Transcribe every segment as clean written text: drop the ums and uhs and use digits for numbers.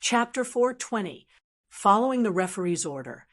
Chapter 420. Following the referee's order.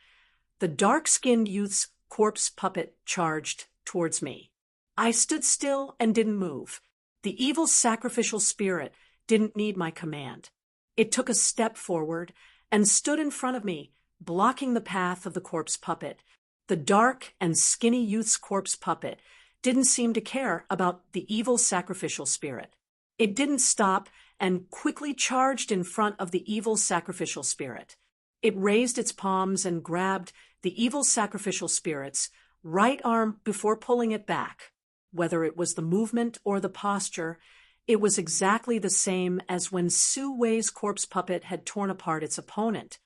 The dark-skinned youth's corpse puppet charged towards me. I stood still and didn't move. The evil sacrificial spirit didn't need my command. It took a step forward and stood in front of me, blocking the path of the corpse puppet. The dark and skinny youth's corpse puppet didn't seem to care about the evil sacrificial spirit. It didn't stop and quickly charged in front of the evil sacrificial spirit. It raised its palms and grabbed the evil sacrificial spirit's right arm before pulling it back. Whether it was the movement or the posture, it was exactly the same as when Su Wei's corpse puppet had torn apart its opponent.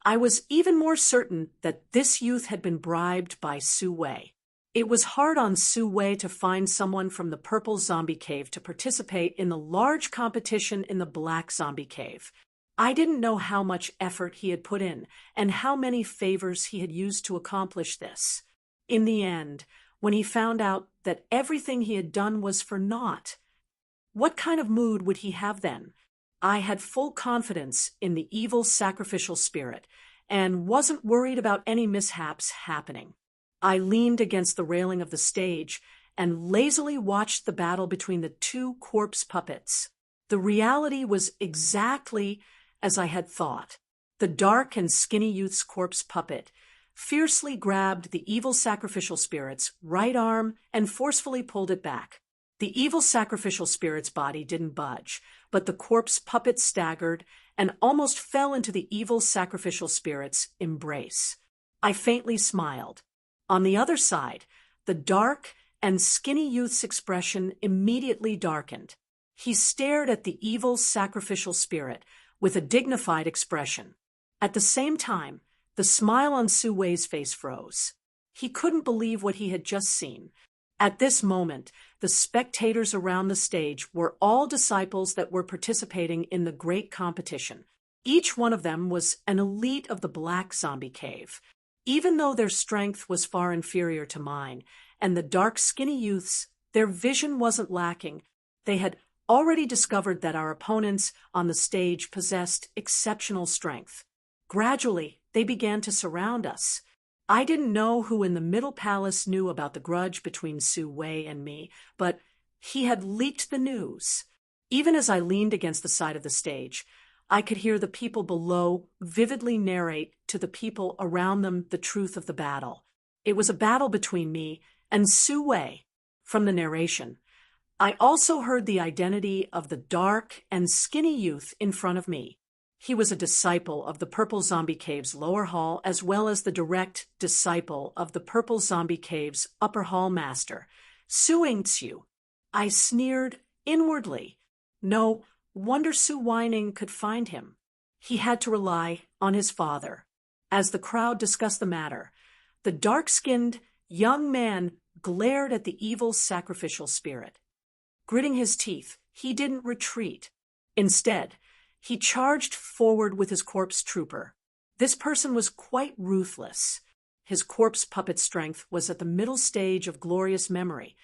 I was even more certain that this youth had been bribed by Su Wei. It was hard on Su Wei to find someone from the purple zombie cave to participate in the large competition in the black zombie cave. I didn't know how much effort he had put in and how many favors he had used to accomplish this. In the end, when he found out that everything he had done was for naught, what kind of mood would he have then? I had full confidence in the evil sacrificial spirit and wasn't worried about any mishaps happening. I leaned against the railing of the stage and lazily watched the battle between the two corpse puppets. The reality was exactly as I had thought. The dark and skinny youth's corpse puppet fiercely grabbed the evil sacrificial spirit's right arm and forcefully pulled it back. The evil sacrificial spirit's body didn't budge, but the corpse puppet staggered and almost fell into the evil sacrificial spirit's embrace. I faintly smiled. On the other side, the dark and skinny youth's expression immediately darkened. He stared at the evil sacrificial spirit with a dignified expression. At the same time, the smile on Su Wei's face froze. He couldn't believe what he had just seen. At this moment, the spectators around the stage were all disciples that were participating in the great competition. Each one of them was an elite of the Black Zombie Cave. Even though their strength was far inferior to mine, and the dark skinny youths, their vision wasn't lacking. They had already discovered that our opponents on the stage possessed exceptional strength. Gradually, they began to surround us. I didn't know who in the Middle Palace knew about the grudge between Su Wei and me, but he had leaked the news. Even as I leaned against the side of the stage, I could hear the people below vividly narrate to the people around them the truth of the battle. It was a battle between me and Su Wei. From the narration, I also heard the identity of the dark and skinny youth in front of me. He was a disciple of the Purple Zombie Cave's lower hall as well as the direct disciple of the Purple Zombie Cave's upper hall master, Su Yingxiu. I sneered inwardly. No wonder Su Weining could find him. He had to rely on his father. As the crowd discussed the matter, the dark-skinned young man glared at the evil sacrificial spirit. Gritting his teeth, he didn't retreat. Instead, he charged forward with his corpse trooper. This person was quite ruthless. His corpse puppet strength was at the middle stage of glorious memory,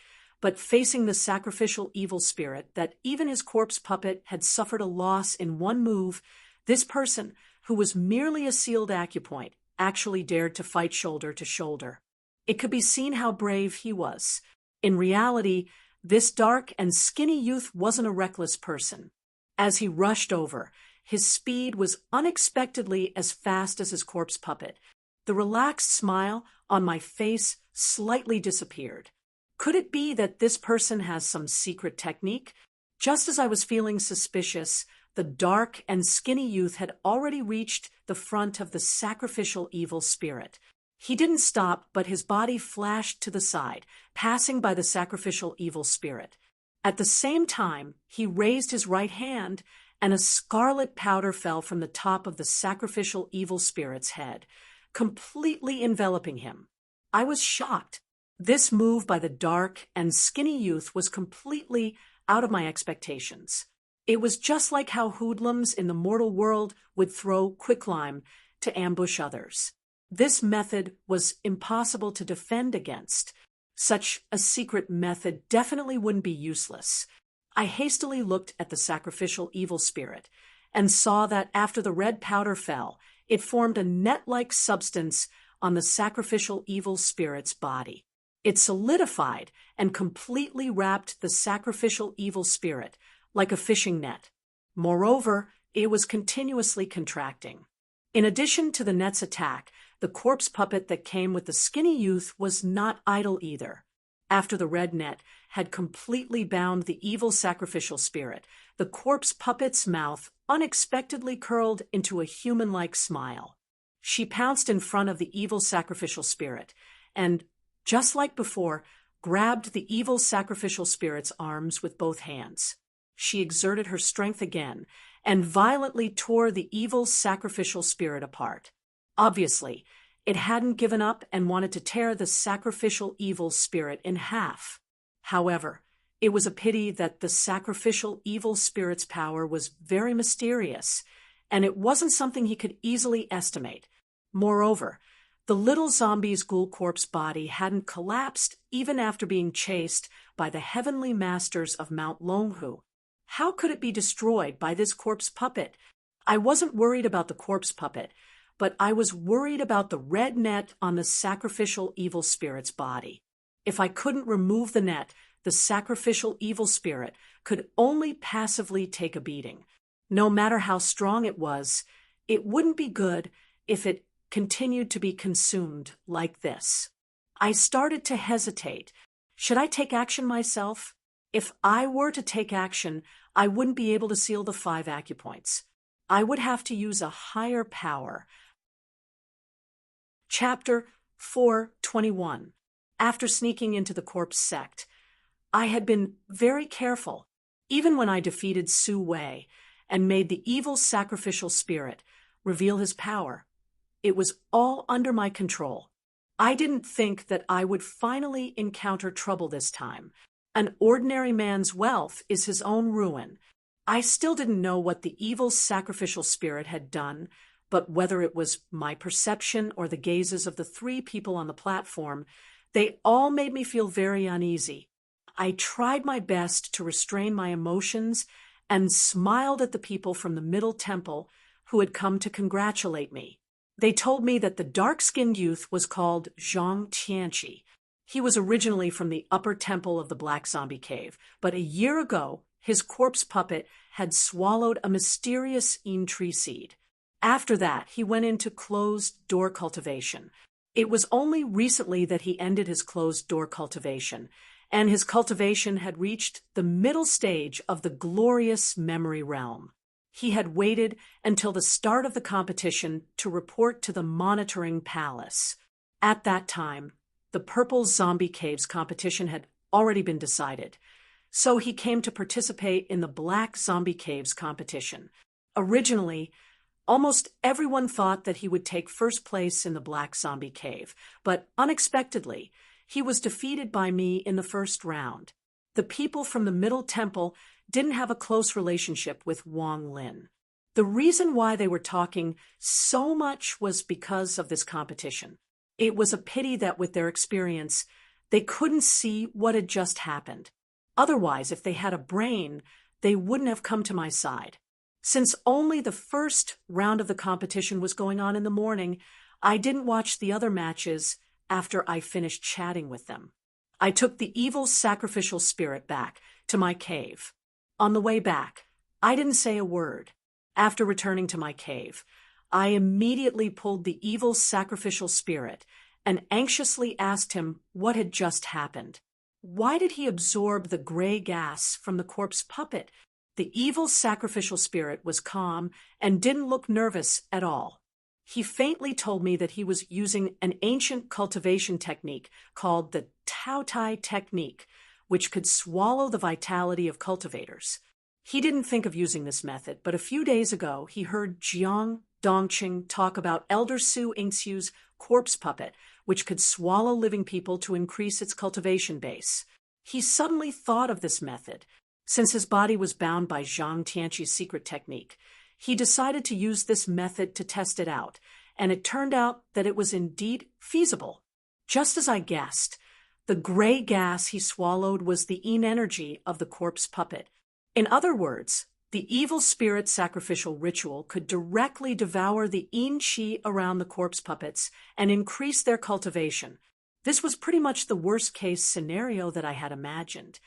but facing the sacrificial evil spirit that even his corpse puppet had suffered a loss in one move, this person, who was merely a sealed acupoint, actually dared to fight shoulder to shoulder. It could be seen how brave he was. In reality, this dark and skinny youth wasn't a reckless person. As he rushed over, his speed was unexpectedly as fast as his corpse puppet. The relaxed smile on my face slightly disappeared. Could it be that this person has some secret technique? Just as I was feeling suspicious, the dark and skinny youth had already reached the front of the sacrificial evil spirit. He didn't stop, but his body flashed to the side, passing by the sacrificial evil spirit. At the same time, he raised his right hand, and a scarlet powder fell from the top of the sacrificial evil spirit's head, completely enveloping him. I was shocked. This move by the dark and skinny youth was completely out of my expectations. It was just like how hoodlums in the mortal world would throw quicklime to ambush others. This method was impossible to defend against. Such a secret method definitely wouldn't be useless. I hastily looked at the sacrificial evil spirit, and saw that after the red powder fell, it formed a net-like substance on the sacrificial evil spirit's body. It solidified and completely wrapped the sacrificial evil spirit like a fishing net. Moreover, it was continuously contracting. In addition to the net's attack, the corpse puppet that came with the skinny youth was not idle either. After the red net had completely bound the evil sacrificial spirit, the corpse puppet's mouth unexpectedly curled into a human-like smile. She pounced in front of the evil sacrificial spirit and, just like before, grabbed the evil sacrificial spirit's arms with both hands. She exerted her strength again and violently tore the evil sacrificial spirit apart. Obviously, it hadn't given up and wanted to tear the sacrificial evil spirit in half. However, it was a pity that the sacrificial evil spirit's power was very mysterious, and it wasn't something he could easily estimate. Moreover, the little zombie's ghoul corpse body hadn't collapsed even after being chased by the heavenly masters of Mount Longhu. How could it be destroyed by this corpse puppet? I wasn't worried about the corpse puppet, but I was worried about the red net on the sacrificial evil spirit's body. If I couldn't remove the net, the sacrificial evil spirit could only passively take a beating. No matter how strong it was, it wouldn't be good if it continued to be consumed like this. I started to hesitate. Should I take action myself? If I were to take action, I wouldn't be able to seal the 5 acupoints. I would have to use a higher power. Chapter 4:21. After sneaking into the corpse sect, I had been very careful, even when I defeated Su Wei and made the evil sacrificial spirit reveal his power. It was all under my control. I didn't think that I would finally encounter trouble this time. An ordinary man's wealth is his own ruin. I still didn't know what the evil sacrificial spirit had done, but whether it was my perception or the gazes of the 3 people on the platform, they all made me feel very uneasy. I tried my best to restrain my emotions and smiled at the people from the Middle Temple who had come to congratulate me. They told me that the dark-skinned youth was called Zhang Tianqi. He was originally from the upper temple of the Black Zombie Cave, but a year ago, his corpse puppet had swallowed a mysterious tree seed. After that, he went into closed-door cultivation. It was only recently that he ended his closed-door cultivation, and his cultivation had reached the middle stage of the glorious memory realm. He had waited until the start of the competition to report to the monitoring palace. At that time, the Purple Zombie Caves competition had already been decided, so he came to participate in the Black Zombie Caves competition. Originally, almost everyone thought that he would take first place in the Black Zombie Cave, but unexpectedly, he was defeated by me in the first round. The people from the Middle Temple didn't have a close relationship with Wang Lin. The reason why they were talking so much was because of this competition. It was a pity that with their experience, they couldn't see what had just happened. Otherwise, if they had a brain, they wouldn't have come to my side. Since only the first round of the competition was going on in the morning, I didn't watch the other matches after I finished chatting with them. I took the evil sacrificial spirit back to my cave. On the way back, I didn't say a word. After returning to my cave, I immediately pulled the evil sacrificial spirit and anxiously asked him what had just happened. Why did he absorb the gray gas from the corpse puppet? The evil sacrificial spirit was calm and didn't look nervous at all. He faintly told me that he was using an ancient cultivation technique called the Tao Tai technique, which could swallow the vitality of cultivators. He didn't think of using this method, but a few days ago he heard Jiang Dongqing talk about Elder Su Yingxiu's corpse puppet, which could swallow living people to increase its cultivation base. He suddenly thought of this method. Since his body was bound by Zhang Tianqi's secret technique, he decided to use this method to test it out, and it turned out that it was indeed feasible. Just as I guessed, the gray gas he swallowed was the yin energy of the corpse puppet. In other words, The evil spirit sacrificial ritual could directly devour the yin qi around the corpse puppets and increase their cultivation. This was pretty much the worst-case scenario that I had imagined.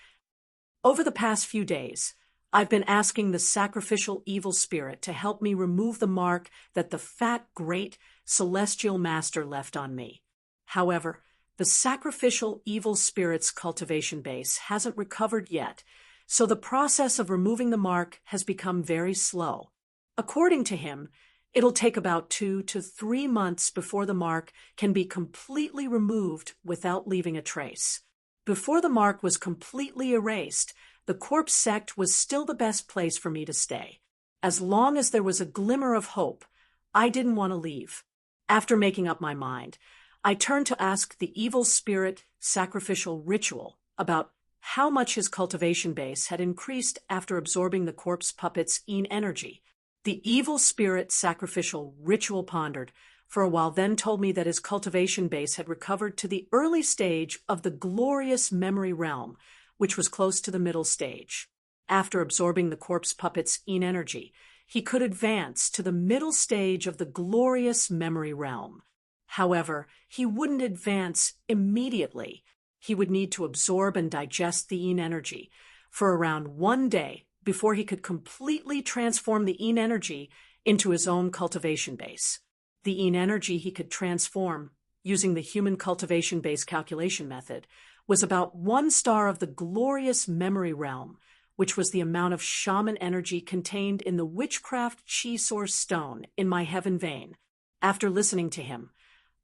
Over the past few days, I've been asking the sacrificial evil spirit to help me remove the mark that the fat, great, celestial master left on me. However, the sacrificial evil spirit's cultivation base hasn't recovered yet, so the process of removing the mark has become very slow. According to him, it'll take about 2 to 3 months before the mark can be completely removed without leaving a trace. Before the mark was completely erased, the corpse sect was still the best place for me to stay. As long as there was a glimmer of hope, I didn't want to leave. After making up my mind, I turned to ask the evil spirit sacrificial ritual about how much his cultivation base had increased after absorbing the corpse puppet's yin energy. The evil spirit sacrificial ritual pondered for a while, then told me that his cultivation base had recovered to the early stage of the glorious memory realm, which was close to the middle stage. After absorbing the corpse puppet's yin energy, he could advance to the middle stage of the glorious memory realm. However, he wouldn't advance immediately. He would need to absorb and digest the yin energy for around 1 day before he could completely transform the yin energy into his own cultivation base. The yin energy he could transform, using the human cultivation base calculation method, was about 1 star of the glorious memory realm, which was the amount of shaman energy contained in the witchcraft chi source stone in my heaven vein. After listening to him,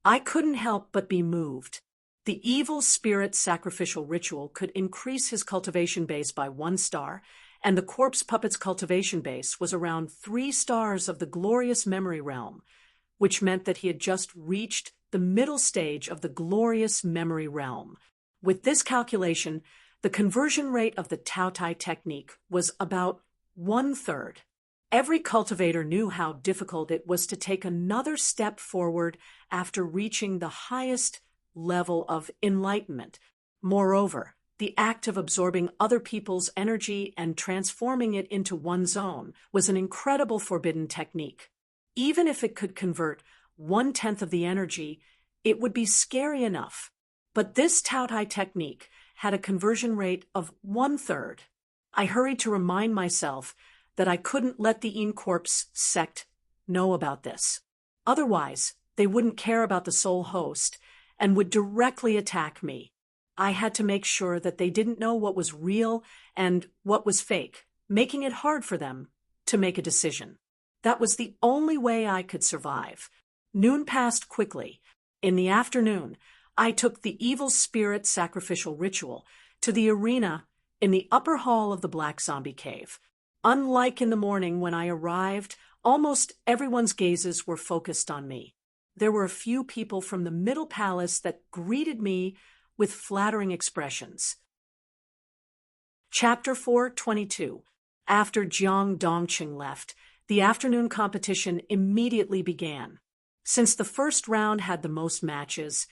I couldn't help but be moved. The evil spirit sacrificial ritual could increase his cultivation base by 1 star, and the corpse puppet's cultivation base was around 3 stars of the glorious memory realm, which meant that he had just reached the middle stage of the glorious memory realm. With this calculation, the conversion rate of the Tao Tai technique was about 1/3. Every cultivator knew how difficult it was to take another step forward after reaching the highest level of enlightenment. Moreover, the act of absorbing other people's energy and transforming it into one's own was an incredible forbidden technique. Even if it could convert 1/10 of the energy, it would be scary enough. But this Tao Tai technique had a conversion rate of 1/3. I hurried to remind myself that I couldn't let the Yin Corpse sect know about this. Otherwise, they wouldn't care about the soul host and would directly attack me. I had to make sure that they didn't know what was real and what was fake, making it hard for them to make a decision. That was the only way I could survive. Noon passed quickly. In the afternoon, I took the evil spirit sacrificial ritual to the arena in the upper hall of the Black Zombie Cave. Unlike in the morning when I arrived, almost everyone's gazes were focused on me. There were a few people from the Middle Palace that greeted me with flattering expressions. Chapter 4:22. After Jiang Dongqing left, the afternoon competition immediately began. Since the first round had the most matches,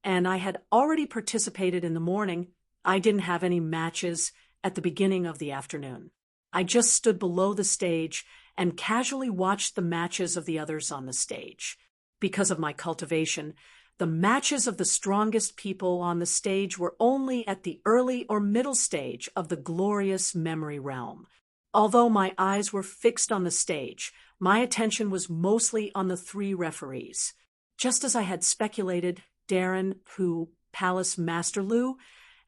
and I had already participated in the morning, I didn't have any matches at the beginning of the afternoon. I just stood below the stage and casually watched the matches of the others on the stage. Because of my cultivation, the matches of the strongest people on the stage were only at the early or middle stage of the glorious memory realm. Although my eyes were fixed on the stage, my attention was mostly on the 3 referees. Just as I had speculated, Darren, Hu, Palace Master Lu,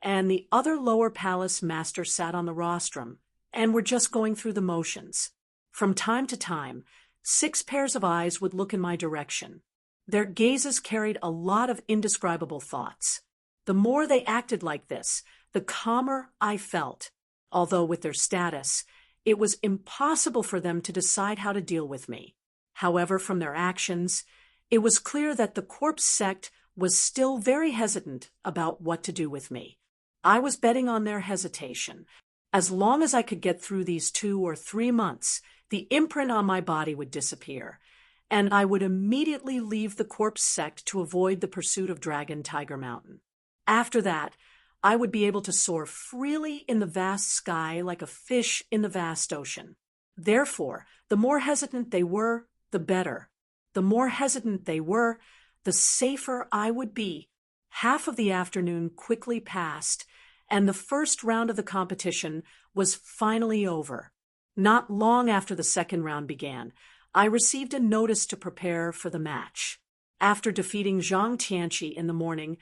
and the other lower palace master sat on the rostrum and were just going through the motions. From time to time, 6 pairs of eyes would look in my direction. Their gazes carried a lot of indescribable thoughts. The more they acted like this, the calmer I felt. Although with their status, it was impossible for them to decide how to deal with me. However, from their actions, it was clear that the corpse sect was still very hesitant about what to do with me. I was betting on their hesitation. As long as I could get through these 2 or 3 months, the imprint on my body would disappear, and I would immediately leave the corpse sect to avoid the pursuit of Dragon Tiger Mountain. After that, I would be able to soar freely in the vast sky like a fish in the vast ocean. Therefore, the more hesitant they were, the better. The more hesitant they were, the safer I would be. Half of the afternoon quickly passed, and the first round of the competition was finally over. Not long after the second round began, I received a notice to prepare for the match. After defeating Zhang Tianqi in the morning,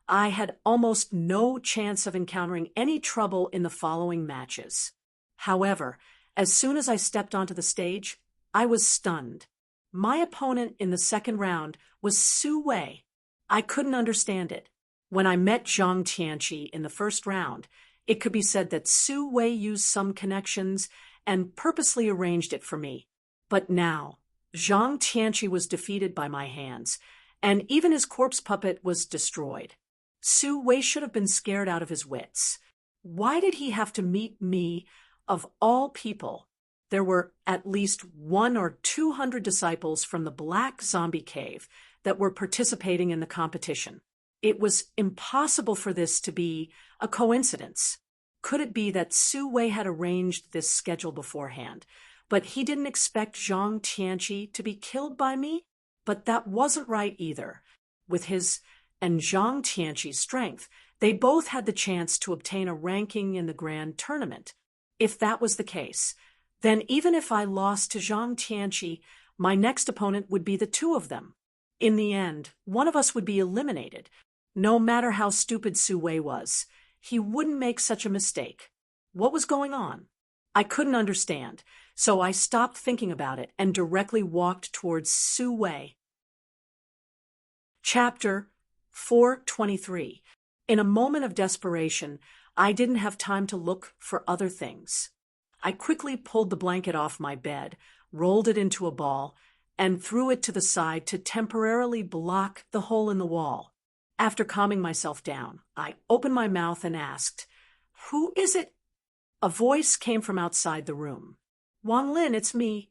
I had almost no chance of encountering any trouble in the following matches. However, as soon as I stepped onto the stage, I was stunned. My opponent in the second round was Su Wei. I couldn't understand it. When I met Zhang Tianqi in the first round, it could be said that Su Wei used some connections and purposely arranged it for me. But now, Zhang Tianqi was defeated by my hands, and even his corpse puppet was destroyed. Su Wei should have been scared out of his wits. Why did he have to meet me, of all people? There were at least 100 or 200 disciples from the Black Zombie Cave that were participating in the competition. It was impossible for this to be a coincidence. Could it be that Su Wei had arranged this schedule beforehand, but he didn't expect Zhang Tianqi to be killed by me? But that wasn't right either. With his and Zhang Tianqi's strength, they both had the chance to obtain a ranking in the grand tournament. If that was the case, then even if I lost to Zhang Tianqi, my next opponent would be the two of them. In the end, one of us would be eliminated. No matter how stupid Su Wei was, he wouldn't make such a mistake. What was going on? I couldn't understand, so I stopped thinking about it and directly walked towards Su Wei. Chapter 423. In a moment of desperation, I didn't have time to look for other things. I quickly pulled the blanket off my bed, rolled it into a ball, and threw it to the side to temporarily block the hole in the wall. After calming myself down, I opened my mouth and asked, "Who is it?" A voice came from outside the room. "Wang Lin, it's me."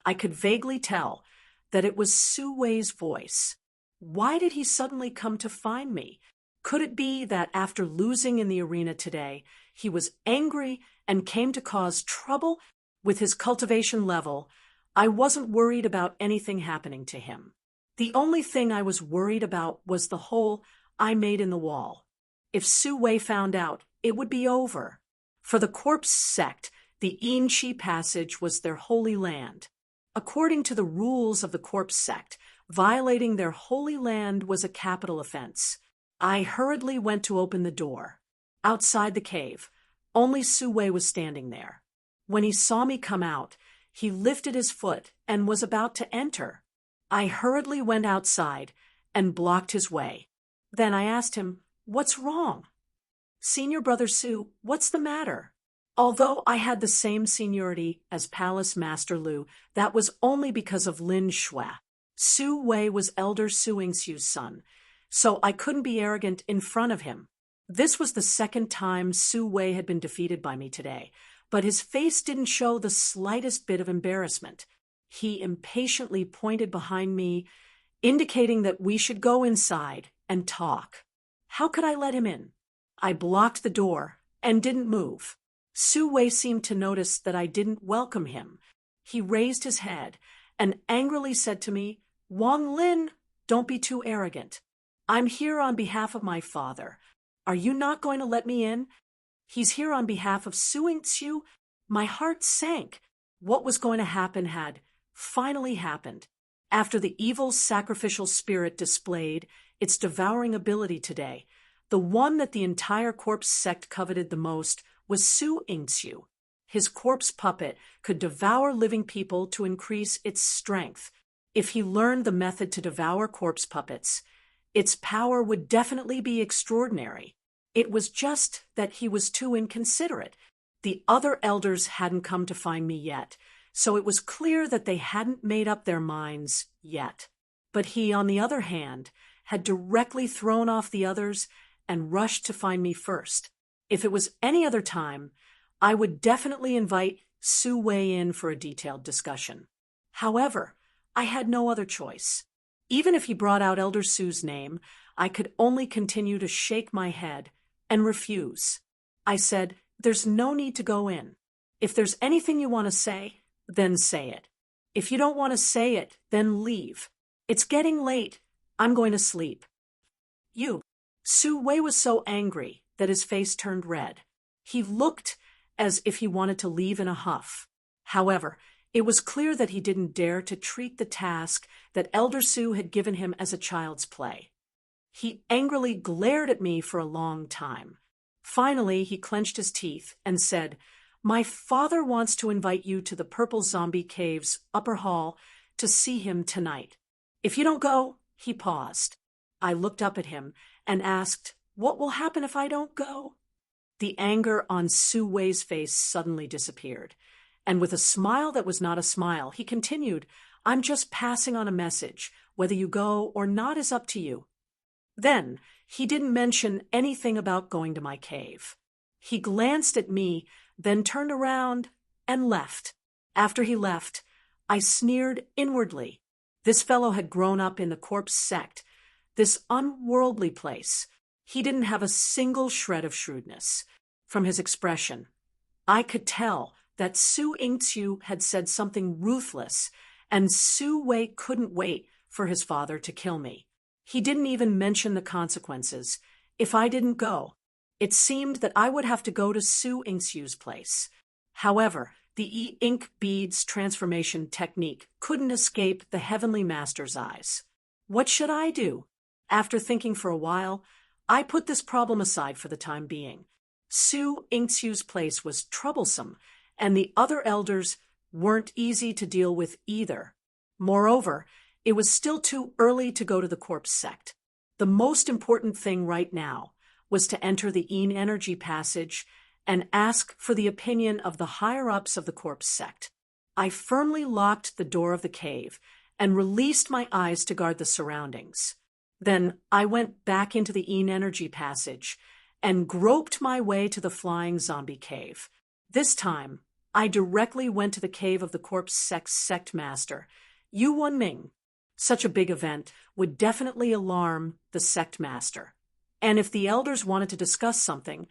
I could vaguely tell that it was Su Wei's voice. Why did he suddenly come to find me? Could it be that after losing in the arena today, he was angry and came to cause trouble? With his cultivation level, I wasn't worried about anything happening to him. The only thing I was worried about was the hole I made in the wall. If Su Wei found out, it would be over. For the corpse sect, the Yinchi passage was their holy land. According to the rules of the corpse sect, violating their holy land was a capital offense. I hurriedly went to open the door. Outside the cave, only Su Wei was standing there. When he saw me come out, he lifted his foot and was about to enter. I hurriedly went outside and blocked his way. Then I asked him, "What's wrong?" "Senior Brother Su, what's the matter?" Although I had the same seniority as Palace Master Lu, that was only because of Lin Shui. Su Wei was Elder Su Yingxiu's son, so I couldn't be arrogant in front of him. This was the second time Su Wei had been defeated by me today, but his face didn't show the slightest bit of embarrassment. He impatiently pointed behind me, indicating that we should go inside and talk. How could I let him in? I blocked the door and didn't move. Su Wei seemed to notice that I didn't welcome him. He raised his head and angrily said to me, "Wang Lin, don't be too arrogant. I'm here on behalf of my father. Are you not going to let me in? He's here on behalf of Su Yingxiu." My heart sank. What was going to happen had finally happened. After the evil sacrificial spirit displayed its devouring ability today, the one that the entire corpse sect coveted the most was Su Yingxiu. His corpse puppet could devour living people to increase its strength. If he learned the method to devour corpse puppets, its power would definitely be extraordinary. It was just that he was too inconsiderate. The other elders hadn't come to find me yet, so it was clear that they hadn't made up their minds yet. But he, on the other hand, had directly thrown off the others and rushed to find me first. If it was any other time, I would definitely invite Su Wei in for a detailed discussion. However, I had no other choice. Even if he brought out Elder Su's name, I could only continue to shake my head and refuse. I said, "There's no need to go in. If there's anything you want to say, then say it. If you don't want to say it, then leave. It's getting late. I'm going to sleep. You. Su Wei was so angry that his face turned red. He looked as if he wanted to leave in a huff. However, it was clear that he didn't dare to treat the task that Elder Su had given him as a child's play. He angrily glared at me for a long time. Finally, he clenched his teeth and said, "My father wants to invite you to the Purple Zombie Cave's upper hall to see him tonight. If you don't go," he paused. I looked up at him and asked, "What will happen if I don't go?" The anger on Su Wei's face suddenly disappeared, and with a smile that was not a smile, he continued, "I'm just passing on a message. Whether you go or not is up to you." Then, he didn't mention anything about going to my cave. He glanced at me, then turned around and left. After he left, I sneered inwardly. This fellow had grown up in the corpse sect, this unworldly place. He didn't have a single shred of shrewdness. From his expression, I could tell that Su Yingqiu had said something ruthless, and Su Wei couldn't wait for his father to kill me. He didn't even mention the consequences. If I didn't go, it seemed that I would have to go to Su Yingqiu's place. However, the ink beads transformation technique couldn't escape the Heavenly Master's eyes. What should I do? After thinking for a while, I put this problem aside for the time being. Su Yingqiu's place was troublesome, and the other elders weren't easy to deal with either. Moreover, it was still too early to go to the corpse sect. The most important thing right now was to enter the Yin energy passage and ask for the opinion of the higher-ups of the corpse sect. I firmly locked the door of the cave and released my eyes to guard the surroundings. Then I went back into the Yin energy passage and groped my way to the flying zombie cave. This time, I directly went to the cave of the corpse sect master, Yu Wenming. Such a big event would definitely alarm the sect master. And if the elders wanted to discuss something,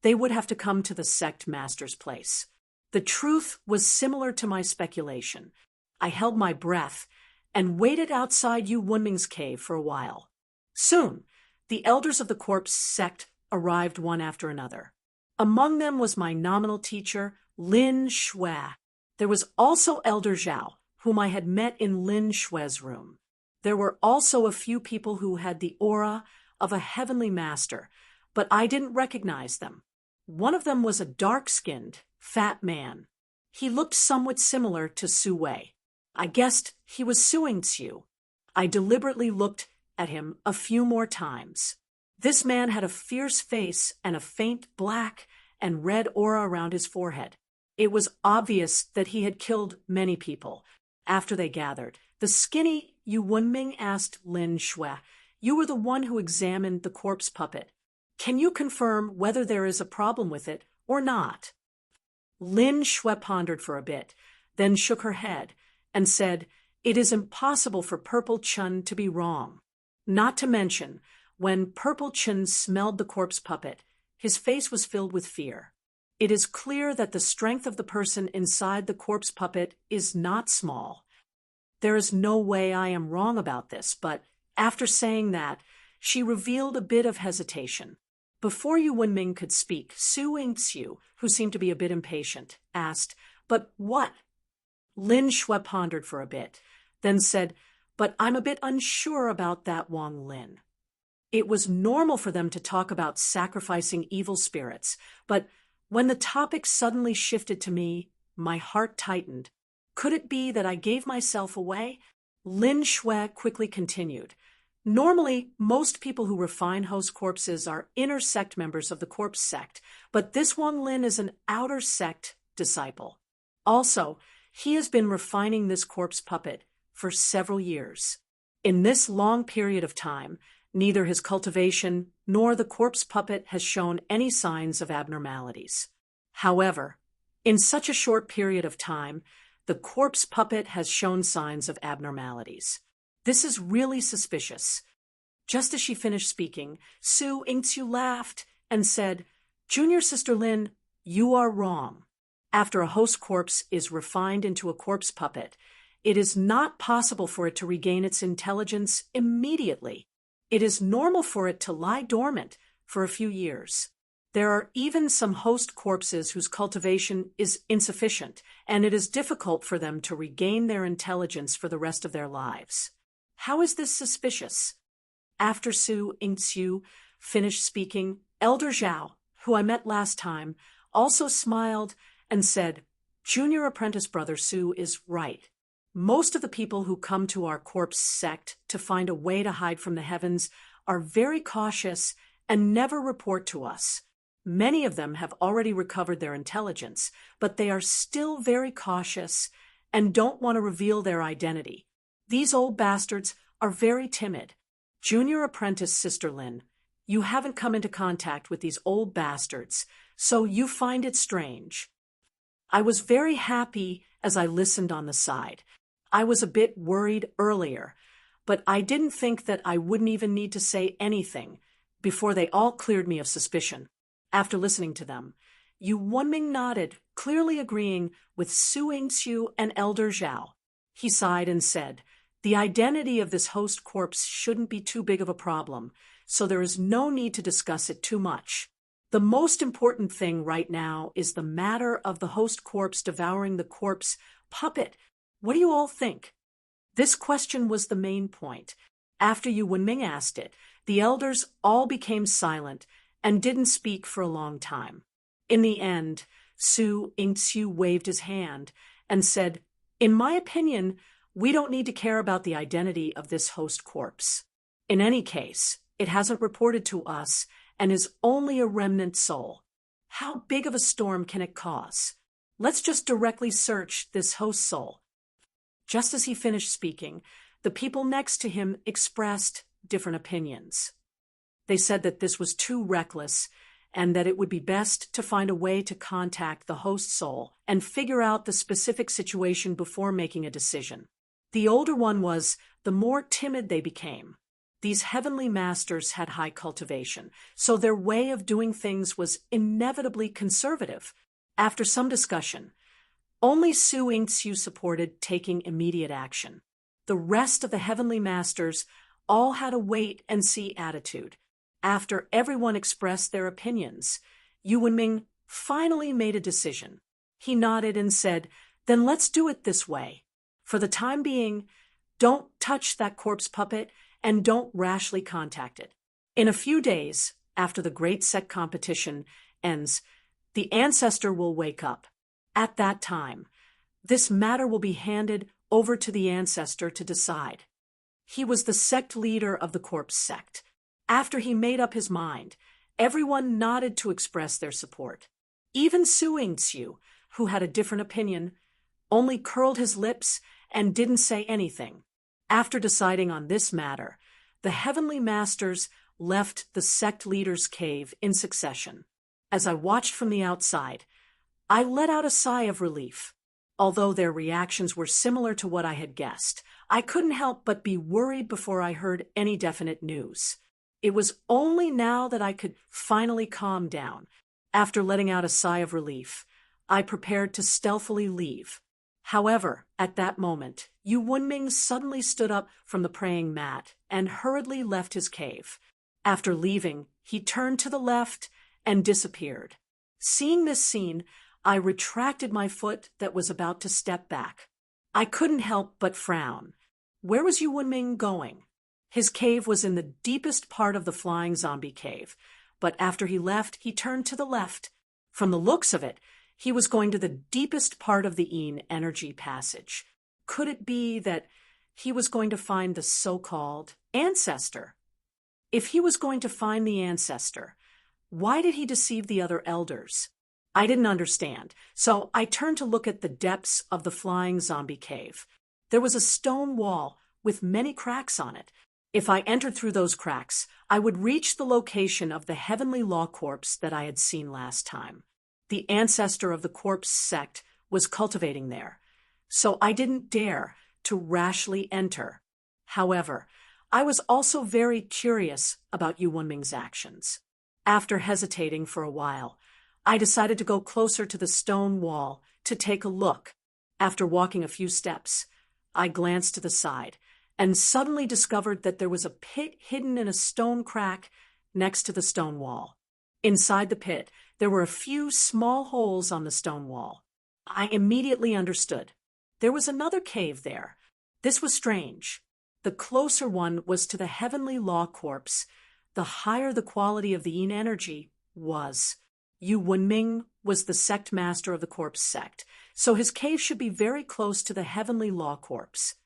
they would have to come to the sect master's place. The truth was similar to my speculation. I held my breath and waited outside Yu Wenming's cave for a while. Soon, the elders of the corpse sect arrived one after another. Among them was my nominal teacher, Lin Shui. There was also Elder Zhao, whom I had met in Lin Shui's room. There were also a few people who had the aura of a heavenly master, but I didn't recognize them. One of them was a dark-skinned, fat man. He looked somewhat similar to Su Wei. I guessed he was Su Yingqiu. I deliberately looked at him a few more times. This man had a fierce face and a faint black and red aura around his forehead. It was obvious that he had killed many people. After they gathered, the skinny Yu Wenming asked Lin Shui, "You were the one who examined the corpse puppet. Can you confirm whether there is a problem with it or not?" Lin Shui pondered for a bit, then shook her head and said, "It is impossible for Purple Chun to be wrong." Not to mention, when Purple Chun smelled the corpse puppet, his face was filled with fear. It is clear that the strength of the person inside the corpse puppet is not small. There is no way I am wrong about this, but after saying that, she revealed a bit of hesitation. Before Yu Wenming could speak, Su Yingqiu, who seemed to be a bit impatient, asked, "But what?" Lin Shui pondered for a bit, then said, "But I'm a bit unsure about that, Wang Lin." It was normal for them to talk about sacrificing evil spirits, but when the topic suddenly shifted to me, my heart tightened. Could it be that I gave myself away? Lin Shui quickly continued. Normally, most people who refine host corpses are inner sect members of the corpse sect, but this Wang Lin is an outer sect disciple. Also, he has been refining this corpse puppet for several years. In this long period of time, neither his cultivation nor the corpse puppet has shown any signs of abnormalities. However, in such a short period of time, the corpse puppet has shown signs of abnormalities. This is really suspicious. Just as she finished speaking, Su Yingqiu laughed and said, "Junior Sister Lin, you are wrong. After a host corpse is refined into a corpse puppet, it is not possible for it to regain its intelligence immediately. It is normal for it to lie dormant for a few years. There are even some host corpses whose cultivation is insufficient, and it is difficult for them to regain their intelligence for the rest of their lives. How is this suspicious? After Su Yingxiu finished speaking, Elder Zhao, who I met last time, also smiled and said, "Junior apprentice brother Su is right. Most of the people who come to our corpse sect to find a way to hide from the heavens are very cautious and never report to us. Many of them have already recovered their intelligence, but they are still very cautious and don't want to reveal their identity. These old bastards are very timid. Junior apprentice Sister Lin, you haven't come into contact with these old bastards, so you find it strange." I was very happy as I listened on the side. I was a bit worried earlier, but I didn't think that I wouldn't even need to say anything before they all cleared me of suspicion. After listening to them, Yu Wenming nodded, clearly agreeing with Su Yingxiu and Elder Zhao. He sighed and said, "The identity of this host corpse shouldn't be too big of a problem, so there is no need to discuss it too much. The most important thing right now is the matter of the host corpse devouring the corpse puppet. What do you all think?" This question was the main point. After Yu Wenming asked it, the elders all became silent and didn't speak for a long time. In the end, Su Yingxiu waved his hand and said, "In my opinion, we don't need to care about the identity of this host corpse. In any case, it hasn't reported to us and is only a remnant soul. How big of a storm can it cause? Let's just directly search this host soul." Just as he finished speaking, the people next to him expressed different opinions. They said that this was too reckless and that it would be best to find a way to contact the host soul and figure out the specific situation before making a decision. The older one was, the more timid they became. These heavenly masters had high cultivation, so their way of doing things was inevitably conservative. After some discussion, only Su Yingxiu supported taking immediate action. The rest of the heavenly masters all had a wait-and-see attitude. After everyone expressed their opinions, Yu Wenming finally made a decision. He nodded and said, "Then let's do it this way. For the time being, don't touch that corpse puppet and don't rashly contact it. In a few days, after the great set competition ends, the ancestor will wake up. At that time, this matter will be handed over to the ancestor to decide." He was the sect leader of the corpse sect. After he made up his mind, everyone nodded to express their support. Even Su Yingxiu, who had a different opinion, only curled his lips and didn't say anything. After deciding on this matter, the heavenly masters left the sect leader's cave in succession. As I watched from the outside, I let out a sigh of relief. Although their reactions were similar to what I had guessed, I couldn't help but be worried before I heard any definite news. It was only now that I could finally calm down. After letting out a sigh of relief, I prepared to stealthily leave. However, at that moment, Yu Wenming suddenly stood up from the praying mat and hurriedly left his cave. After leaving, he turned to the left and disappeared. Seeing this scene, I retracted my foot that was about to step back. I couldn't help but frown. Where was Yu Wenming going? His cave was in the deepest part of the flying zombie cave, but after he left, he turned to the left. From the looks of it, he was going to the deepest part of the Yin energy passage. Could it be that he was going to find the so-called ancestor? If he was going to find the ancestor, why did he deceive the other elders? I didn't understand, so I turned to look at the depths of the flying zombie cave. There was a stone wall with many cracks on it. If I entered through those cracks, I would reach the location of the heavenly law corpse that I had seen last time. The ancestor of the corpse sect was cultivating there, so I didn't dare to rashly enter. However, I was also very curious about Yu Wenming's actions. After hesitating for a while, I decided to go closer to the stone wall to take a look. After walking a few steps, I glanced to the side and suddenly discovered that there was a pit hidden in a stone crack next to the stone wall. Inside the pit, there were a few small holes on the stone wall. I immediately understood. There was another cave there. This was strange. The closer one was to the heavenly law corpse. The higher the quality of the yin energy was. Yu Wenming was the sect master of the corpse sect, so his cave should be very close to the heavenly law corpse.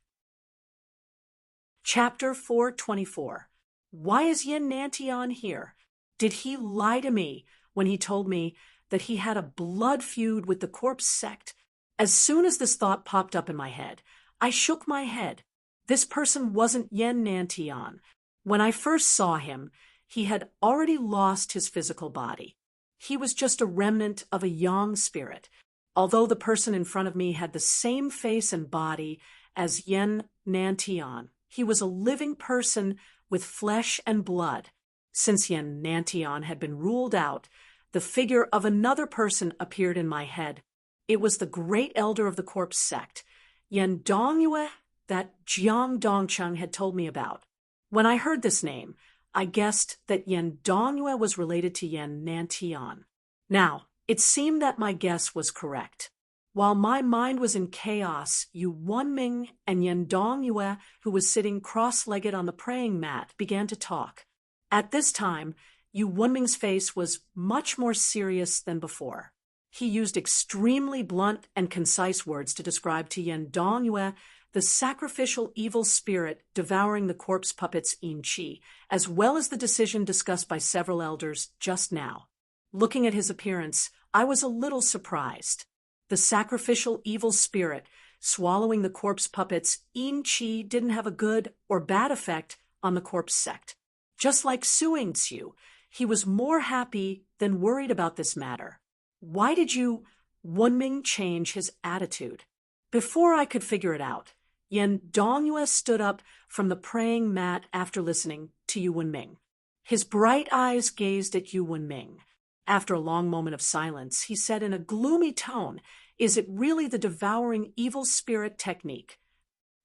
Chapter 424. Why is Yin Nantian here? Did he lie to me when he told me that he had a blood feud with the corpse sect? As soon as this thought popped up in my head, I shook my head. This person wasn't Yin Nantian. When I first saw him, he had already lost his physical body. He was just a remnant of a yang spirit. Although the person in front of me had the same face and body as Yin Nantian, he was a living person with flesh and blood. Since Yin Nantian had been ruled out, the figure of another person appeared in my head. It was the great elder of the corpse sect, Yen Dongyue, that Jiang Dongcheng had told me about. When I heard this name, I guessed that Yen Dongyue was related to Yin Nantian. Now, it seemed that my guess was correct. While my mind was in chaos, Yu Wenming and Yen Dongyue, who was sitting cross-legged on the praying mat, began to talk. At this time, Yu Wenming's face was much more serious than before. He used extremely blunt and concise words to describe to Yen Dongyue the sacrificial evil spirit devouring the corpse puppet's yin qi, as well as the decision discussed by several elders just now. Looking at his appearance, I was a little surprised. The sacrificial evil spirit swallowing the corpse puppet's yin qi didn't have a good or bad effect on the corpse sect. Just like Suing Xiu, he was more happy than worried about this matter. Why did Yu Wenming change his attitude? Before I could figure it out, Yen Dongyue stood up from the praying mat after listening to Yu Wenming. His bright eyes gazed at Yu Wenming. After a long moment of silence, he said in a gloomy tone, "Is it really the devouring evil spirit technique?"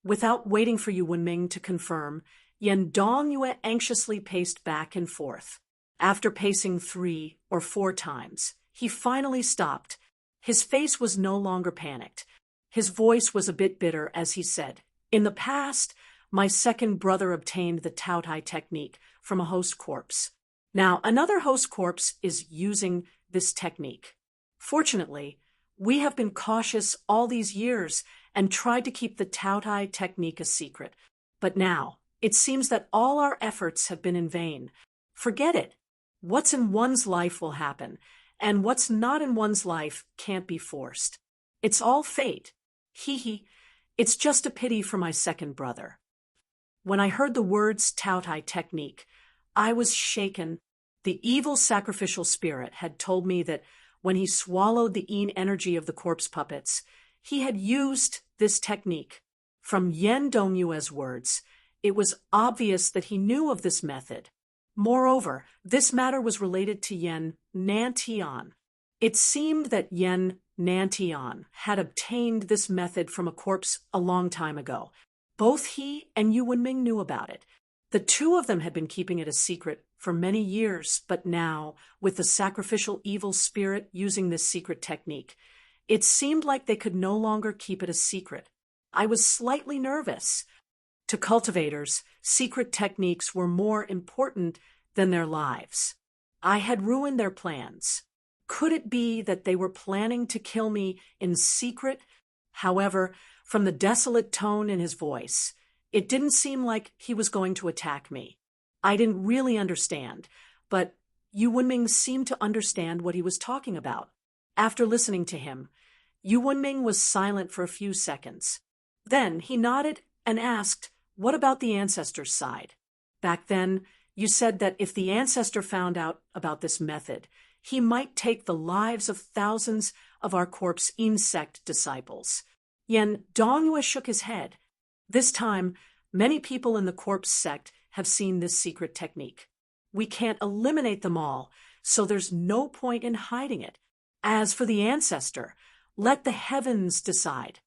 Without waiting for Yu Wenming to confirm, Yen Dongyue anxiously paced back and forth. After pacing 3 or 4 times, he finally stopped. His face was no longer panicked. His voice was a bit bitter as he said, "In the past, my second brother obtained the Taotai technique from a host corpse. Now, another host corpse is using this technique. Fortunately, we have been cautious all these years and tried to keep the Taotai technique a secret. But now, it seems that all our efforts have been in vain. Forget it. What's in one's life will happen, and what's not in one's life can't be forced. It's all fate. Hee. It's just a pity for my second brother." When I heard the words Taotai technique, I was shaken. The evil sacrificial spirit had told me that when he swallowed the yin energy of the corpse puppets, he had used this technique. From Yen Dongyue's words, it was obvious that he knew of this method. Moreover, this matter was related to Yen Nantian. It seemed that Yen Nantian had obtained this method from a corpse a long time ago. Both he and Yu Wenming knew about it. The two of them had been keeping it a secret for many years, but now, with the sacrificial evil spirit using this secret technique, it seemed like they could no longer keep it a secret. I was slightly nervous. To cultivators, secret techniques were more important than their lives. I had ruined their plans. Could it be that they were planning to kill me in secret? However, from the desolate tone in his voice, it didn't seem like he was going to attack me. I didn't really understand, but Yu Wenming seemed to understand what he was talking about. After listening to him, Yu Wenming was silent for a few seconds. Then he nodded and asked, "What about the ancestor's side? Back then, you said that if the ancestor found out about this method, he might take the lives of thousands of our corpse insect disciples." Yen Dongyue shook his head. This time, many people in the corpse sect have seen this secret technique. We can't eliminate them all, so there's no point in hiding it. As for the ancestor, let the heavens decide.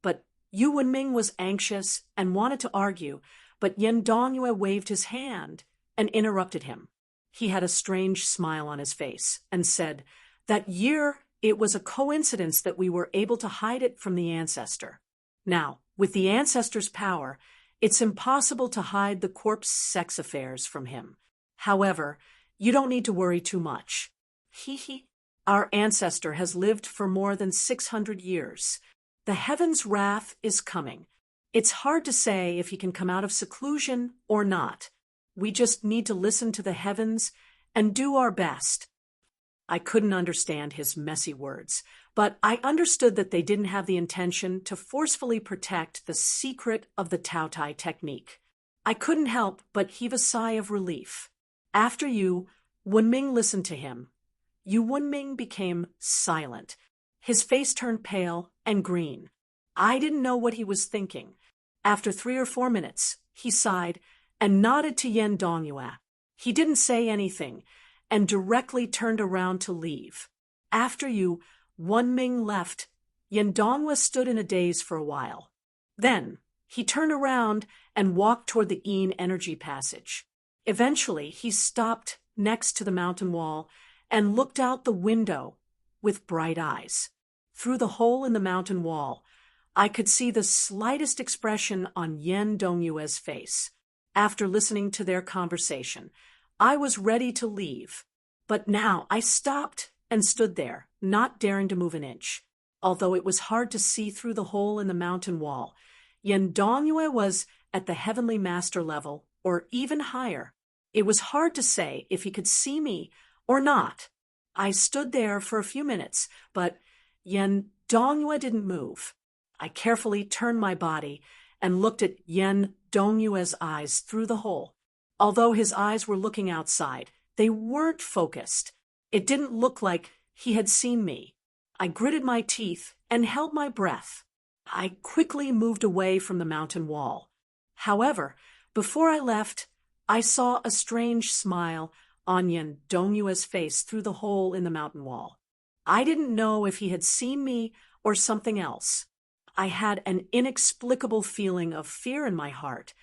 But Yu Wenming was anxious and wanted to argue, but Yen Dongyue waved his hand and interrupted him. He had a strange smile on his face and said, "That year it was a coincidence that we were able to hide it from the ancestor. Now, with the ancestor's power, it's impossible to hide the corpse sex affairs from him. However, you don't need to worry too much. Our ancestor has lived for more than 600 years. The heaven's wrath is coming. It's hard to say if he can come out of seclusion or not. We just need to listen to the heavens and do our best." I couldn't understand his messy words, but I understood that they didn't have the intention to forcefully protect the secret of the Taotai technique. I couldn't help but heave a sigh of relief. After Yu Wenming listened to him, Yu Wenming became silent. His face turned pale and green. I didn't know what he was thinking. After 3 or 4 minutes, he sighed and nodded to Yen Dongyue. He didn't say anything and directly turned around to leave. After Yu Wenming left, Yen Dongyue stood in a daze for a while. Then he turned around and walked toward the Yin energy passage. Eventually, he stopped next to the mountain wall and looked out the window with bright eyes. Through the hole in the mountain wall, I could see the slightest expression on Yen Dongyue's face. After listening to their conversation, I was ready to leave. But now I stopped and stood there, not daring to move an inch. Although it was hard to see through the hole in the mountain wall, Yen Dongyue was at the heavenly master level or even higher. It was hard to say if he could see me or not. I stood there for a few minutes, but Yen Dongyue didn't move. I carefully turned my body and looked at Yen Dongyue's eyes through the hole. Although his eyes were looking outside, they weren't focused. It didn't look like he had seen me. I gritted my teeth and held my breath. I quickly moved away from the mountain wall. However, before I left, I saw a strange smile on Yen Dongyue's face through the hole in the mountain wall. I didn't know if he had seen me or something else. I had an inexplicable feeling of fear in my heart.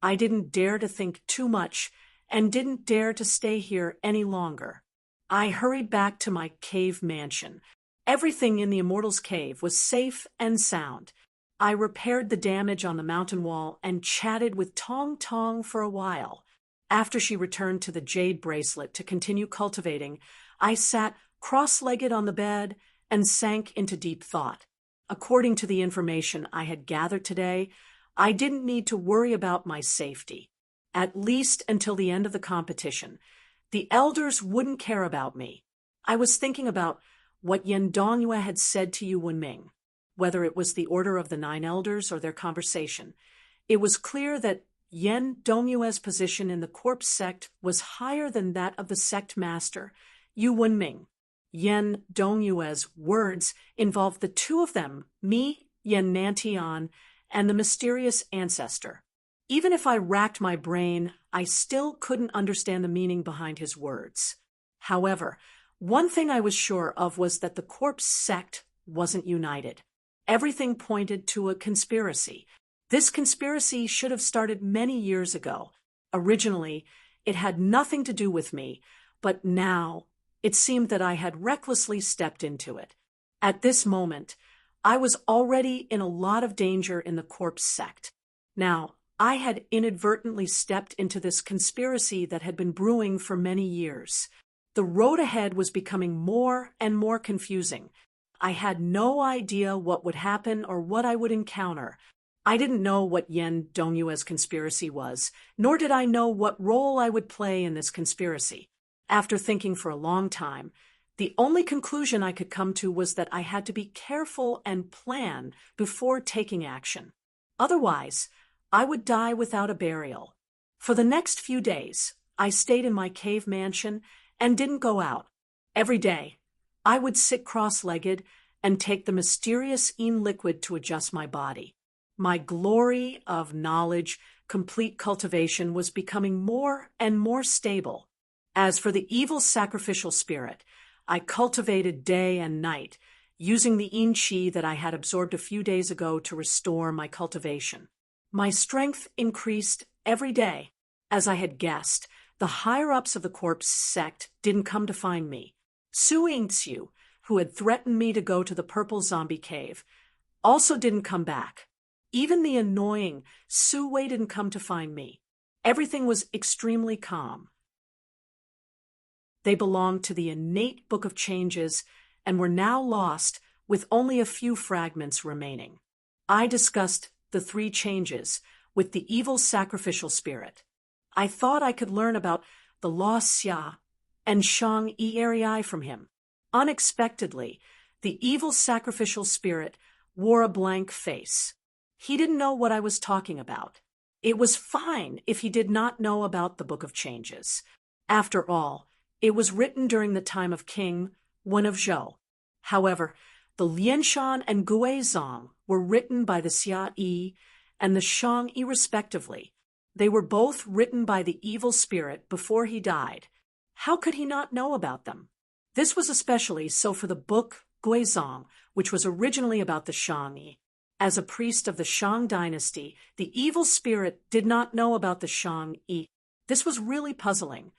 I didn't dare to think too much and didn't dare to stay here any longer. I hurried back to my cave mansion. Everything in the Immortal's Cave was safe and sound. I repaired the damage on the mountain wall and chatted with Tong Tong for a while. After she returned to the jade bracelet to continue cultivating, I sat cross-legged on the bed and sank into deep thought. According to the information I had gathered today, I didn't need to worry about my safety, at least until the end of the competition. The elders wouldn't care about me. I was thinking about what Yen Dongyue had said to Yu Wenming, whether it was the order of the 9 elders or their conversation. It was clear that Yen Dongyue's position in the corpse sect was higher than that of the sect master, Yu Wenming. Yen Dongyue's words involved the 2 of them, me, Yen Nantian, and the mysterious ancestor. Even if I racked my brain, I still couldn't understand the meaning behind his words. However, one thing I was sure of was that the corpse sect wasn't united. Everything pointed to a conspiracy. This conspiracy should have started many years ago. Originally, it had nothing to do with me, but now it seemed that I had recklessly stepped into it. At this moment, I was already in a lot of danger in the corpse sect. Now, I had inadvertently stepped into this conspiracy that had been brewing for many years. The road ahead was becoming more and more confusing. I had no idea what would happen or what I would encounter. I didn't know what Yen Dongyue's conspiracy was, nor did I know what role I would play in this conspiracy. After thinking for a long time, the only conclusion I could come to was that I had to be careful and plan before taking action. Otherwise, I would die without a burial. For the next few days, I stayed in my cave mansion and didn't go out. Every day, I would sit cross-legged and take the mysterious Yin liquid to adjust my body. My glory of knowledge, complete cultivation was becoming more and more stable. As for the evil sacrificial spirit, I cultivated day and night, using the yin qi that I had absorbed a few days ago to restore my cultivation. My strength increased every day. As I had guessed, the higher-ups of the corpse sect didn't come to find me. Su Yingxiu, who had threatened me to go to the purple zombie cave, also didn't come back. Even the annoying Su Wei didn't come to find me. Everything was extremely calm. They belonged to the innate book of changes and were now lost with only a few fragments remaining. I discussed the 3 changes with the evil sacrificial spirit. I thought I could learn about the lost Xia and Shang Yi from him. Unexpectedly, the evil sacrificial spirit wore a blank face. He didn't know what I was talking about. It was fine if he did not know about the Book of Changes. After all, it was written during the time of King Wen of Zhou. However, the Lianshan and Guizong were written by the Xia Yi and the Shang Yi respectively. They were both written by the evil spirit before he died. How could he not know about them? This was especially so for the book Guizong, which was originally about the Shang Yi. As a priest of the Shang dynasty, the evil spirit did not know about the Shang Yi. This was really puzzling.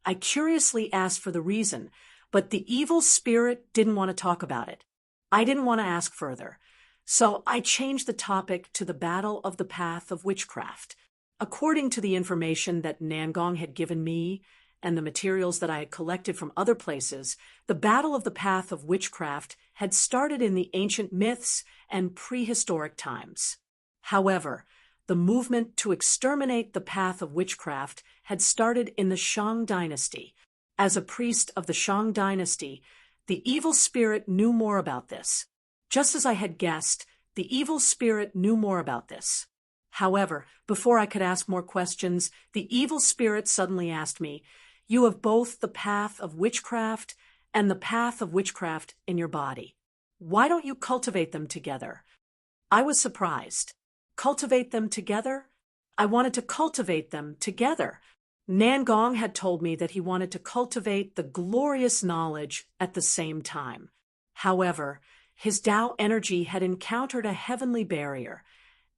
I curiously asked for the reason, but the evil spirit didn't want to talk about it. I didn't want to ask further, so I changed the topic to the Battle of the Path of Witchcraft. According to the information that Nangong had given me and the materials that I had collected from other places, the Battle of the Path of Witchcraft had started in the ancient myths and prehistoric times. However, the movement to exterminate the path of witchcraft had started in the Shang dynasty. As a priest of the Shang dynasty, the evil spirit knew more about this. Just as I had guessed, the evil spirit knew more about this. However, before I could ask more questions, the evil spirit suddenly asked me, "You have both the path of witchcraft and the path of witchcraft in your body. Why don't you cultivate them together?" I was surprised. Cultivate them together? I wanted to cultivate them together. Nangong had told me that he wanted to cultivate the glorious knowledge at the same time. However, his Tao energy had encountered a heavenly barrier,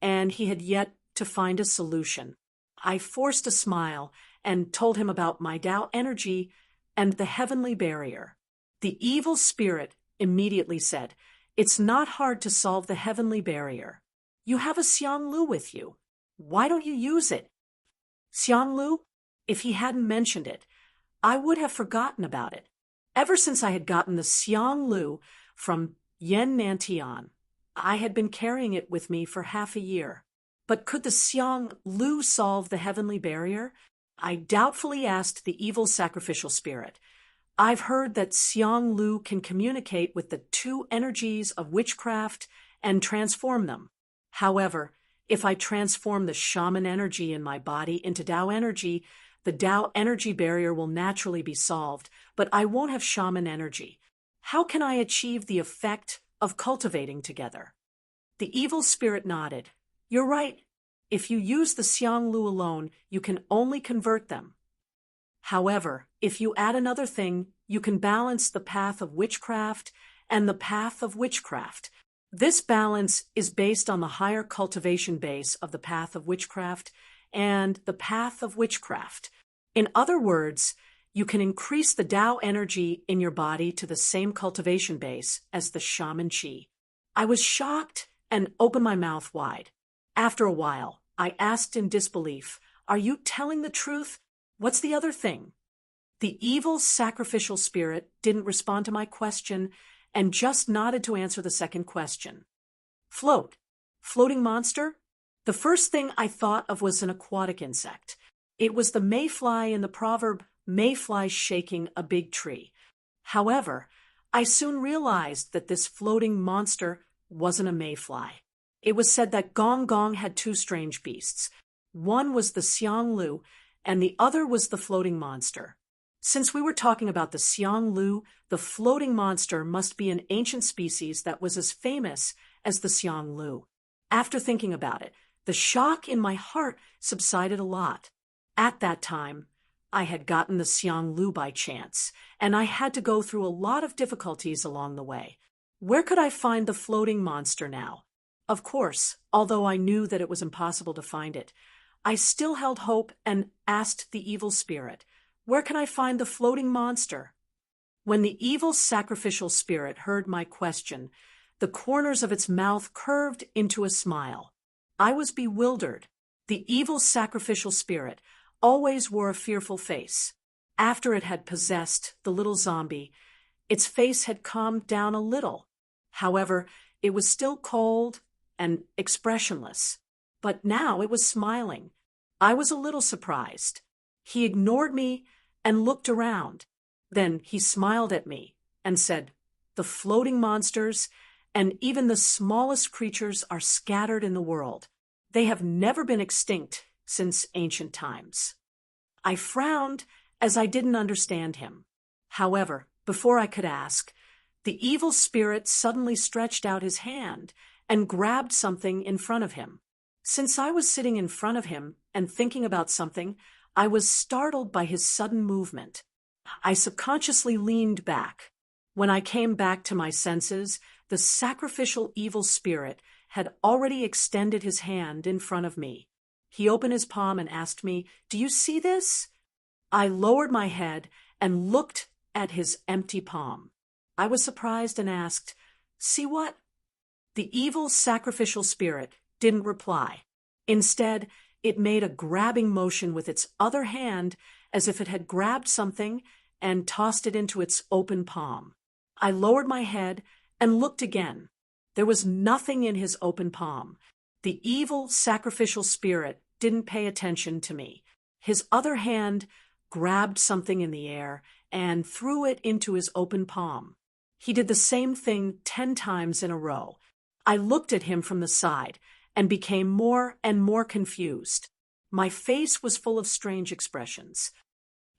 and he had yet to find a solution. I forced a smile and told him about my Tao energy and the heavenly barrier. The evil spirit immediately said, "It's not hard to solve the heavenly barrier. You have a Xianglu with you. Why don't you use it?" Xianglu? If he hadn't mentioned it, I would have forgotten about it. Ever since I had gotten the Xianglu from Yen Nantian, I had been carrying it with me for half a year. But could the Xianglu solve the heavenly barrier? I doubtfully asked the evil sacrificial spirit. I've heard that Xianglu can communicate with the 2 energies of witchcraft and transform them. However, if I transform the shaman energy in my body into Tao energy, the Tao energy barrier will naturally be solved, but I won't have shaman energy. How can I achieve the effect of cultivating together? The evil spirit nodded. You're right. If you use the Xianglu alone, you can only convert them. However, if you add another thing, you can balance the path of witchcraft and the path of witchcraft. This balance is based on the higher cultivation base of the path of witchcraft and the path of witchcraft. In other words, you can increase the Tao energy in your body to the same cultivation base as the shaman chi. I was shocked and opened my mouth wide. After a while, I asked in disbelief, "Are you telling the truth? What's the other thing?" The evil sacrificial spirit didn't respond to my question and just nodded to answer the second question. Float. Floating monster? The first thing I thought of was an aquatic insect. It was the mayfly in the proverb, "Mayfly shaking a big tree." However, I soon realized that this floating monster wasn't a mayfly. It was said that Gong Gong had 2 strange beasts. One was the Xianglu, and the other was the floating monster. Since we were talking about the Xianglu, the floating monster must be an ancient species that was as famous as the Xianglu. After thinking about it, the shock in my heart subsided a lot. At that time, I had gotten the Xianglu by chance, and I had to go through a lot of difficulties along the way. Where could I find the floating monster now? Of course, although I knew that it was impossible to find it, I still held hope and asked the evil spirit, "Where can I find the floating monster?" When the evil sacrificial spirit heard my question, the corners of its mouth curved into a smile. I was bewildered. The evil sacrificial spirit always wore a fearful face. After it had possessed the little zombie, its face had calmed down a little. However, it was still cold and expressionless. But now it was smiling. I was a little surprised. He ignored me and looked around. Then he smiled at me and said, "The floating monsters and even the smallest creatures are scattered in the world. They have never been extinct since ancient times." I frowned as I didn't understand him. However, before I could ask, the evil spirit suddenly stretched out his hand and grabbed something in front of him. Since I was sitting in front of him and thinking about something, I was startled by his sudden movement. I subconsciously leaned back. When I came back to my senses, the sacrificial evil spirit had already extended his hand in front of me. He opened his palm and asked me, "Do you see this?" I lowered my head and looked at his empty palm. I was surprised and asked, "See what?" The evil sacrificial spirit didn't reply. Instead, it made a grabbing motion with its other hand as if it had grabbed something and tossed it into its open palm. I lowered my head and looked again. There was nothing in his open palm. The evil sacrificial spirit didn't pay attention to me. His other hand grabbed something in the air and threw it into his open palm. He did the same thing 10 times in a row. I looked at him from the side and became more and more confused. My face was full of strange expressions.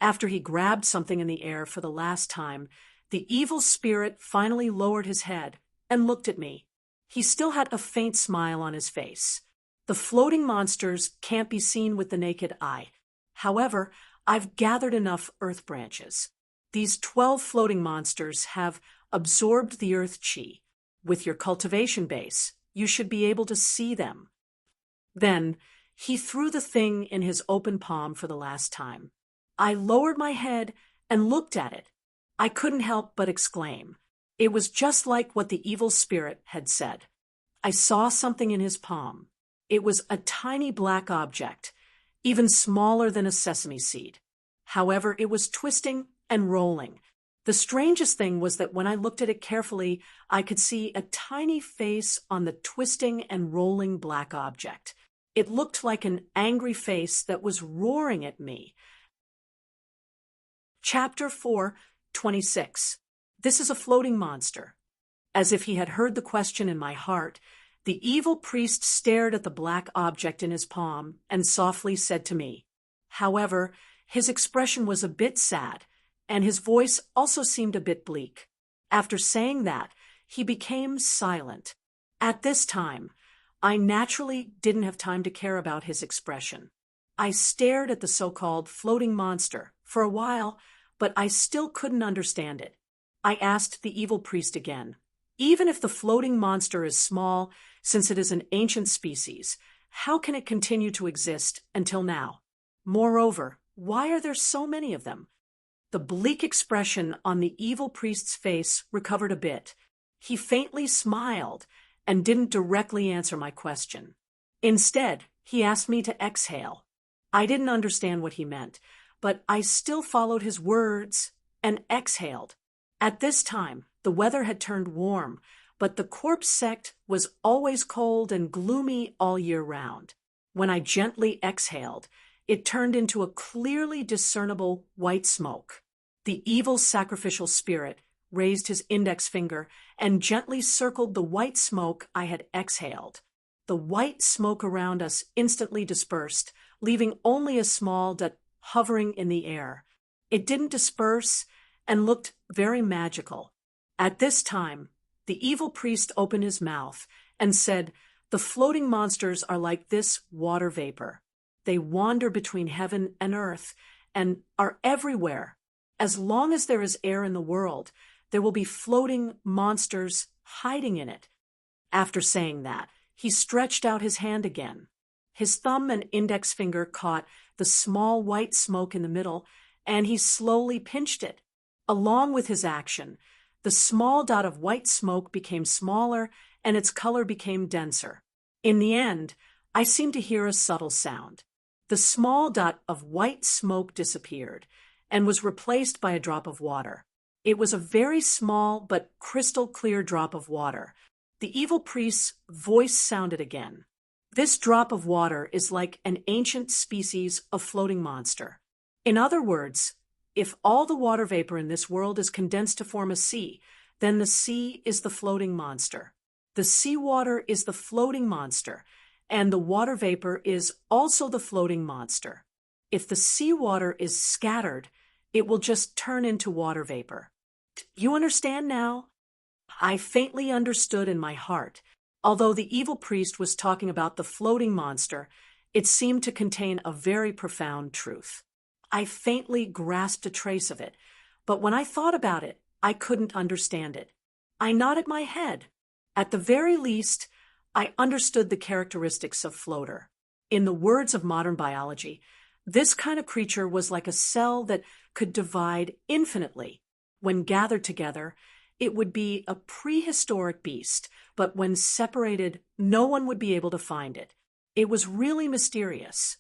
After he grabbed something in the air for the last time, the evil spirit finally lowered his head and looked at me. He still had a faint smile on his face. The floating monsters can't be seen with the naked eye. However, I've gathered enough earth branches. These 12 floating monsters have absorbed the earth chi. With your cultivation base, you should be able to see them. Then, he threw the thing in his open palm for the last time. I lowered my head and looked at it. I couldn't help but exclaim. It was just like what the evil spirit had said. I saw something in his palm. It was a tiny black object, even smaller than a sesame seed. However, it was twisting and rolling. The strangest thing was that when I looked at it carefully, I could see a tiny face on the twisting and rolling black object. It looked like an angry face that was roaring at me. Chapter 4:26. This is a floating monster. As if he had heard the question in my heart, the evil priest stared at the black object in his palm and softly said to me. However, his expression was a bit sad, and his voice also seemed a bit bleak. After saying that, he became silent. At this time, I naturally didn't have time to care about his expression. I stared at the so-called floating monster for a while, but I still couldn't understand it. I asked the evil priest again, "Even if the floating monster is small, since it is an ancient species, how can it continue to exist until now? Moreover, why are there so many of them?" The bleak expression on the evil priest's face recovered a bit. He faintly smiled and didn't directly answer my question. Instead, he asked me to exhale. I didn't understand what he meant, but I still followed his words and exhaled. At this time, the weather had turned warm, but the corpse sect was always cold and gloomy all year round. When I gently exhaled, it turned into a clearly discernible white smoke. The evil sacrificial spirit raised his index finger and gently circled the white smoke I had exhaled. The white smoke around us instantly dispersed, leaving only a small dot hovering in the air. It didn't disperse and looked very magical. At this time, the evil priest opened his mouth and said, "The floating monsters are like this water vapor. They wander between heaven and earth and are everywhere. As long as there is air in the world, there will be floating monsters hiding in it. After saying that, he stretched out his hand again. His thumb and index finger caught the small white smoke in the middle, and he slowly pinched it. Along with his action, the small dot of white smoke became smaller and its color became denser. In the end, I seemed to hear a subtle sound. The small dot of white smoke disappeared and was replaced by a drop of water. It was a very small but crystal clear drop of water. The evil priest's voice sounded again. This drop of water is like an ancient species of floating monster. In other words, if all the water vapor in this world is condensed to form a sea, then the sea is the floating monster. The seawater is the floating monster, and the water vapor is also the floating monster. If the seawater is scattered, it will just turn into water vapor. You understand now? I faintly understood in my heart. Although the evil priest was talking about the floating monster, it seemed to contain a very profound truth. I faintly grasped a trace of it, but when I thought about it, I couldn't understand it. I nodded my head. At the very least, I understood the characteristics of floater. In the words of modern biology, this kind of creature was like a cell that could divide infinitely. When gathered together, it would be a prehistoric beast, but when separated, no one would be able to find it. It was really mysterious.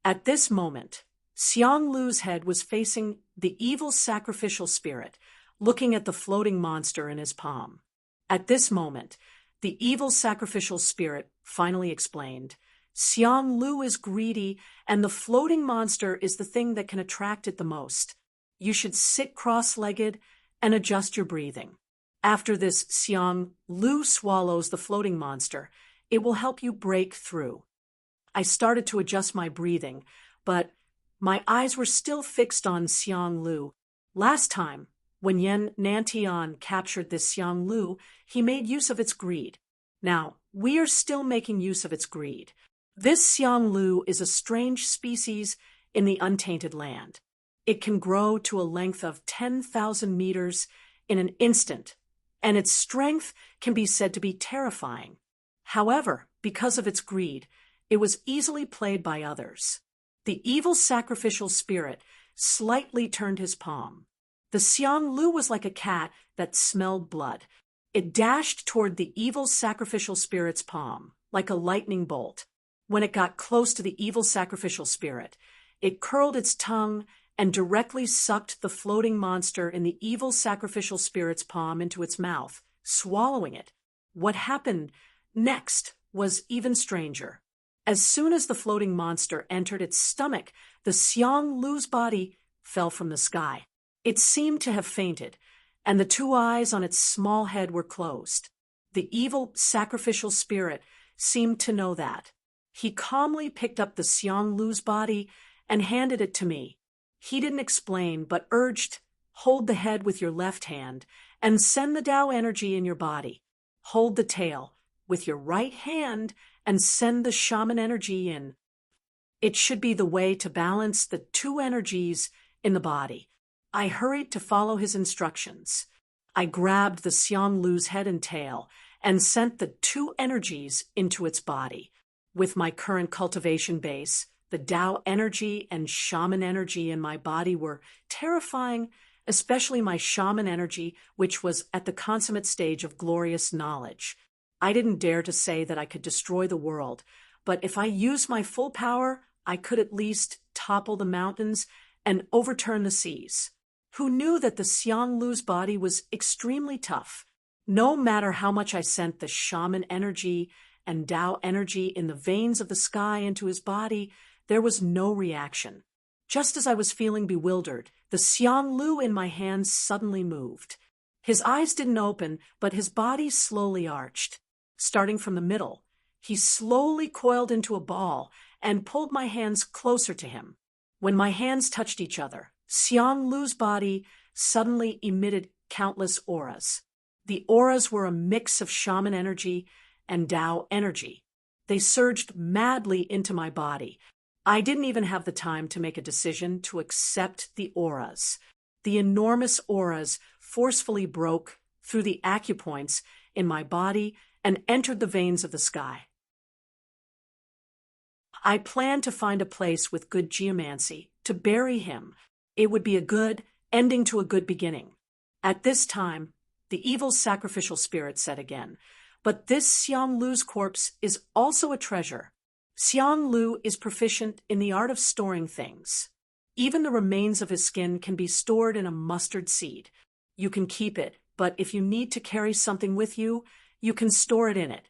At this moment, Xiang Lu's head was facing the evil sacrificial spirit, looking at the floating monster in his palm. At this moment, the evil sacrificial spirit finally explained, Xiang Lu is greedy, and the floating monster is the thing that can attract it the most. You should sit cross-legged and adjust your breathing. After this Xiang Lu swallows the floating monster, it will help you break through. I started to adjust my breathing, but my eyes were still fixed on Xiang Lu. Last time, when Yen Nantian captured this Xiang Lu, he made use of its greed. Now, we are still making use of its greed. This Xiang Lu is a strange species in the untainted land. It can grow to a length of 10,000 meters in an instant, and its strength can be said to be terrifying. However, because of its greed, it was easily played by others. The evil sacrificial spirit slightly turned his palm. The Xiang Lu was like a cat that smelled blood. It dashed toward the evil sacrificial spirit's palm, like a lightning bolt. When it got close to the evil sacrificial spirit, it curled its tongue and directly sucked the floating monster in the evil sacrificial spirit's palm into its mouth, swallowing it. What happened next was even stranger. As soon as the floating monster entered its stomach, the Xiang Lu's body fell from the sky. It seemed to have fainted, and the two eyes on its small head were closed. The evil sacrificial spirit seemed to know that. He calmly picked up the Xiang Lu's body and handed it to me. He didn't explain, but urged, hold the head with your left hand and send the Tao energy in your body. Hold the tail with your right hand and send the shaman energy in. It should be the way to balance the two energies in the body. I hurried to follow his instructions. I grabbed the Xiang Lu's head and tail and sent the two energies into its body. With my current cultivation base, the Tao energy and shaman energy in my body were terrifying, especially my shaman energy, which was at the consummate stage of glorious knowledge. I didn't dare to say that I could destroy the world, but if I used my full power, I could at least topple the mountains and overturn the seas. Who knew that the Xiang Lu's body was extremely tough? No matter how much I sent the shaman energy and Tao energy in the veins of the sky into his body, there was no reaction. Just as I was feeling bewildered, the Xiang Lu in my hands suddenly moved. His eyes didn't open, but his body slowly arched. Starting from the middle, he slowly coiled into a ball and pulled my hands closer to him. When my hands touched each other, Xiang Lu's body suddenly emitted countless auras. The auras were a mix of shaman energy and Tao energy. They surged madly into my body. I didn't even have the time to make a decision to accept the auras. The enormous auras forcefully broke through the acupoints in my body and entered the veins of the sky. I planned to find a place with good geomancy to bury him. It would be a good ending to a good beginning. At this time, the evil sacrificial spirit said again, "But this Xiang Lu's corpse is also a treasure. Xiang Lu is proficient in the art of storing things. Even the remains of his skin can be stored in a mustard seed. You can keep it, but if you need to carry something with you, you can store it in it."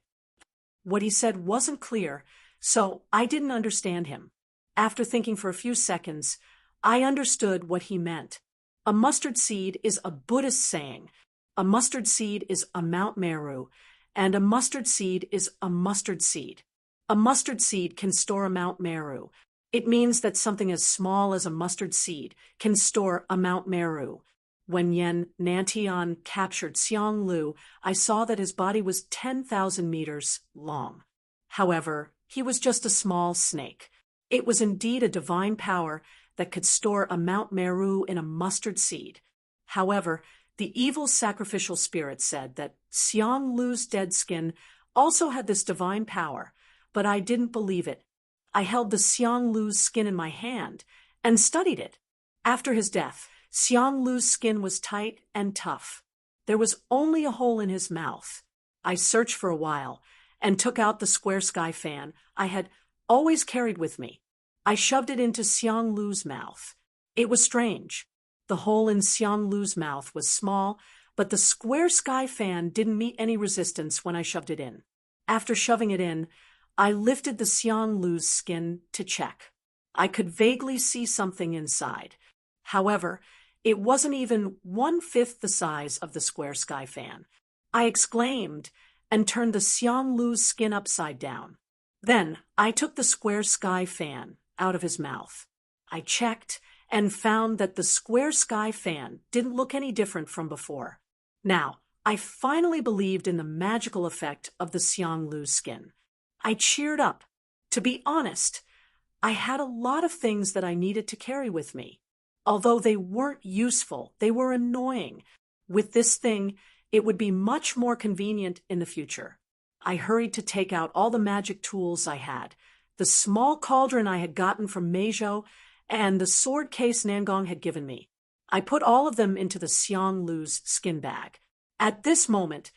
What he said wasn't clear, so I didn't understand him. After thinking for a few seconds, I understood what he meant. A mustard seed is a Buddhist saying. A mustard seed is a Mount Meru, and a mustard seed is a mustard seed. A mustard seed can store a Mount Meru. It means that something as small as a mustard seed can store a Mount Meru. When Yen Nantian captured Xiang Lu, I saw that his body was 10,000 meters long. However, he was just a small snake. It was indeed a divine power that could store a Mount Meru in a mustard seed. However, the evil sacrificial spirit said that Xiang Lu's dead skin also had this divine power, but I didn't believe it. I held the Xiang Lu's skin in my hand and studied it. After his death, Xiang Lu's skin was tight and tough. There was only a hole in his mouth. I searched for a while and took out the square sky fan I had always carried with me. I shoved it into Xiang Lu's mouth. It was strange. The hole in Xiang Lu's mouth was small, but the square sky fan didn't meet any resistance when I shoved it in. After shoving it in, I lifted the Xiang Lu's skin to check. I could vaguely see something inside. However, it wasn't even 1/5 the size of the square sky fan. I exclaimed and turned the Xiang Lu's skin upside down. Then I took the square sky fan out of his mouth. I checked and found that the square sky fan didn't look any different from before. Now, I finally believed in the magical effect of the Xiang Lu's skin. I cheered up. To be honest, I had a lot of things that I needed to carry with me. Although they weren't useful, they were annoying. With this thing, it would be much more convenient in the future. I hurried to take out all the magic tools I had, the small cauldron I had gotten from Meijo, and the sword case Nangong had given me. I put all of them into the Xiang Lu's skin bag. At this moment,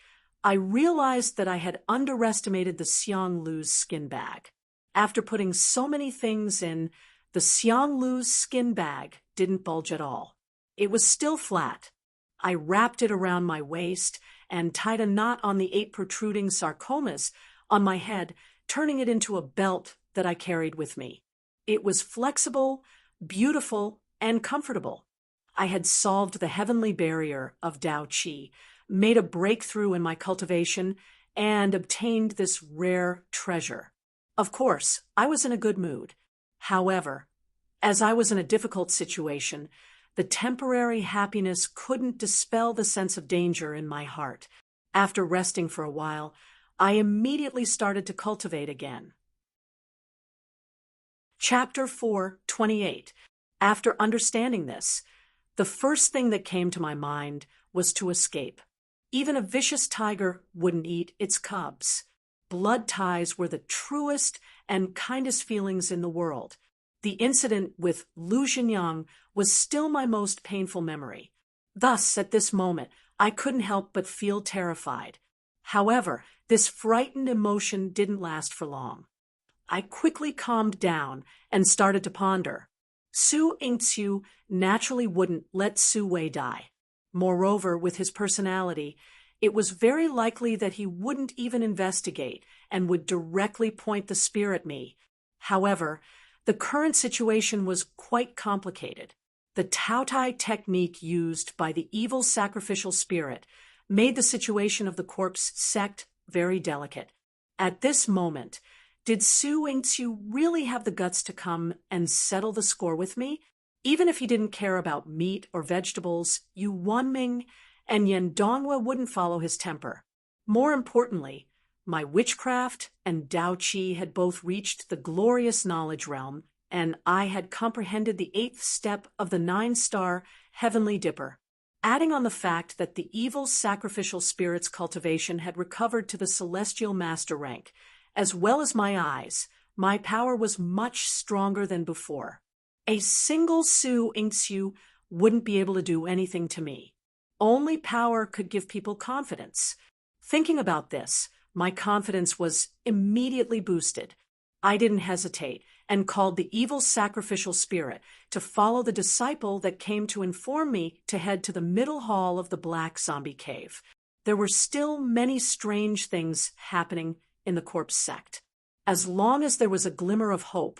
I realized that I had underestimated the Xiang Lu's skin bag. After putting so many things in, the Xiang Lu's skin bag didn't bulge at all. It was still flat. I wrapped it around my waist and tied a knot on the 8 protruding sarcomas on my head, turning it into a belt that I carried with me. It was flexible, beautiful, and comfortable. I had solved the heavenly barrier of Tao Qi, made a breakthrough in my cultivation, and obtained this rare treasure. Of course, I was in a good mood. However, as I was in a difficult situation, the temporary happiness couldn't dispel the sense of danger in my heart. After resting for a while, I immediately started to cultivate again. Chapter 4:28. After understanding this, the first thing that came to my mind was to escape. Even a vicious tiger wouldn't eat its cubs. Blood ties were the truest and kindest feelings in the world. The incident with Lu Xingyang was still my most painful memory. Thus, at this moment, I couldn't help but feel terrified. However, this frightened emotion didn't last for long. I quickly calmed down and started to ponder. Su Yingxiu naturally wouldn't let Su Wei die. Moreover, with his personality, it was very likely that he wouldn't even investigate and would directly point the spear at me. However, the current situation was quite complicated. The Taotai technique used by the evil sacrificial spirit made the situation of the corpse sect very delicate. At this moment, did Su Yingxiu really have the guts to come and settle the score with me? Even if he didn't care about meat or vegetables, Yu Wanming and Yan Donghua wouldn't follow his temper. More importantly, my witchcraft and Tao Qi had both reached the glorious knowledge realm and I had comprehended the 8th step of the 9-star heavenly dipper, adding on the fact that the evil sacrificial spirit's cultivation had recovered to the celestial master rank, as well as my eyes. My power was much stronger than before. A single Su Inksu wouldn't be able to do anything to me. Only power could give people confidence. Thinking about this, my confidence was immediately boosted. I didn't hesitate and called the evil sacrificial spirit to follow the disciple that came to inform me to head to the middle hall of the Black Zombie Cave. There were still many strange things happening in the corpse sect. As long as there was a glimmer of hope,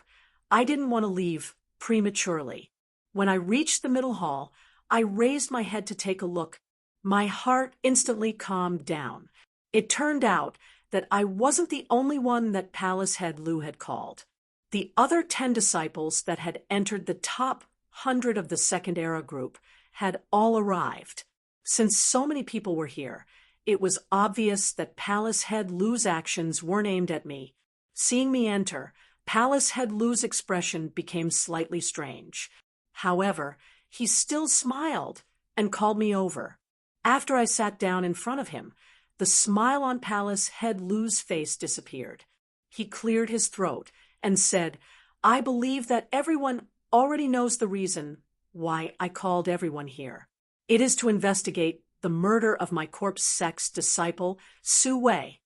I didn't want to leave prematurely. When I reached the middle hall, I raised my head to take a look. My heart instantly calmed down. It turned out that I wasn't the only one that Palace Head Lu had called. The other 10 disciples that had entered the top 100 of the Second Era group had all arrived. Since so many people were here, it was obvious that Palace Head Lu's actions weren't aimed at me. Seeing me enter, Palace Head Lu's expression became slightly strange. However, he still smiled and called me over. After I sat down in front of him, the smile on Palace Head Lu's face disappeared. He cleared his throat and said, "I believe that everyone already knows the reason why I called everyone here. It is to investigate the murder of my corpse sect's disciple, Su Wei.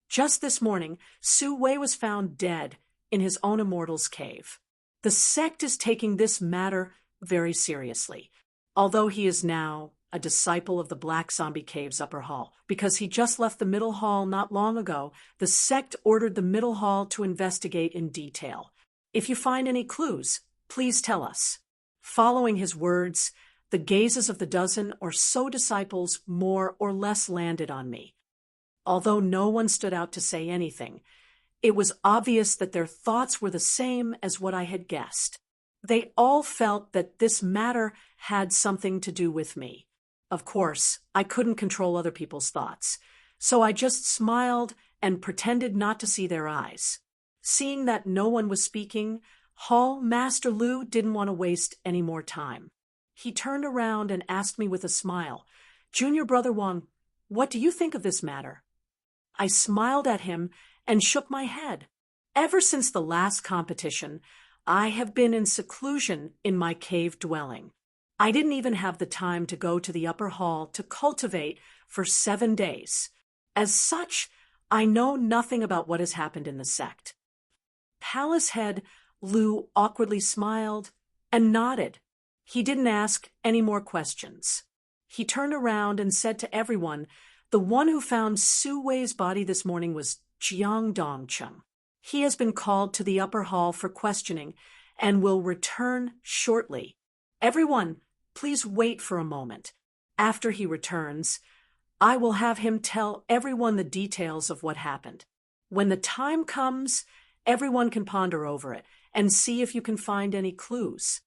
Just this morning, Su Wei was found dead in his own immortal's cave. The sect is taking this matter very seriously, although he is now a disciple of the Black Zombie Cave's upper hall. Because he just left the middle hall not long ago, the sect ordered the middle hall to investigate in detail. If you find any clues, please tell us." Following his words, the gazes of the dozen or so disciples more or less landed on me. Although no one stood out to say anything, it was obvious that their thoughts were the same as what I had guessed. They all felt that this matter had something to do with me. Of course, I couldn't control other people's thoughts, so I just smiled and pretended not to see their eyes. Seeing that no one was speaking, Hall Master Lu didn't want to waste any more time. He turned around and asked me with a smile, "Junior Brother Wang, what do you think of this matter?" I smiled at him and shook my head. Ever since the last competition, I have been in seclusion in my cave dwelling. I didn't even have the time to go to the upper hall to cultivate for 7 days. As such, I know nothing about what has happened in the sect. Palace Head Lu awkwardly smiled and nodded. He didn't ask any more questions. He turned around and said to everyone, "The one who found Su Wei's body this morning was Jiang Dongcheng. He has been called to the upper hall for questioning and will return shortly. Everyone, please wait for a moment. After he returns, I will have him tell everyone the details of what happened. When the time comes, everyone can ponder over it and see if you can find any clues."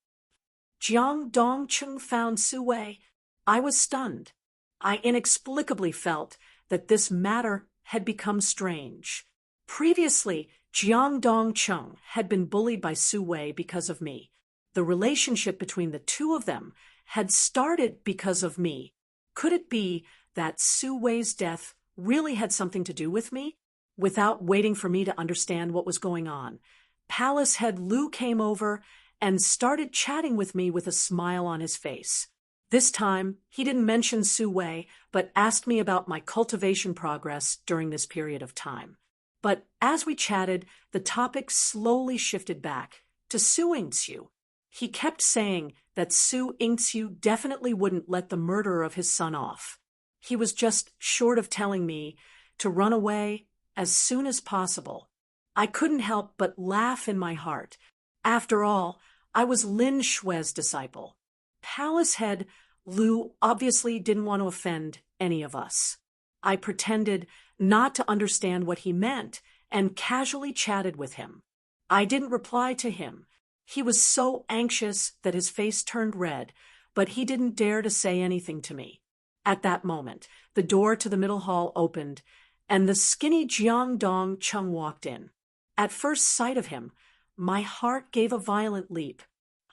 Jiang Dongcheng found Su Wei. I was stunned. I inexplicably felt that this matter had become strange. Previously, Jiang Dongcheng had been bullied by Su Wei because of me. The relationship between the two of them had started because of me. Could it be that Su Wei's death really had something to do with me? Without waiting for me to understand what was going on, Palace Head Lu came over and started chatting with me with a smile on his face. This time, he didn't mention Su Wei, but asked me about my cultivation progress during this period of time. But as we chatted, the topic slowly shifted back to Su Inksu. He kept saying that Su Inksu definitely wouldn't let the murderer of his son off. He was just short of telling me to run away as soon as possible. I couldn't help but laugh in my heart. After all, I was Lin Shui's disciple. Palace Head Lu obviously didn't want to offend any of us. I pretended not to understand what he meant and casually chatted with him. I didn't reply to him. He was so anxious that his face turned red, but he didn't dare to say anything to me. At that moment, the door to the middle hall opened, and the skinny Jiang Dongcheng walked in. At first sight of him, My heart gave a violent leap.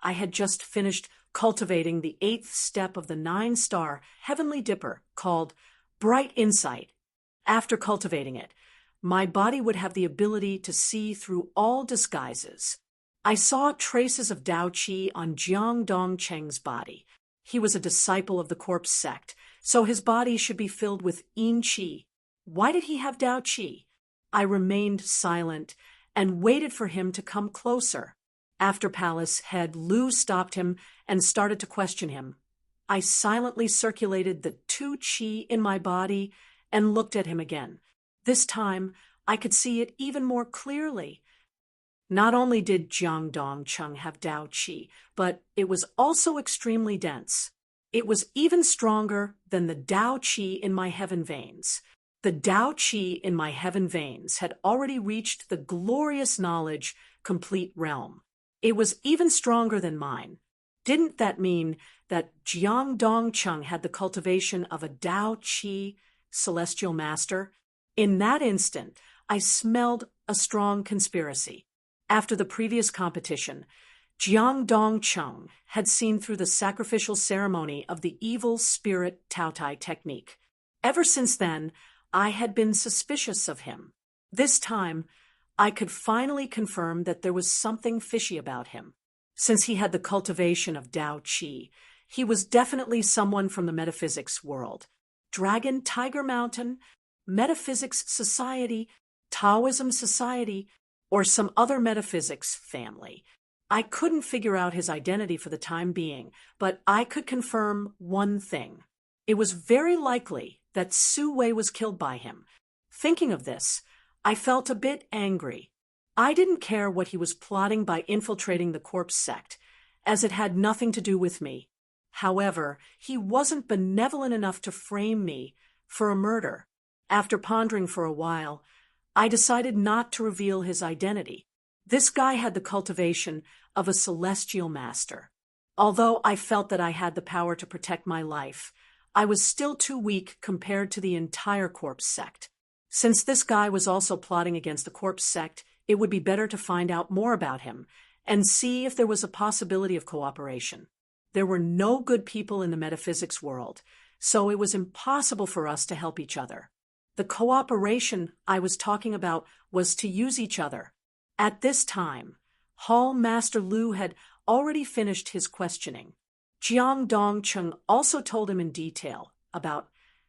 I had just finished cultivating the 8th step of the 9-star heavenly dipper called Bright Insight. After cultivating it, my body would have the ability to see through all disguises. I saw traces of Dao Qi on Jiang Dongcheng's body. He was a disciple of the corpse sect, so his body should be filled with Yin Qi. Why did he have Dao Qi? I remained silent and waited for him to come closer. After Palace Head Lu stopped him and started to question him, I silently circulated the 2 Qi in my body and looked at him again. This time, I could see it even more clearly. Not only did Jiang Dongcheng have Dao Qi, but it was also extremely dense. It was even stronger than the Dao Qi in my heaven veins. The Dao Qi in my heaven veins had already reached the glorious knowledge complete realm. It was even stronger than mine. Didn't that mean that Jiang Dongcheng had the cultivation of a Dao Qi celestial master? In that instant, I smelled a strong conspiracy. After the previous competition, Jiang Dongcheng had seen through the sacrificial ceremony of the evil spirit Taotai technique. Ever since then, I had been suspicious of him. This time, I could finally confirm that there was something fishy about him. Since he had the cultivation of Dao Qi, he was definitely someone from the metaphysics world. Dragon Tiger Mountain, Metaphysics Society, Taoism Society, or some other metaphysics family. I couldn't figure out his identity for the time being, but I could confirm one thing. It was very likely that Su Wei was killed by him. Thinking of this, I felt a bit angry. I didn't care what he was plotting by infiltrating the corpse sect, as it had nothing to do with me. However, he wasn't benevolent enough to frame me for a murder. After pondering for a while, I decided not to reveal his identity. This guy had the cultivation of a celestial master. Although I felt that I had the power to protect my life, I was still too weak compared to the entire corpse sect. Since this guy was also plotting against the corpse sect, it would be better to find out more about him and see if there was a possibility of cooperation. There were no good people in the metaphysics world, so it was impossible for us to help each other. The cooperation I was talking about was to use each other. At this time, Hall Master Lu had already finished his questioning. Jiang Dongcheng also told him in detail about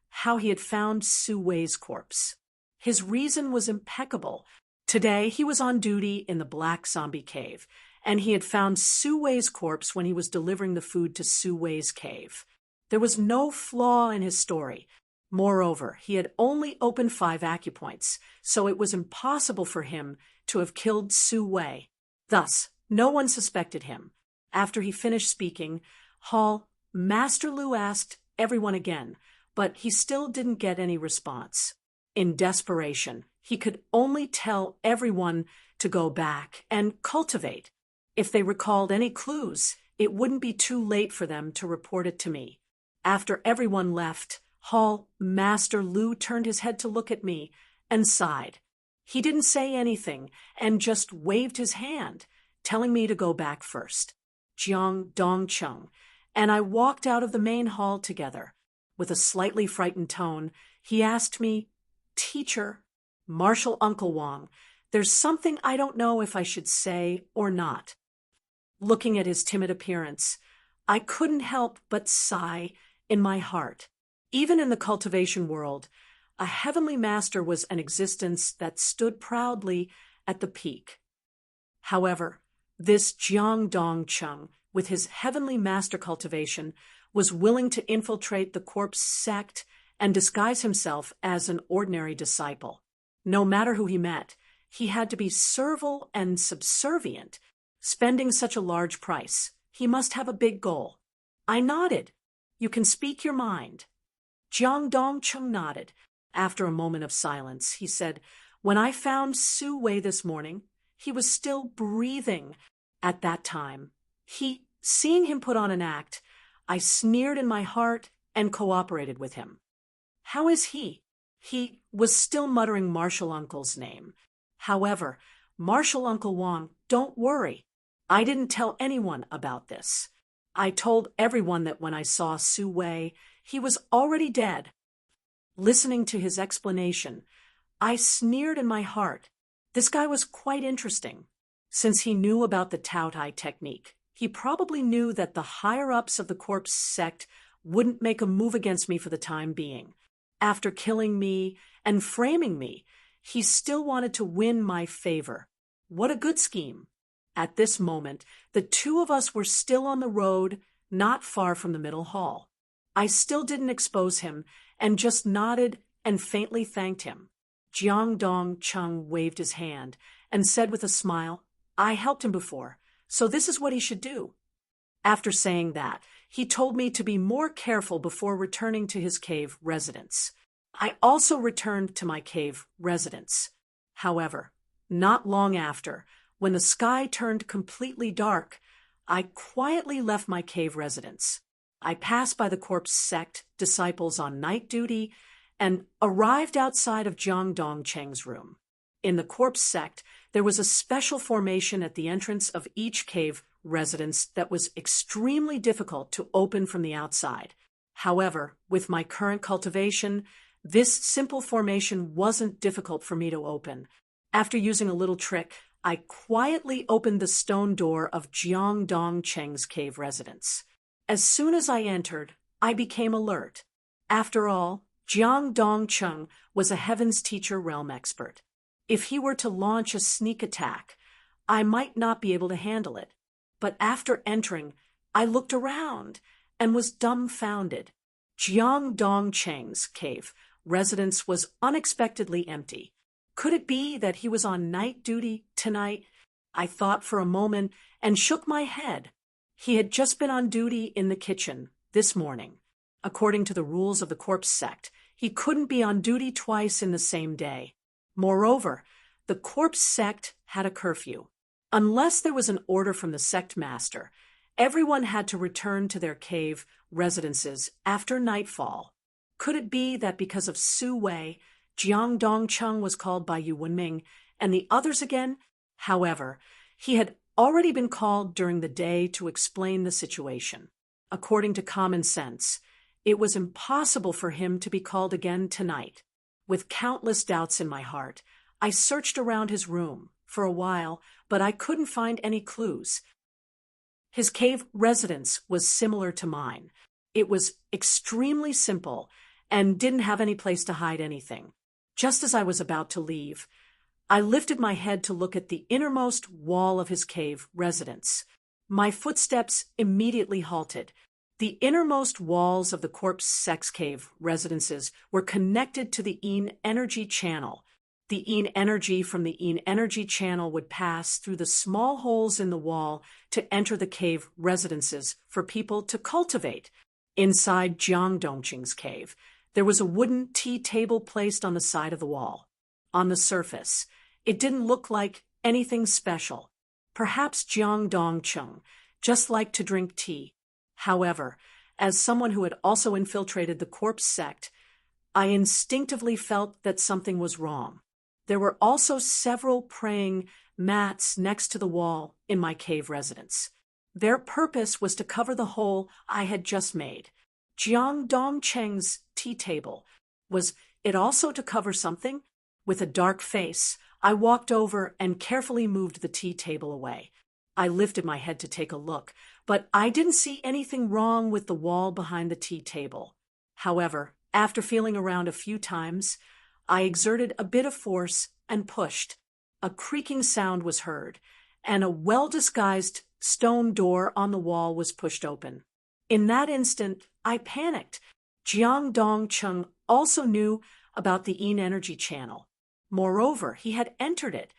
how he had found Su Wei's corpse. His reason was impeccable. Today, he was on duty in the Black Zombie Cave, and he had found Su Wei's corpse when he was delivering the food to Su Wei's cave. There was no flaw in his story. Moreover, he had only opened 5 acupoints, so it was impossible for him to have killed Su Wei. Thus, no one suspected him. After he finished speaking, Master Lu asked everyone again, but he still didn't get any response. In desperation, he could only tell everyone to go back and cultivate. If they recalled any clues, it wouldn't be too late for them to report it to me. After everyone left, Master Lu turned his head to look at me and sighed. He didn't say anything and just waved his hand, telling me to go back first. Jiang Dongcheng and I walked out of the main hall together. With a slightly frightened tone, he asked me, "Teacher, Marshal Uncle Wang, there's something I don't know if I should say or not." Looking at his timid appearance, I couldn't help but sigh in my heart. Even in the cultivation world, a heavenly master was an existence that stood proudly at the peak. However, this Jiang Dongcheng, with his heavenly master cultivation, was willing to infiltrate the corpse sect and disguise himself as an ordinary disciple. No matter who he met, he had to be servile and subservient. Spending such a large price, he must have a big goal. I nodded. "You can speak your mind." Jiang Dongcheng nodded. After a moment of silence, he said, "When I found Su Wei this morning, he was still breathing at that time. Seeing him put on an act, I sneered in my heart and cooperated with him." "How is he?" He was still muttering Marshal Uncle's name. However, Marshal Uncle Wong, don't worry. I didn't tell anyone about this. I told everyone that when I saw Su Wei, he was already dead. Listening to his explanation, I sneered in my heart. This guy was quite interesting. Since he knew about the Tao Tai technique, he probably knew that the higher-ups of the corpse sect wouldn't make a move against me for the time being. After killing me and framing me, he still wanted to win my favor. What a good scheme. At this moment, the two of us were still on the road, not far from the middle hall. I still didn't expose him and just nodded and faintly thanked him. Jiang Dong Chung waved his hand and said with a smile, I helped him before, so this is what he should do. After saying that, he told me to be more careful before returning to his cave residence. I also returned to my cave residence. However, not long after, when the sky turned completely dark, I quietly left my cave residence. I passed by the corpse sect disciples on night duty and arrived outside of Jiang Dongcheng's room. In the corpse sect, there was a special formation at the entrance of each cave residence that was extremely difficult to open from the outside. However, with my current cultivation, this simple formation wasn't difficult for me to open. After using a little trick, I quietly opened the stone door of Jiang Dongcheng's cave residence. As soon as I entered, I became alert. After all, Jiang Dongcheng was a Heaven's Teacher realm expert. If he were to launch a sneak attack, I might not be able to handle it. But after entering, I looked around and was dumbfounded. Jiang Dongcheng's cave residence was unexpectedly empty. Could it be that he was on night duty tonight? I thought for a moment and shook my head. He had just been on duty in the kitchen this morning. According to the rules of the corpse sect, he couldn't be on duty twice in the same day. Moreover, the corpse sect had a curfew. Unless there was an order from the sect master, everyone had to return to their cave residences after nightfall. Could it be that because of Su Wei, Jiang Dongcheng was called by Yu Wenming and the others again? However, he had already been called during the day to explain the situation. According to common sense, it was impossible for him to be called again tonight. With countless doubts in my heart, I searched around his room for a while, but I couldn't find any clues. His cave residence was similar to mine. It was extremely simple and didn't have any place to hide anything. Just as I was about to leave, I lifted my head to look at the innermost wall of his cave residence. My footsteps immediately halted. The innermost walls of the corpse sex cave residences were connected to the Yin energy channel. The Yin energy from the Yin energy channel would pass through the small holes in the wall to enter the cave residences for people to cultivate. Inside Jiang Dongcheng's cave, there was a wooden tea table placed on the side of the wall. On the surface, it didn't look like anything special. Perhaps Jiang Dongcheng just liked to drink tea. However, as someone who had also infiltrated the corpse sect, I instinctively felt that something was wrong. There were also several praying mats next to the wall in my cave residence. Their purpose was to cover the hole I had just made. Jiang Dongcheng's tea table. Was it also to cover something? With a dark face, I walked over and carefully moved the tea table away. I lifted my head to take a look, but I didn't see anything wrong with the wall behind the tea table. However, after feeling around a few times, I exerted a bit of force and pushed. A creaking sound was heard, and a well-disguised stone door on the wall was pushed open. In that instant, I panicked. Jiang Dongcheng also knew about the Yin energy channel. Moreover, he had entered it.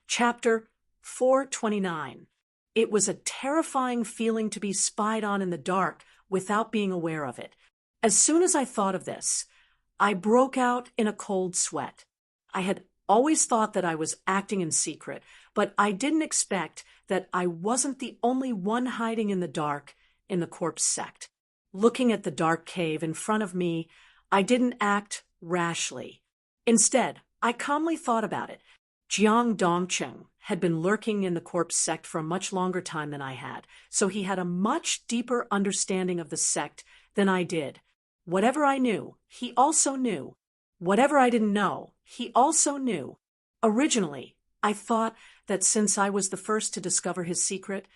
Chapter 429. It was a terrifying feeling to be spied on in the dark without being aware of it. As soon as I thought of this, I broke out in a cold sweat. I had always thought that I was acting in secret, but I didn't expect that I wasn't the only one hiding in the dark in the corpse sect. Looking at the dark cave in front of me, I didn't act rashly. Instead, I calmly thought about it. Jiang Dongcheng had been lurking in the corpse sect for a much longer time than I had, so he had a much deeper understanding of the sect than I did. Whatever I knew, he also knew. Whatever I didn't know, he also knew. Originally, I thought that since I was the first to discover his secret,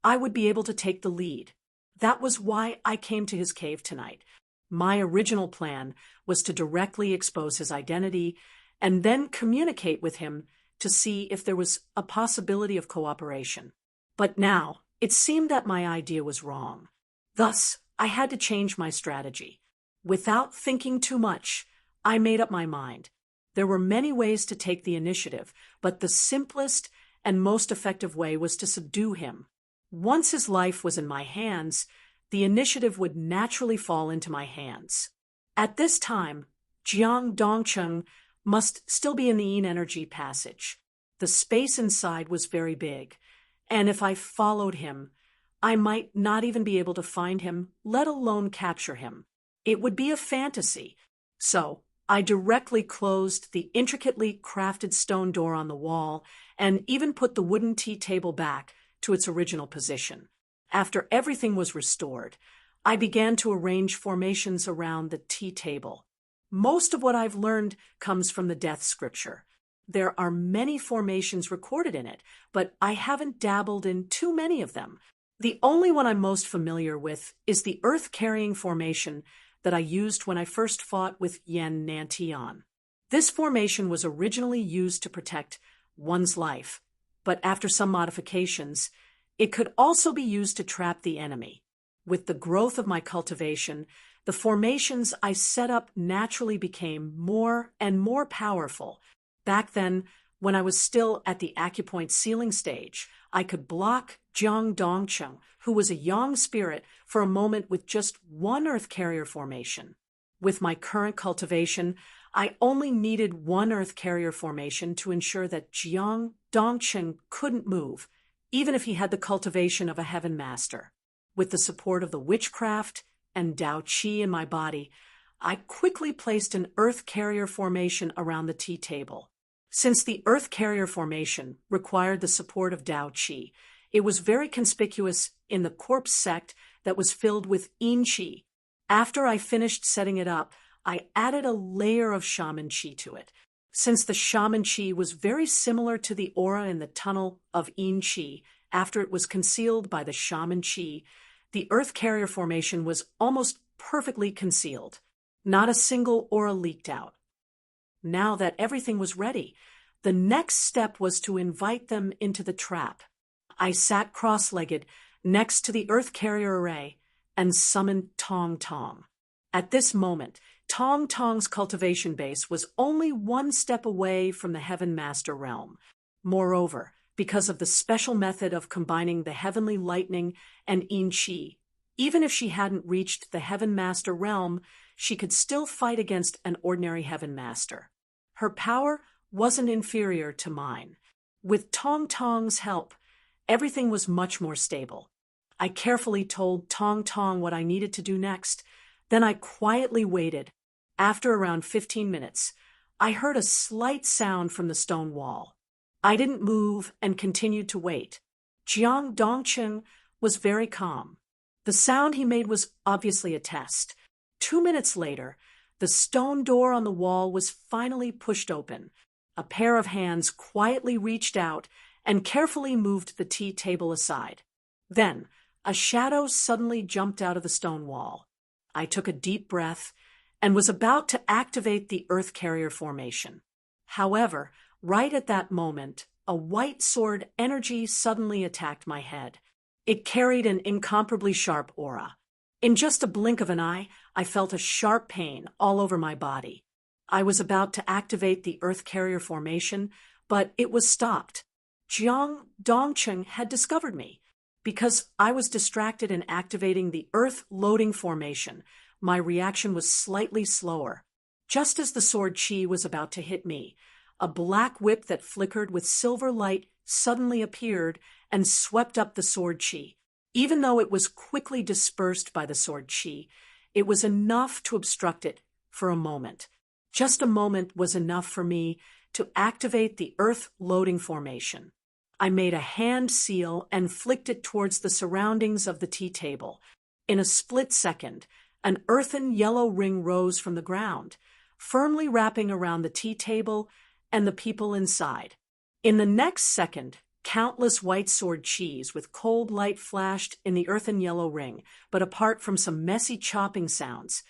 I would be able to take the lead. That was why I came to his cave tonight. My original plan was to directly expose his identity and then communicate with him to see if there was a possibility of cooperation. But now, it seemed that my idea was wrong. Thus, I had to change my strategy. Without thinking too much, I made up my mind. There were many ways to take the initiative, but the simplest and most effective way was to subdue him. Once his life was in my hands, the initiative would naturally fall into my hands. At this time, Jiang Dongcheng must still be in the Yin energy passage. The space inside was very big, and if I followed him, I might not even be able to find him, let alone capture him. It would be a fantasy. So I directly closed the intricately crafted stone door on the wall and even put the wooden tea table back to its original position. After everything was restored, I began to arrange formations around the tea table. Most of what I've learned comes from the death scripture. There are many formations recorded in it, but I haven't dabbled in too many of them. The only one I'm most familiar with is the earth-carrying formation that I used when I first fought with Yan Nantian. This formation was originally used to protect one's life, but after some modifications, it could also be used to trap the enemy. With the growth of my cultivation, the formations I set up naturally became more and more powerful. Back then, when I was still at the acupoint ceiling stage, I could block Jiang Dongcheng, who was a yang spirit, for a moment with just one earth carrier formation. With my current cultivation, I only needed one earth carrier formation to ensure that Jiang Dongcheng couldn't move, even if he had the cultivation of a heaven master. With the support of the witchcraft and Dao Qi in my body, I quickly placed an earth carrier formation around the tea table. Since the earth carrier formation required the support of Dao Qi, it was very conspicuous in the corpse sect that was filled with Yin Qi. After I finished setting it up, I added a layer of shaman Qi to it. Since the shaman Qi was very similar to the aura in the tunnel of Yin Qi after it was concealed by the shaman Qi, the earth carrier formation was almost perfectly concealed. Not a single aura leaked out. Now that everything was ready, the next step was to invite them into the trap. I sat cross-legged next to the earth carrier array and summoned Tong Tong. At this moment, Tong Tong's cultivation base was only one step away from the Heaven Master realm. Moreover, because of the special method of combining the heavenly lightning and Yin Qi, even if she hadn't reached the Heaven Master realm, she could still fight against an ordinary Heaven Master. Her power wasn't inferior to mine. With Tong Tong's help, everything was much more stable. I carefully told Tong Tong what I needed to do next. Then I quietly waited. After around 15 minutes, I heard a slight sound from the stone wall. I didn't move and continued to wait. Jiang Dongcheng was very calm. The sound he made was obviously a test. 2 minutes later, the stone door on the wall was finally pushed open. A pair of hands quietly reached out and carefully moved the tea table aside. Then, a shadow suddenly jumped out of the stone wall. I took a deep breath and was about to activate the earth carrier formation. However, right at that moment, a white sword energy suddenly attacked my head. It carried an incomparably sharp aura. In just a blink of an eye, I felt a sharp pain all over my body. I was about to activate the earth carrier formation, but it was stopped. Jiang Dongcheng had discovered me. Because I was distracted in activating the earth loading formation, my reaction was slightly slower. Just as the sword Qi was about to hit me, a black whip that flickered with silver light suddenly appeared and swept up the sword Qi. Even though it was quickly dispersed by the sword Qi, it was enough to obstruct it for a moment. Just a moment was enough for me to activate the Earth loading formation. I made a hand seal and flicked it towards the surroundings of the tea table. In a split second, an earthen yellow ring rose from the ground, firmly wrapping around the tea table and the people inside. In the next second, countless white sword cheese with cold light flashed in the earthen yellow ring, but apart from some messy chopping sounds,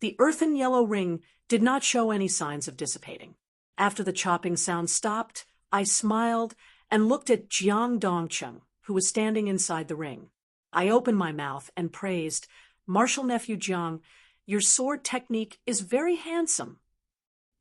the earthen yellow ring did not show any signs of dissipating. After the chopping sound stopped, I smiled and looked at Jiang Dongcheng, who was standing inside the ring. I opened my mouth and praised, "Martial nephew Jiang, your sword technique is very handsome."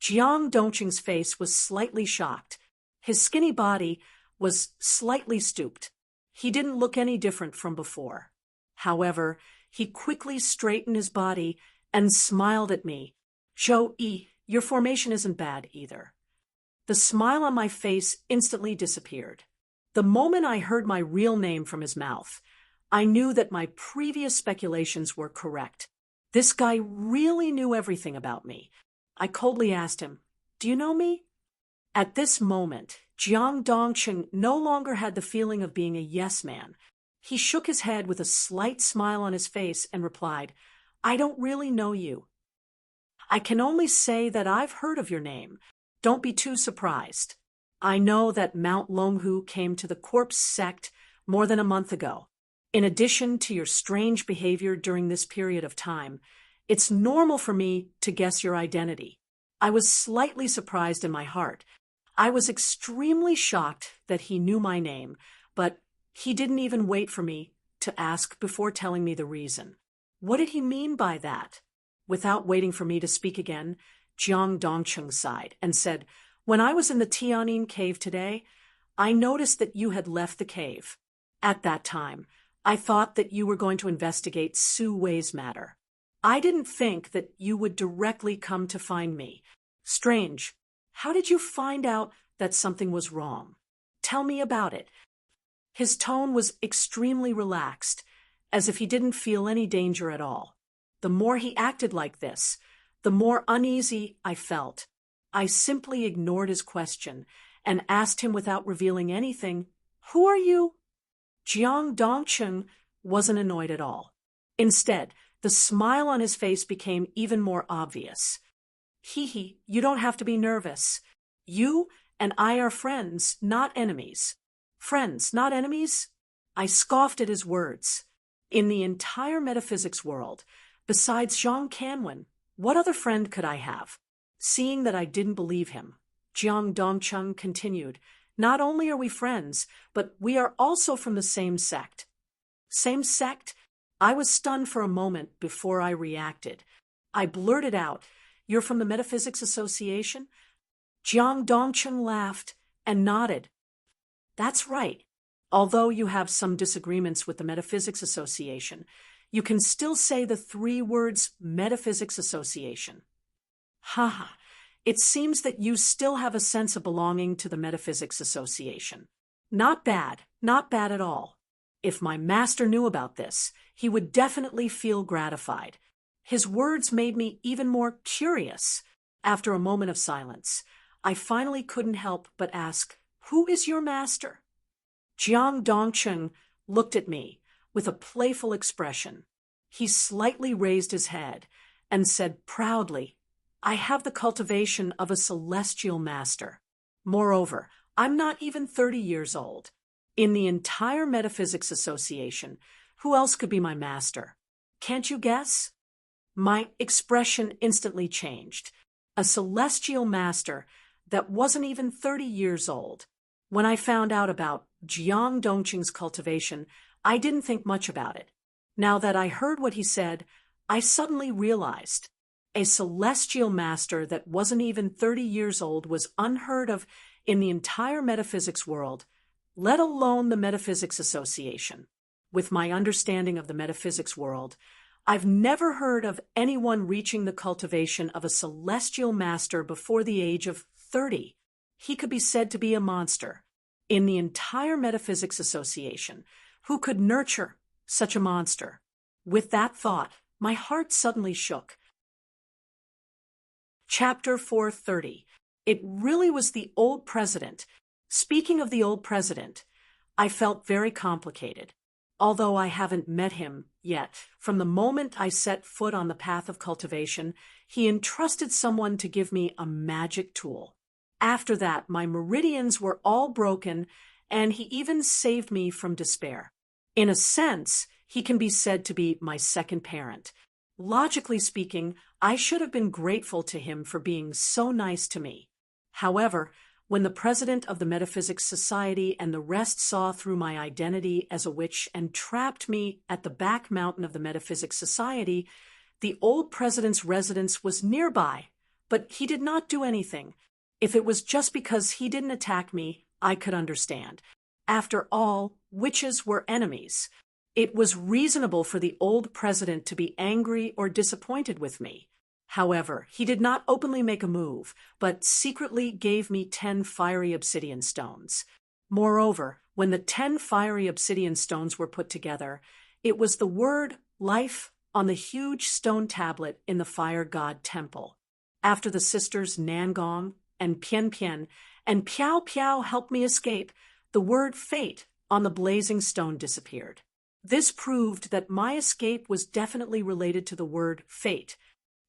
Jiang Dongcheng's face was slightly shocked. His skinny body was slightly stooped. He didn't look any different from before. However, he quickly straightened his body and smiled at me. "Zhou Yi, your formation isn't bad either." The smile on my face instantly disappeared. The moment I heard my real name from his mouth, I knew that my previous speculations were correct. This guy really knew everything about me. I coldly asked him, "Do you know me?" At this moment, Jiang Dongcheng no longer had the feeling of being a yes man. He shook his head with a slight smile on his face and replied, "I don't really know you. I can only say that I've heard of your name. Don't be too surprised. I know that Mount Longhu came to the corpse sect more than a month ago. In addition to your strange behavior during this period of time, it's normal for me to guess your identity." I was slightly surprised in my heart. I was extremely shocked that he knew my name, but he didn't even wait for me to ask before telling me the reason. What did he mean by that? Without waiting for me to speak again, Jiang Dongcheng sighed and said, "When I was in the Tianin cave today, I noticed that you had left the cave. At that time, I thought that you were going to investigate Su Wei's matter. I didn't think that you would directly come to find me. Strange. How did you find out that something was wrong? Tell me about it." His tone was extremely relaxed, as if he didn't feel any danger at all. The more he acted like this, the more uneasy I felt. I simply ignored his question and asked him without revealing anything, "Who are you?" Jiang Dongcheng wasn't annoyed at all. Instead, the smile on his face became even more obvious. "Hee, you don't have to be nervous. You and I are friends, not enemies." "Friends, not enemies?" I scoffed at his words. In the entire metaphysics world, besides Zhang Canwen, what other friend could I have? Seeing that I didn't believe him, Jiang Dongcheng continued, "Not only are we friends, but we are also from the same sect." "Same sect?" I was stunned for a moment before I reacted. I blurted out, "You're from the Metaphysics Association?" Jiang Dongcheng laughed and nodded. "That's right. Although you have some disagreements with the Metaphysics Association, you can still say the 3 words Metaphysics Association." "Haha, it seems that you still have a sense of belonging to the Metaphysics Association. Not bad at all. If my master knew about this, he would definitely feel gratified." His words made me even more curious. After a moment of silence, I finally couldn't help but ask, "Who is your master?" Jiang Dongcheng looked at me with a playful expression. He slightly raised his head and said proudly, "I have the cultivation of a celestial master. Moreover, I'm not even 30 years old. In the entire Metaphysics Association, who else could be my master? Can't you guess?" My expression instantly changed. A celestial master that wasn't even 30 years old. When I found out about Jiang Dongcheng's cultivation, I didn't think much about it. Now that I heard what he said, I suddenly realized a celestial master that wasn't even 30 years old was unheard of in the entire metaphysics world, let alone the Metaphysics Association. With my understanding of the metaphysics world, I've never heard of anyone reaching the cultivation of a celestial master before the age of 30. He could be said to be a monster. In the entire Metaphysics Association, who could nurture such a monster? With that thought, my heart suddenly shook. Chapter 430. It really was the old president. Speaking of the old president, I felt very complicated. Although I haven't met him yet, from the moment I set foot on the path of cultivation, he entrusted someone to give me a magic tool. After that, my meridians were all broken, and he even saved me from despair. In a sense, he can be said to be my second parent. Logically speaking, I should have been grateful to him for being so nice to me. However, when the president of the Metaphysics Society and the rest saw through my identity as a witch and trapped me at the back mountain of the Metaphysics Society, the old president's residence was nearby, but he did not do anything. If it was just because he didn't attack me, I could understand. After all, witches were enemies. It was reasonable for the old president to be angry or disappointed with me. However, he did not openly make a move, but secretly gave me 10 fiery obsidian stones. Moreover, when the 10 fiery obsidian stones were put together, it was the word life on the huge stone tablet in the fire god temple. After the sisters Nangong and Pian Pian and Piao Piao helped me escape, the word fate on the blazing stone disappeared. This proved that my escape was definitely related to the word fate.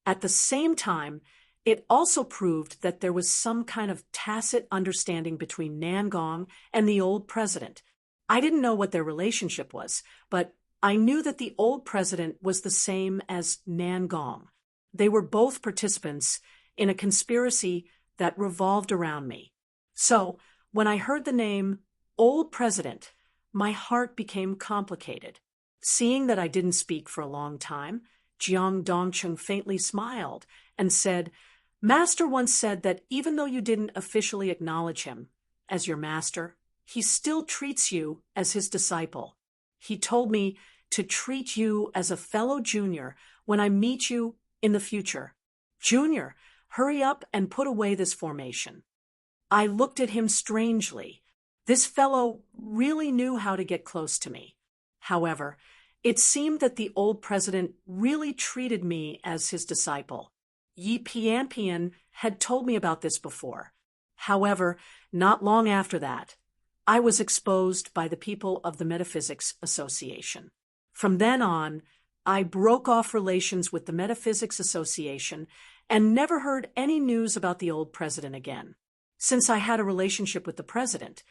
At the same time, it also proved that there was some kind of tacit understanding between Nangong and the old president. I didn't know what their relationship was, but I knew that the old president was the same as Nangong. They were both participants in a conspiracy that revolved around me. So, when I heard the name Old President, my heart became complicated. Seeing that I didn't speak for a long time, Jiang Dongcheng faintly smiled and said, "Master once said that even though you didn't officially acknowledge him as your master, he still treats you as his disciple. He told me to treat you as a fellow junior when I meet you in the future. Junior, hurry up and put away this formation." I looked at him strangely. This fellow really knew how to get close to me. However, it seemed that the old president really treated me as his disciple. Yi Pianpian had told me about this before. However, not long after that, I was exposed by the people of the Metaphysics Association. From then on, I broke off relations with the Metaphysics Association and never heard any news about the old president again. Since I had a relationship with the president,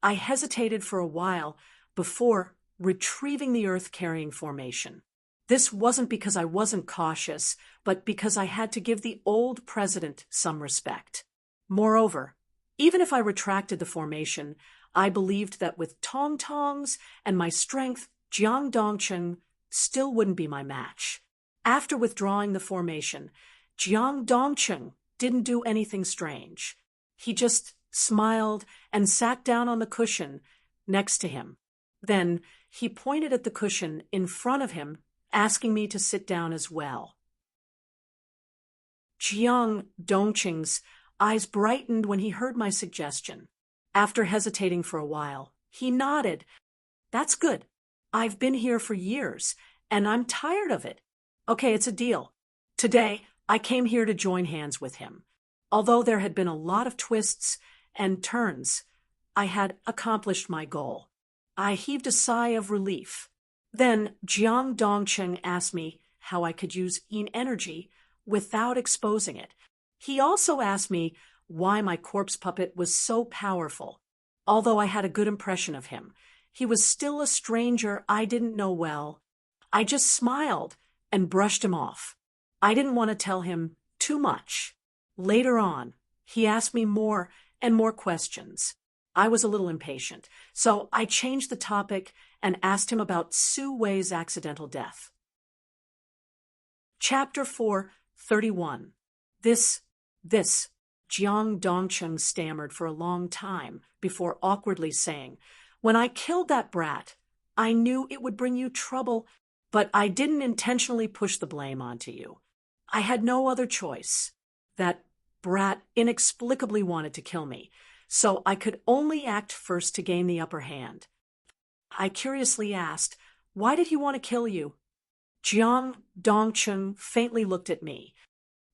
I hesitated for a while before retrieving the earth-carrying formation. This wasn't because I wasn't cautious, but because I had to give the old president some respect. Moreover, even if I retracted the formation, I believed that with tong-tongs and my strength, Jiang Dongcheng still wouldn't be my match. After withdrawing the formation, Jiang Dongcheng didn't do anything strange. He just smiled and sat down on the cushion next to him. Then he pointed at the cushion in front of him, asking me to sit down as well. Jiang Dongcheng's eyes brightened when he heard my suggestion. After hesitating for a while, he nodded. "That's good. I've been here for years, and I'm tired of it. Okay, it's a deal. Today, I came here to join hands with him. Although there had been a lot of twists and turns, I had accomplished my goal." I heaved a sigh of relief. Then Jiang Dongcheng asked me how I could use yin energy without exposing it. He also asked me why my corpse puppet was so powerful. Although I had a good impression of him, he was still a stranger I didn't know well. I just smiled and brushed him off. I didn't want to tell him too much. Later on, he asked me more and more questions. I was a little impatient, so I changed the topic and asked him about Su Wei's accidental death. Chapter 4:31. This, Jiang Dongcheng stammered for a long time before awkwardly saying, "When I killed that brat, I knew it would bring you trouble, but I didn't intentionally push the blame onto you. I had no other choice. That brat inexplicably wanted to kill me, so I could only act first to gain the upper hand." I curiously asked, "Why did he want to kill you?" Jiang Dongcheng faintly looked at me.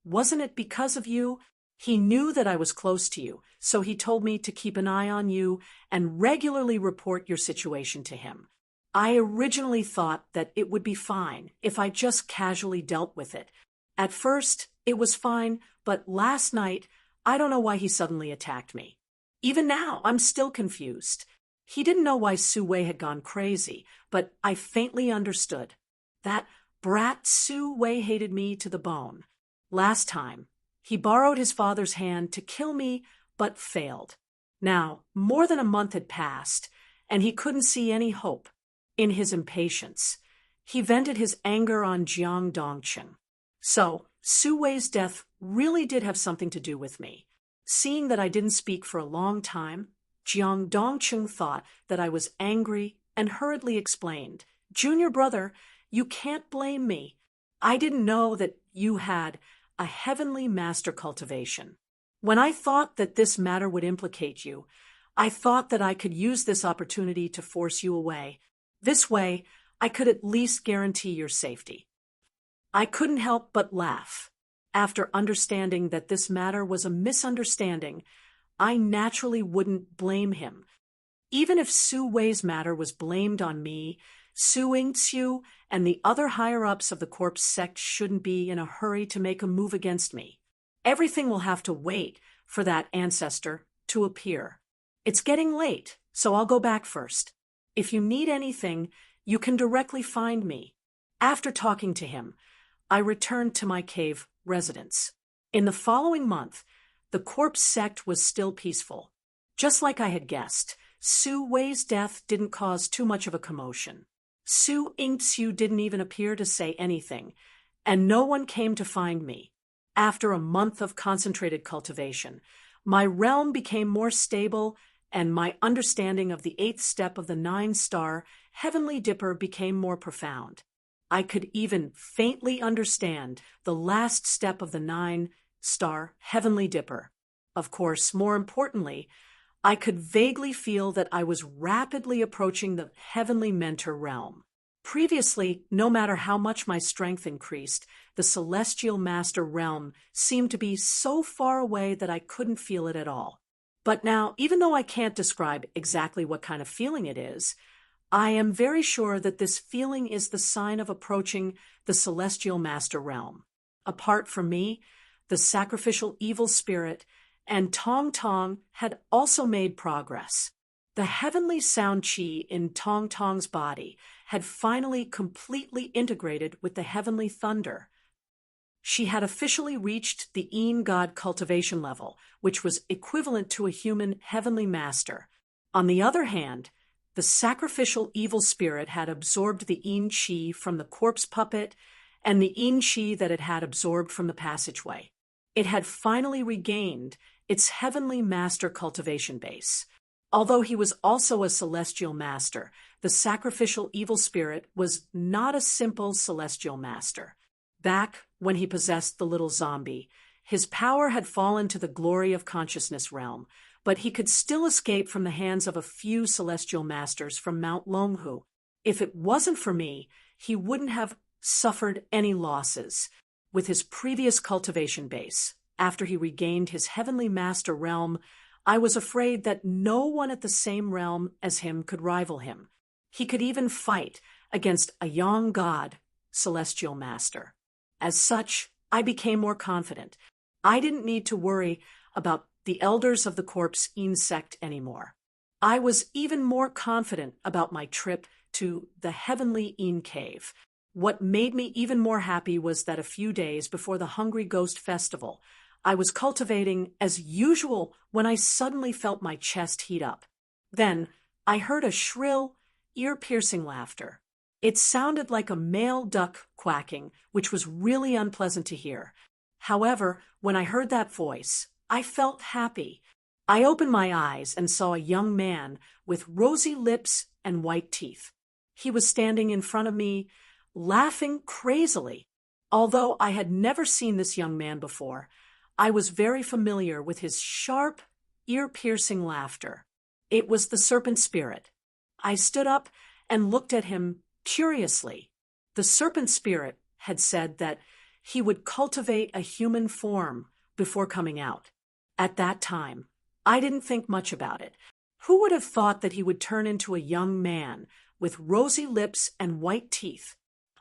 "Wasn't it because of you? He knew that I was close to you, so he told me to keep an eye on you and regularly report your situation to him. I originally thought that it would be fine if I just casually dealt with it. At first, it was fine, but last night, I don't know why he suddenly attacked me. Even now, I'm still confused. He didn't know why Sue Wei had gone crazy, but I faintly understood. That brat Sue Wei hated me to the bone. Last time, he borrowed his father's hand to kill me, but failed. Now, more than a month had passed, and he couldn't see any hope. In his impatience, he vented his anger on Jiang Dongqing. So, Su Wei's death really did have something to do with me. Seeing that I didn't speak for a long time, Jiang Dongqing thought that I was angry and hurriedly explained, "Junior brother, you can't blame me. I didn't know that you had a heavenly master cultivation. When I thought that this matter would implicate you, I thought that I could use this opportunity to force you away. This way, I could at least guarantee your safety." I couldn't help but laugh. After understanding that this matter was a misunderstanding, I naturally wouldn't blame him. Even if Su Wei's matter was blamed on me, Su Yingxiu and the other higher-ups of the corpse sect shouldn't be in a hurry to make a move against me. Everything will have to wait for that ancestor to appear. It's getting late, so I'll go back first. If you need anything, you can directly find me. After talking to him, I returned to my cave residence. In the following month, the corpse sect was still peaceful. Just like I had guessed, Su Wei's death didn't cause too much of a commotion. Su Yingxiu didn't even appear to say anything, and no one came to find me. After a month of concentrated cultivation, my realm became more stable, and my understanding of the 8th step of the 9-star Heavenly Dipper became more profound. I could even faintly understand the last step of the 9-star Heavenly Dipper. Of course, more importantly, I could vaguely feel that I was rapidly approaching the Heavenly Mentor realm. Previously, no matter how much my strength increased, the Celestial Master realm seemed to be so far away that I couldn't feel it at all. But now, even though I can't describe exactly what kind of feeling it is, I am very sure that this feeling is the sign of approaching the Celestial Master realm. Apart from me, the sacrificial evil spirit and Tong Tong had also made progress. The heavenly sound chi in Tong Tong's body had finally completely integrated with the heavenly thunder. She had officially reached the Yin God cultivation level, which was equivalent to a human heavenly master. On the other hand, the sacrificial evil spirit had absorbed the Yin Qi from the corpse puppet and the Yin Qi that it had absorbed from the passageway. It had finally regained its heavenly master cultivation base. Although he was also a celestial master, the sacrificial evil spirit was not a simple celestial master. Back when he possessed the little zombie, his power had fallen to the glory of consciousness realm, but he could still escape from the hands of a few celestial masters from Mount Longhu. If it wasn't for me, he wouldn't have suffered any losses. With his previous cultivation base, after he regained his heavenly master realm, I was afraid that no one at the same realm as him could rival him. He could even fight against a young god, celestial master. As such, I became more confident. I didn't need to worry about the elders of the corpse Yin sect anymore. I was even more confident about my trip to the heavenly Yin cave. What made me even more happy was that a few days before the Hungry Ghost Festival, I was cultivating as usual when I suddenly felt my chest heat up. Then I heard a shrill, ear-piercing laughter. It sounded like a male duck quacking, which was really unpleasant to hear. However, when I heard that voice, I felt happy. I opened my eyes and saw a young man with rosy lips and white teeth. He was standing in front of me, laughing crazily. Although I had never seen this young man before, I was very familiar with his sharp, ear-piercing laughter. It was the serpent spirit. I stood up and looked at him curiously. The serpent spirit had said that he would cultivate a human form before coming out. At that time, I didn't think much about it. Who would have thought that he would turn into a young man with rosy lips and white teeth?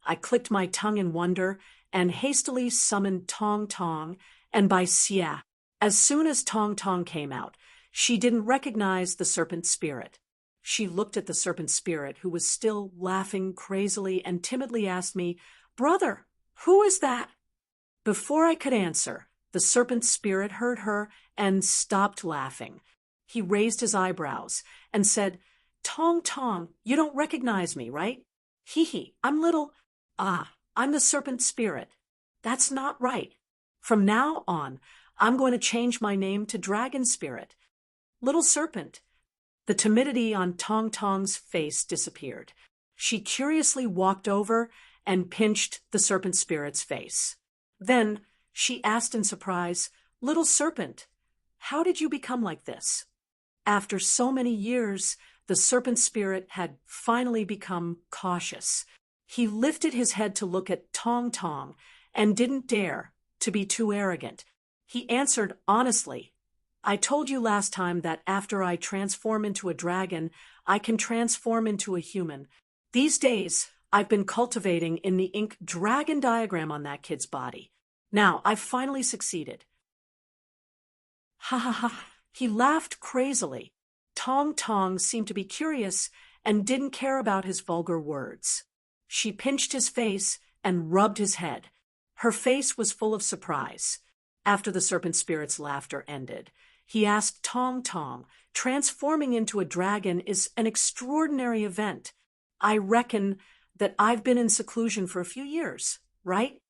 I clicked my tongue in wonder and hastily summoned Tong Tong, and by Xia, as soon as Tong Tong came out, she didn't recognize the serpent spirit. She looked at the serpent spirit, who was still laughing crazily, and timidly asked me, "Brother, who is that?" Before I could answer, the serpent spirit heard her and stopped laughing. He raised his eyebrows and said, "Tong Tong, you don't recognize me, right? Hee, I'm little. I'm the serpent spirit. That's not right. From now on, I'm going to change my name to Dragon Spirit. Little serpent." The timidity on Tong Tong's face disappeared. She curiously walked over and pinched the serpent spirit's face. Then she asked in surprise, "Little serpent, how did you become like this?" After so many years, the serpent spirit had finally become cautious. He lifted his head to look at Tong Tong and didn't dare to be too arrogant. He answered honestly, "I told you last time that after I transform into a dragon, I can transform into a human. These days, I've been cultivating in the ink dragon diagram on that kid's body. Now, I've finally succeeded." Ha ha ha. He laughed crazily. Tong Tong seemed to be curious and didn't care about his vulgar words. She pinched his face and rubbed his head. Her face was full of surprise. After the serpent spirit's laughter ended, he asked Tong Tong, "Transforming into a dragon is an extraordinary event. I reckon that I've been in seclusion for a few years, right?"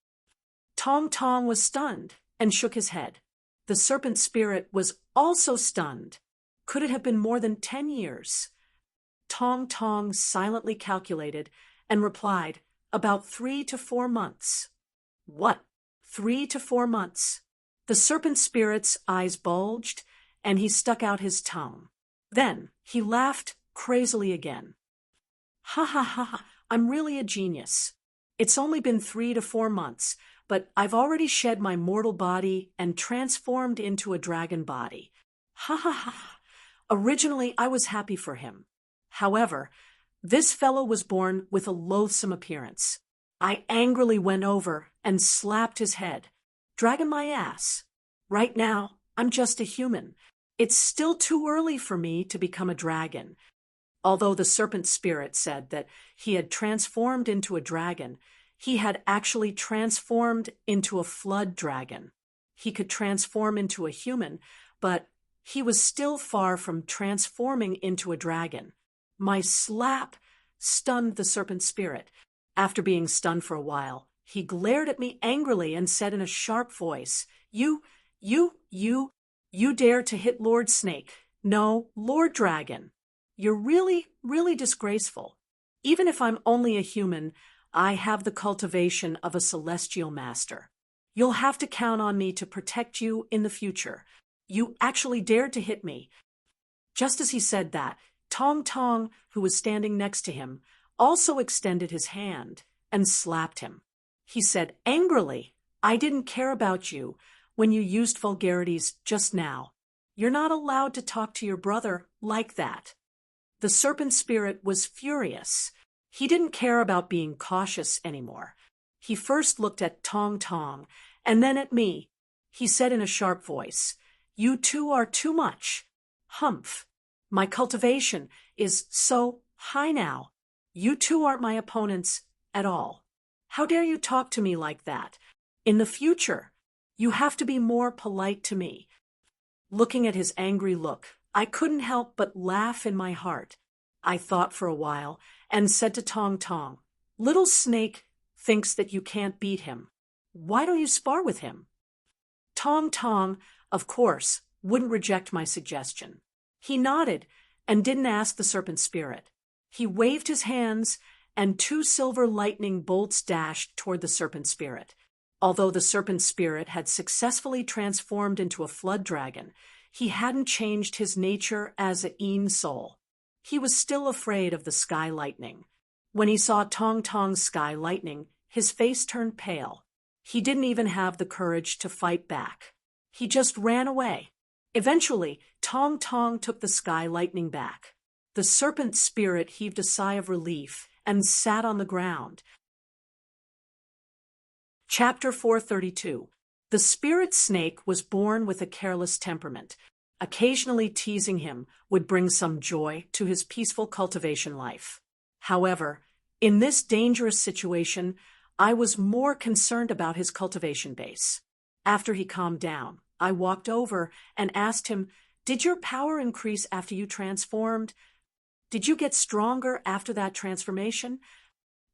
Tong Tong was stunned and shook his head. The serpent spirit was also stunned. Could it have been more than 10 years? Tong Tong silently calculated and replied, "About 3 to 4 months." "What? 3 to 4 months?" The serpent spirit's eyes bulged, and he stuck out his tongue. Then he laughed crazily again. Ha ha ha, I'm really a genius. It's only been 3 to 4 months, but I've already shed my mortal body and transformed into a dragon body. Ha ha ha. Originally, I was happy for him. However, this fellow was born with a loathsome appearance. I angrily went over and slapped his head. "Dragging my ass. Right now, I'm just a human. It's still too early for me to become a dragon." Although the serpent spirit said that he had transformed into a dragon, he had actually transformed into a flood dragon. He could transform into a human, but he was still far from transforming into a dragon. My slap stunned the serpent spirit. After being stunned for a while, he glared at me angrily and said in a sharp voice, You dare to hit Lord Snake. No, Lord Dragon. You're really, really disgraceful. Even if I'm only a human, I have the cultivation of a celestial master. You'll have to count on me to protect you in the future. You actually dared to hit me." Just as he said that, Tong Tong, who was standing next to him, also extended his hand and slapped him. He said angrily, "I didn't care about you when you used vulgarities just now. You're not allowed to talk to your brother like that." The serpent spirit was furious. He didn't care about being cautious anymore. He first looked at Tong Tong and then at me. He said in a sharp voice, "You two are too much. Humph. My cultivation is so high now. You two aren't my opponents at all. How dare you talk to me like that? In the future, you have to be more polite to me." Looking at his angry look, I couldn't help but laugh in my heart. I thought for a while and said to Tong Tong, "Little Snake thinks that you can't beat him. Why don't you spar with him?" Tong Tong, of course, wouldn't reject my suggestion. He nodded and didn't ask the serpent spirit. He waved his hands, and 2 silver lightning bolts dashed toward the serpent spirit. Although the serpent spirit had successfully transformed into a flood dragon, he hadn't changed his nature as a Een soul. He was still afraid of the sky lightning. When he saw Tong Tong's sky lightning, his face turned pale. He didn't even have the courage to fight back. He just ran away. Eventually, Tong Tong took the sky lightning back. The serpent spirit heaved a sigh of relief and sat on the ground. Chapter 432. The spirit snake was born with a careless temperament. Occasionally teasing him would bring some joy to his peaceful cultivation life. However, in this dangerous situation, I was more concerned about his cultivation base. After he calmed down, I walked over and asked him, "Did your power increase after you transformed? Did you get stronger after that transformation?"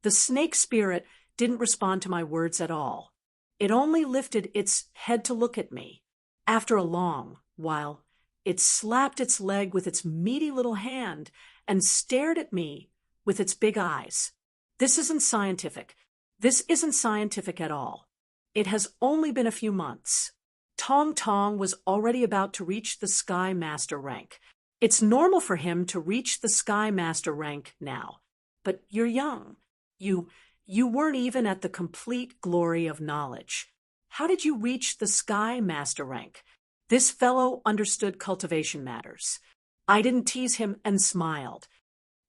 The snake spirit didn't respond to my words at all. It only lifted its head to look at me. After a long while, it slapped its leg with its meaty little hand and stared at me with its big eyes. This isn't scientific. This isn't scientific at all. It has only been a few months. Tong Tong was already about to reach the Sky Master rank. It's normal for him to reach the Sky Master rank now. But you're young. You weren't even at the complete glory of knowledge. How did you reach the Sky Master rank? This fellow understood cultivation matters. I didn't tease him and smiled.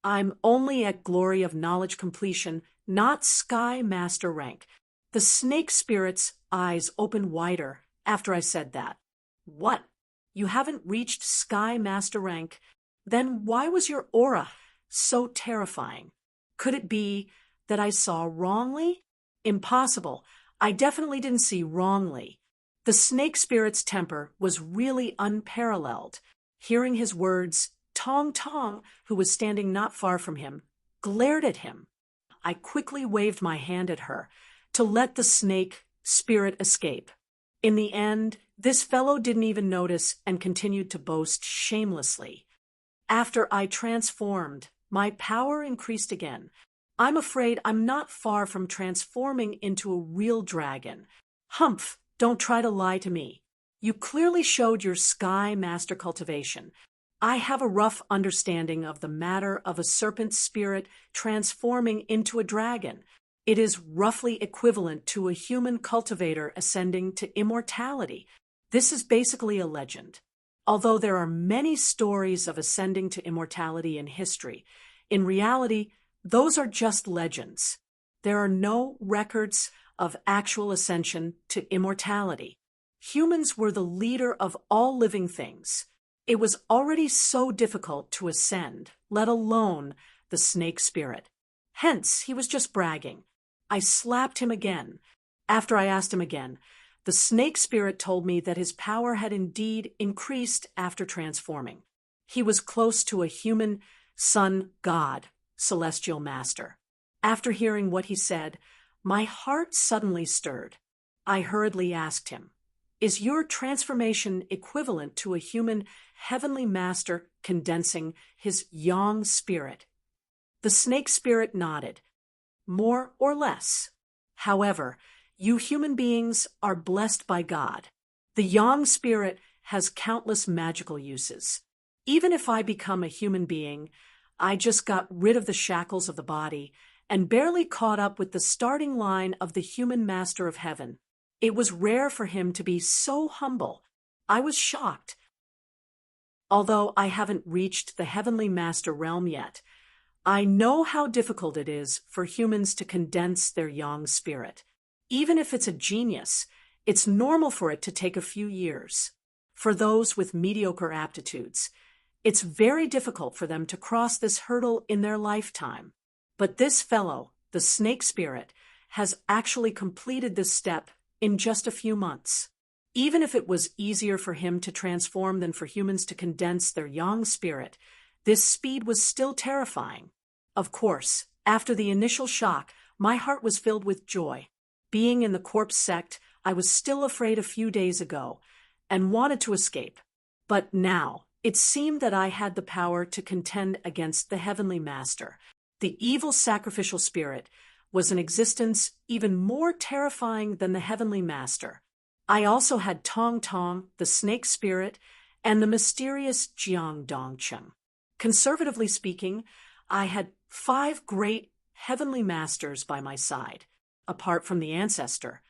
I'm only at glory of knowledge completion, not Sky Master rank. The snake spirit's eyes opened wider after I said that. What? You haven't reached Sky Master rank? Then why was your aura so terrifying? Could it be that I saw wrongly? Impossible. I definitely didn't see wrongly. The snake spirit's temper was really unparalleled. Hearing his words, Tong Tong, who was standing not far from him, glared at him. I quickly waved my hand at her to let the snake spirit escape. In the end, this fellow didn't even notice and continued to boast shamelessly. After I transformed, my power increased again. I'm afraid I'm not far from transforming into a real dragon. Humph, don't try to lie to me. You clearly showed your Sky Master cultivation. I have a rough understanding of the matter of a serpent spirit transforming into a dragon. It is roughly equivalent to a human cultivator ascending to immortality. This is basically a legend. Although there are many stories of ascending to immortality in history, in reality, those are just legends. There are no records of actual ascension to immortality. Humans were the leader of all living things. It was already so difficult to ascend, let alone the snake spirit. Hence, he was just bragging. I slapped him again. After I asked him again, the snake spirit told me that his power had indeed increased after transforming. He was close to a human sun god, celestial master. After hearing what he said, my heart suddenly stirred. I hurriedly asked him, "Is your transformation equivalent to a human heavenly master condensing his yang spirit?" The snake spirit nodded. More or less. However, you human beings are blessed by God. The yang spirit has countless magical uses. Even if I become a human being, I just got rid of the shackles of the body and barely caught up with the starting line of the human master of heaven. It was rare for him to be so humble. I was shocked. Although I haven't reached the heavenly master realm yet, I know how difficult it is for humans to condense their yang spirit. Even if it's a genius, it's normal for it to take a few years. For those with mediocre aptitudes, it's very difficult for them to cross this hurdle in their lifetime. But this fellow, the snake spirit, has actually completed this step in just a few months. Even if it was easier for him to transform than for humans to condense their yang spirit, this speed was still terrifying. Of course, after the initial shock, my heart was filled with joy. Being in the corpse sect, I was still afraid a few days ago and wanted to escape. But now, it seemed that I had the power to contend against the heavenly master. The evil sacrificial spirit was an existence even more terrifying than the heavenly master. I also had Tong Tong, the snake spirit, and the mysterious Jiang Dongcheng. Conservatively speaking, I had 5 great heavenly masters by my side, apart from the ancestor.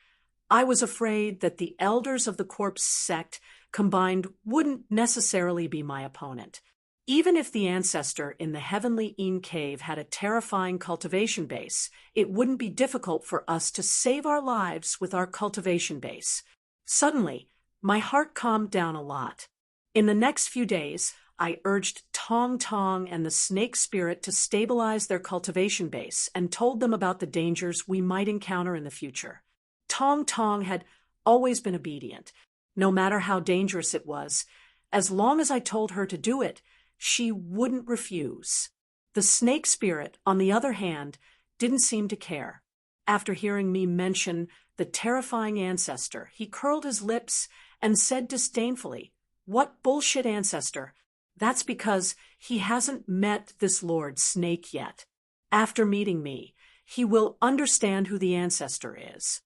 I was afraid that the elders of the corpse sect combined wouldn't necessarily be my opponent. Even if the ancestor in the heavenly Een cave had a terrifying cultivation base, it wouldn't be difficult for us to save our lives with our cultivation base. Suddenly, my heart calmed down a lot. In the next few days, I urged Tong Tong and the snake spirit to stabilize their cultivation base and told them about the dangers we might encounter in the future. Tong Tong had always been obedient, no matter how dangerous it was. As long as I told her to do it, she wouldn't refuse. The snake spirit, on the other hand, didn't seem to care. After hearing me mention the terrifying ancestor, he curled his lips and said disdainfully, "What bullshit ancestor? That's because he hasn't met this Lord Snake yet. After meeting me, he will understand who the ancestor is."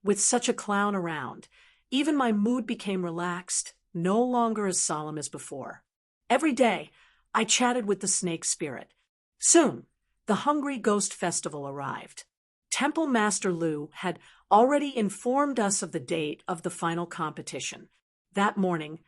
With such a clown around, even my mood became relaxed, no longer as solemn as before. Every day, I chatted with the snake spirit. Soon, the Hungry Ghost Festival arrived. Temple Master Lu had already informed us of the date of the final competition. That morning,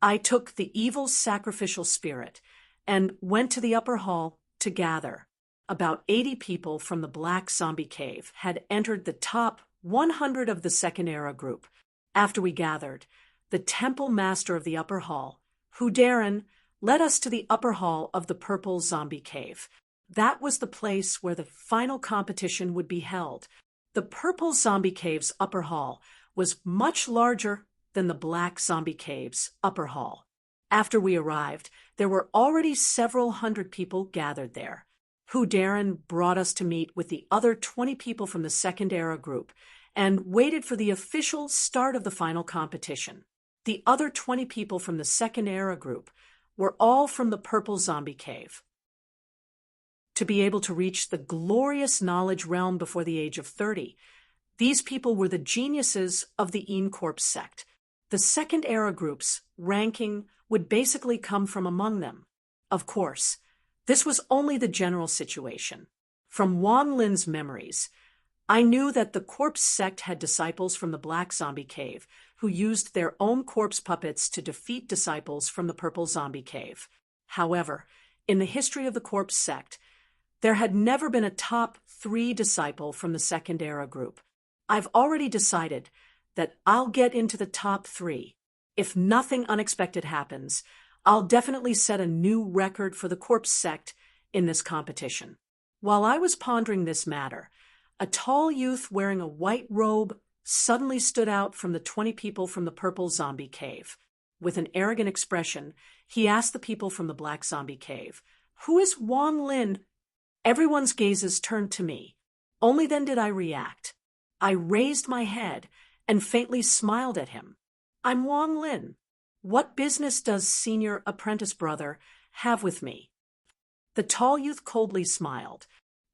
I took the evil sacrificial spirit and went to the upper hall to gather. About 80 people from the Black Zombie Cave had entered the top 100 of the Second Era group. After we gathered, the Temple Master of the upper hall, Hudarin, led us to the upper hall of the Purple Zombie Cave. That was the place where the final competition would be held. The Purple Zombie Cave's upper hall was much larger than the Black Zombie Cave's upper hall. After we arrived, there were already several hundred people gathered there. Hudarin brought us to meet with the other 20 people from the Second Era group and waited for the official start of the final competition. The other 20 people from the Second Era group were all from the Purple Zombie Cave. To be able to reach the glorious knowledge realm before the age of 30, these people were the geniuses of the Een Corpse sect. The Second Era group's ranking would basically come from among them. Of course, this was only the general situation. From Wang Lin's memories, I knew that the corpse sect had disciples from the Black Zombie Cave who used their own corpse puppets to defeat disciples from the Purple Zombie Cave. However, in the history of the corpse sect, there had never been a top 3 disciple from the Second Era group. I've already decided that I'll get into the top 3. If nothing unexpected happens, I'll definitely set a new record for the corpse sect in this competition. While I was pondering this matter, a tall youth wearing a white robe suddenly stood out from the 20 people from the Purple Zombie Cave. With an arrogant expression, he asked the people from the Black Zombie Cave, "Who is Wang Lin?" Everyone's gazes turned to me. Only then did I react. I raised my head and faintly smiled at him. "I'm Wang Lin. What business does senior apprentice brother have with me?" The tall youth coldly smiled.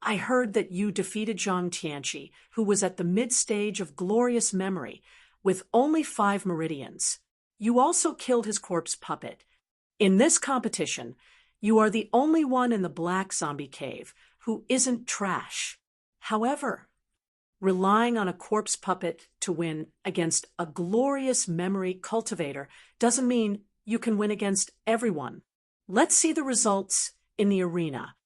"I heard that you defeated Zhang Tianqi, who was at the mid-stage of glorious memory, with only 5 meridians. You also killed his corpse puppet. In this competition, you are the only one in the Black Zombie Cave who isn't trash. However, relying on a corpse puppet to win against a glorious memory cultivator doesn't mean you can win against everyone. Let's see the results in the arena."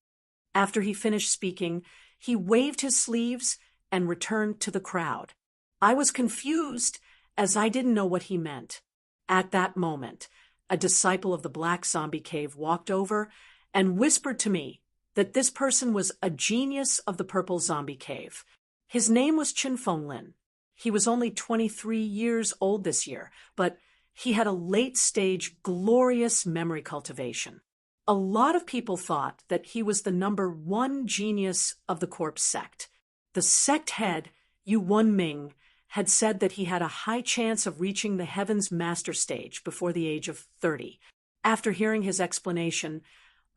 After he finished speaking, he waved his sleeves and returned to the crowd. I was confused as I didn't know what he meant. At that moment, a disciple of the Black Zombie Cave walked over and whispered to me that this person was a genius of the Purple Zombie Cave. His name was Lin. He was only 23 years old this year, but he had a late-stage glorious memory cultivation. A lot of people thought that he was the #1 genius of the corpse sect. The sect head, Yu Wenming, had said that he had a high chance of reaching the Heaven's Master stage before the age of 30. After hearing his explanation,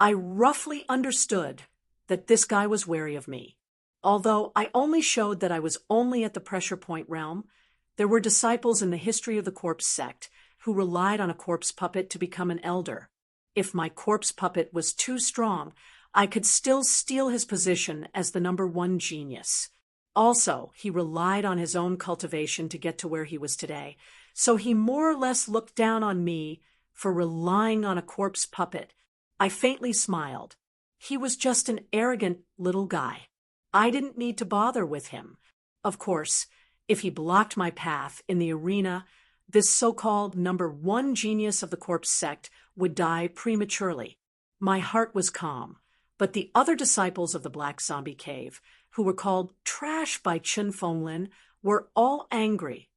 I roughly understood that this guy was wary of me. Although I only showed that I was only at the pressure point realm, there were disciples in the history of the corpse sect who relied on a corpse puppet to become an elder. If my corpse puppet was too strong, I could still steal his position as the #1 genius. Also, he relied on his own cultivation to get to where he was today, so he more or less looked down on me for relying on a corpse puppet. I faintly smiled. He was just an arrogant little guy. I didn't need to bother with him. Of course, if he blocked my path in the arena, this so-called #1 genius of the corpse sect would die prematurely. My heart was calm, but the other disciples of the Black Zombie Cave, who were called trash by Chen Fenglin, were all angry.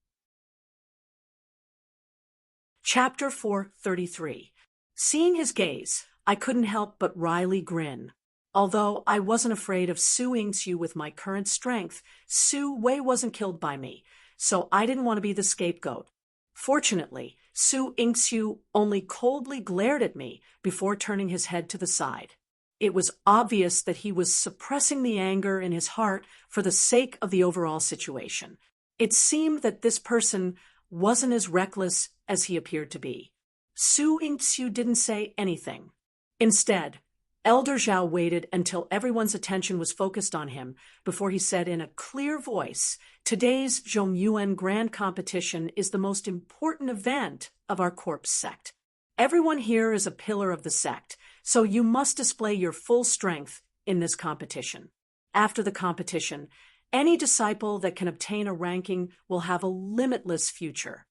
Chapter 433. Seeing his gaze, I couldn't help but wryly grin. Although I wasn't afraid of Su Yingxiu with my current strength, Su Wei wasn't killed by me, so I didn't want to be the scapegoat. Fortunately, Su Yingxiu only coldly glared at me before turning his head to the side. It was obvious that he was suppressing the anger in his heart for the sake of the overall situation. It seemed that this person wasn't as reckless as he appeared to be. Su Yingxiu didn't say anything. Instead, Elder Zhao waited until everyone's attention was focused on him before he said in a clear voice, "Today's Zhongyuan Grand Competition is the most important event of our corpse sect. Everyone here is a pillar of the sect, so you must display your full strength in this competition. After the competition, any disciple that can obtain a ranking will have a limitless future.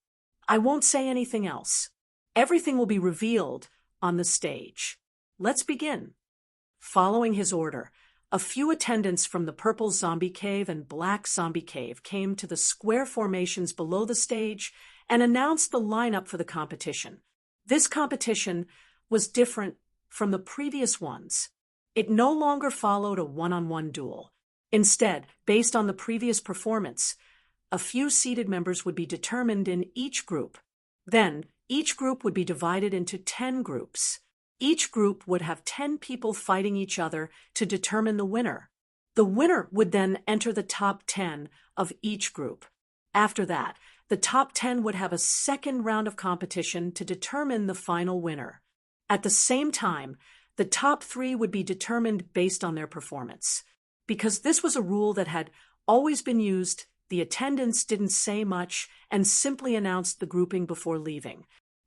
I won't say anything else. Everything will be revealed on the stage. Let's begin." Following his order, a few attendants from the Purple Zombie Cave and Black Zombie Cave came to the square formations below the stage and announced the lineup for the competition. This competition was different from the previous ones. It no longer followed a one-on-one duel. Instead, based on the previous performance, a few seated members would be determined in each group. Then, each group would be divided into 10 groups. Each group would have 10 people fighting each other to determine the winner. The winner would then enter the top 10 of each group. After that, the top 10 would have a second round of competition to determine the final winner. At the same time, the top 3 would be determined based on their performance. Because this was a rule that had always been used, the attendants didn't say much and simply announced the grouping before leaving.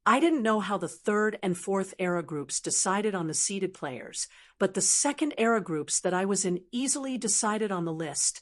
I didn't know how the 3rd and 4th era groups decided on the seeded players, but the 2nd era groups that I was in easily decided on the list.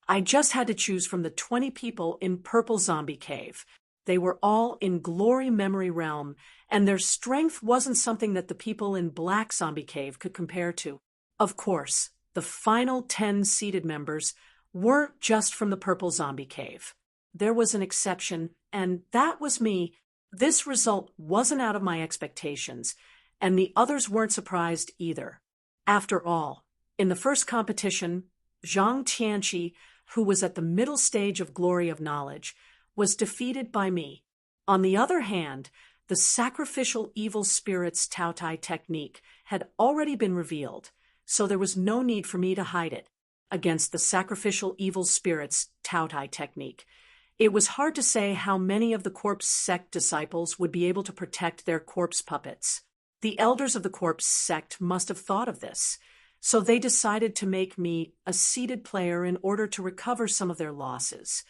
I just had to choose from the 20 people in Purple Zombie Cave. They were all in Glory Memory Realm, and their strength wasn't something that the people in Black Zombie Cave could compare to. Of course, the final 10 seeded members weren't just from the Purple Zombie Cave. There was an exception, and that was me. This result wasn't out of my expectations, and the others weren't surprised either. After all, in the first competition, Zhang Tianqi, who was at the middle stage of Glory of Knowledge, was defeated by me. On the other hand, the sacrificial evil spirits Taotai technique had already been revealed, so there was no need for me to hide it. Against the sacrificial evil spirits Taotai technique, it was hard to say how many of the corpse sect disciples would be able to protect their corpse puppets. The elders of the corpse sect must have thought of this, so they decided to make me a seated player in order to recover some of their losses.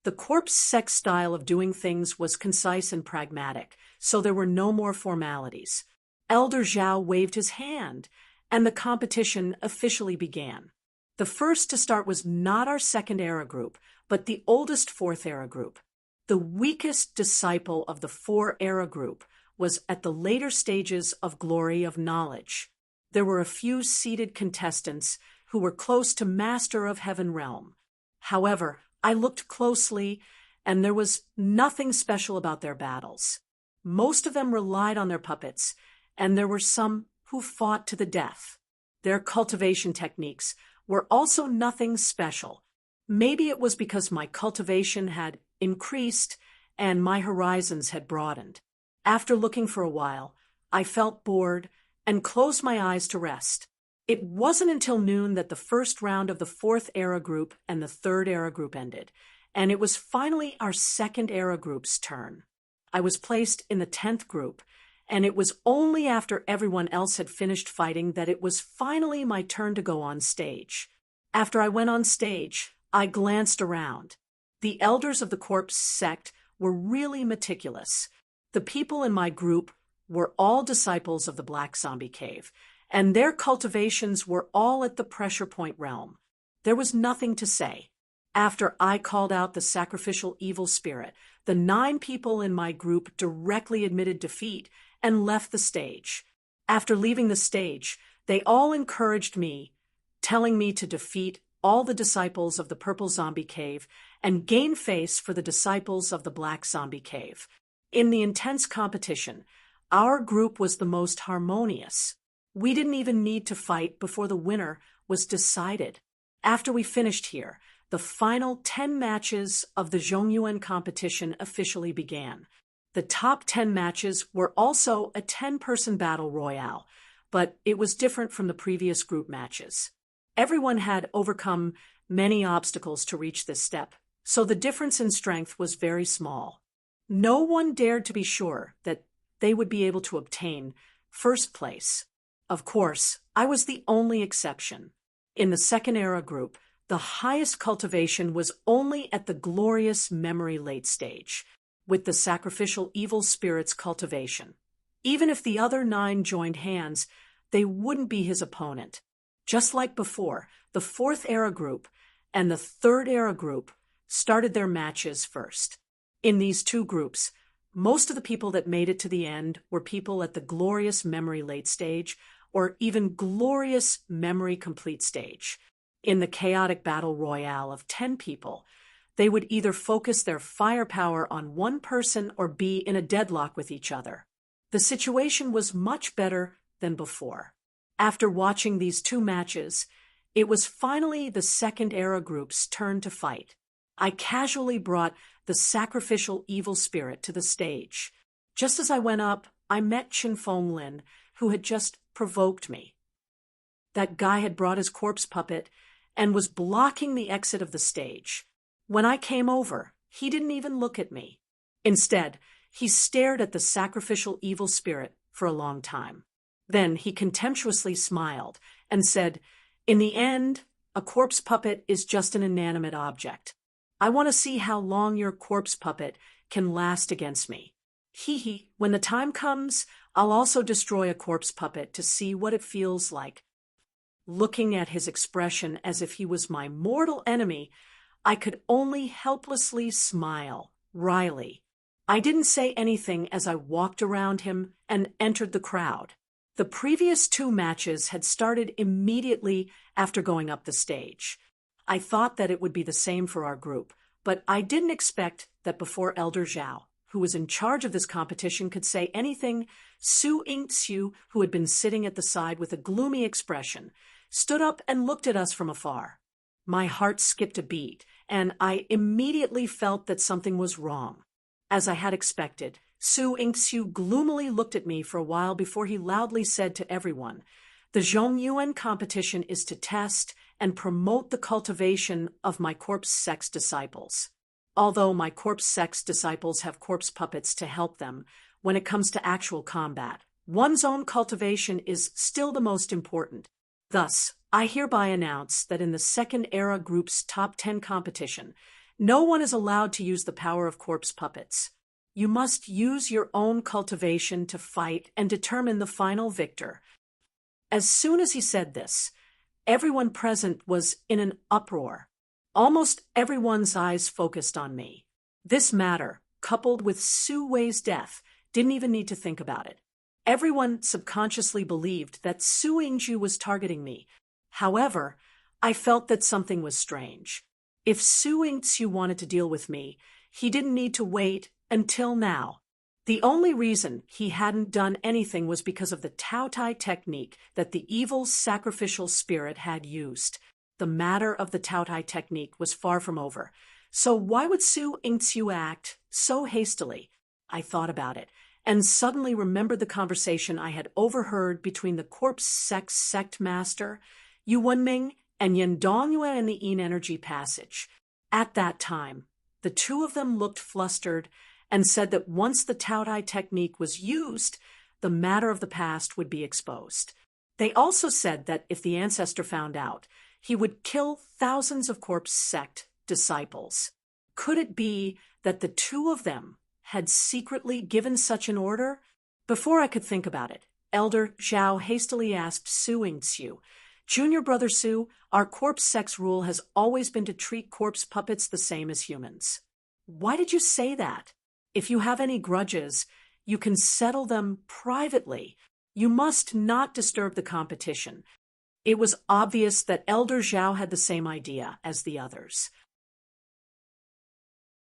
The corpse sect style of doing things was concise and pragmatic, so there were no more formalities. Elder Zhao waved his hand, and the competition officially began. The first to start was not our 2nd era group, but the oldest 4th era group. The weakest disciple of the 4 era group was at the later stages of Glory of Knowledge. There were a few seated contestants who were close to Master of Heaven Realm. However, I looked closely, and there was nothing special about their battles. Most of them relied on their puppets, and there were some who fought to the death. Their cultivation techniques were also nothing special. Maybe it was because my cultivation had increased and my horizons had broadened. After looking for a while, I felt bored and closed my eyes to rest. It wasn't until noon that the first round of the 4th era group and the 3rd era group ended, and it was finally our 2nd era group's turn. I was placed in the 10th group, and it was only after everyone else had finished fighting that it was finally my turn to go on stage. After I went on stage, I glanced around. The elders of the corpse sect were really meticulous. The people in my group were all disciples of the Black Zombie Cave, and their cultivations were all at the pressure point realm. There was nothing to say. After I called out the sacrificial evil spirit, the 9 people in my group directly admitted defeat and left the stage. After leaving the stage, they all encouraged me, telling me to defeat all the disciples of the Purple Zombie Cave and gain face for the disciples of the Black Zombie Cave. In the intense competition, our group was the most harmonious. We didn't even need to fight before the winner was decided. After we finished here, the final 10 matches of the Zhongyuan competition officially began. The top 10 matches were also a 10-person battle royale, but it was different from the previous group matches. Everyone had overcome many obstacles to reach this step, so the difference in strength was very small. No one dared to be sure that they would be able to obtain first place. Of course, I was the only exception. In the second era group, the highest cultivation was only at the glorious memory late stage, with the sacrificial evil spirit's cultivation. Even if the other 9 joined hands, they wouldn't be his opponent. Just like before, the 4th era group and the 3rd era group started their matches first. In these 2 groups, most of the people that made it to the end were people at the glorious memory late stage or even glorious memory complete stage. In the chaotic battle royale of 10 people, they would either focus their firepower on one person or be in a deadlock with each other. The situation was much better than before. After watching these 2 matches, it was finally the 2nd era group's turn to fight. I casually brought the sacrificial evil spirit to the stage. Just as I went up, I met Chen Fenglin, who had just provoked me. That guy had brought his corpse puppet and was blocking the exit of the stage. When I came over, he didn't even look at me. Instead, he stared at the sacrificial evil spirit for a long time. Then he contemptuously smiled and said, "In the end, a corpse puppet is just an inanimate object. I want to see how long your corpse puppet can last against me. Hee, when the time comes, I'll also destroy a corpse puppet to see what it feels like." Looking at his expression as if he was my mortal enemy, I could only helplessly smile, wryly. I didn't say anything as I walked around him and entered the crowd. The previous 2 matches had started immediately after going up the stage. I thought that it would be the same for our group, but I didn't expect that before Elder Zhao, who was in charge of this competition, could say anything. Su Yingxiu, who had been sitting at the side with a gloomy expression, stood up and looked at us from afar. My heart skipped a beat, and I immediately felt that something was wrong. As I had expected, Su Yingxiu gloomily looked at me for a while before he loudly said to everyone, "The Zhongyuan competition is to test and promote the cultivation of my corpse sex disciples. Although my corpse sex disciples have corpse puppets to help them, when it comes to actual combat, one's own cultivation is still the most important. Thus, I hereby announce that in the 2nd era group's top 10 competition, no one is allowed to use the power of corpse puppets. You must use your own cultivation to fight and determine the final victor." As soon as he said this, everyone present was in an uproar. Almost everyone's eyes focused on me. This matter, coupled with Su Wei's death, didn't even need to think about it. Everyone subconsciously believed that Su Yingju was targeting me. However, I felt that something was strange. If Su Yingxiu wanted to deal with me, he didn't need to wait until now. The only reason he hadn't done anything was because of the Tao Tai technique that the evil sacrificial spirit had used. The matter of the Tao Tai technique was far from over. So why would Su Yingxiu act so hastily? I thought about it, and suddenly remembered the conversation I had overheard between the corpse sex sect master, Yu Wenming, and Yan Dongyue in the Yin Energy Passage. At that time, the 2 of them looked flustered and said that once the Tao Tai technique was used, the matter of the past would be exposed. They also said that if the ancestor found out, He would kill thousands of corpse sect disciples. Could it be that the two of them had secretly given such an order? Before I could think about it, Elder Zhao hastily asked Su Yingxiu, "Junior brother Su, our corpse sect's rule has always been to treat corpse puppets the same as humans. Why did you say that? If you have any grudges, you can settle them privately. You must not disturb the competition." It was obvious that Elder Zhao had the same idea as the others.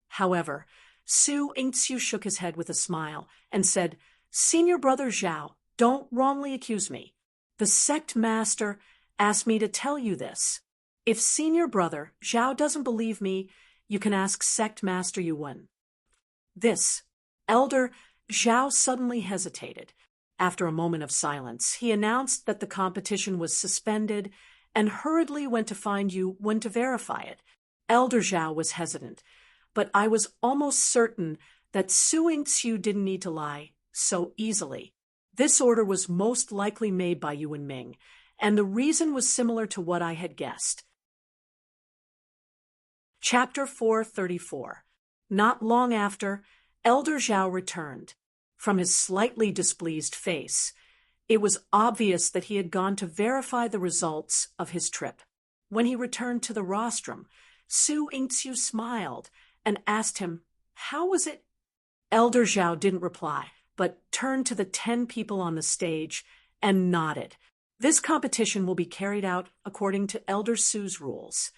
However, Su Yingxiu shook his head with a smile and said, "Senior brother Zhao, don't wrongly accuse me. The sect master asked me to tell you this. If senior brother Zhao doesn't believe me, you can ask sect master Yuwen." This. Elder Zhao suddenly hesitated. After a moment of silence, he announced that the competition was suspended and hurriedly went to find Yuwen to verify it. Elder Zhao was hesitant, but I was almost certain that Su Yingxiu didn't need to lie so easily. This order was most likely made by Yuwen Ming, and the reason was similar to what I had guessed. Chapter 434. Not long after, Elder Zhao returned. From his slightly displeased face, it was obvious that he had gone to verify the results of his trip. When he returned to the rostrum, Su Yingxiu smiled and asked him, "How was it?" Elder Zhao didn't reply, but turned to the 10 people on the stage and nodded. "This competition will be carried out according to Elder Su's rules."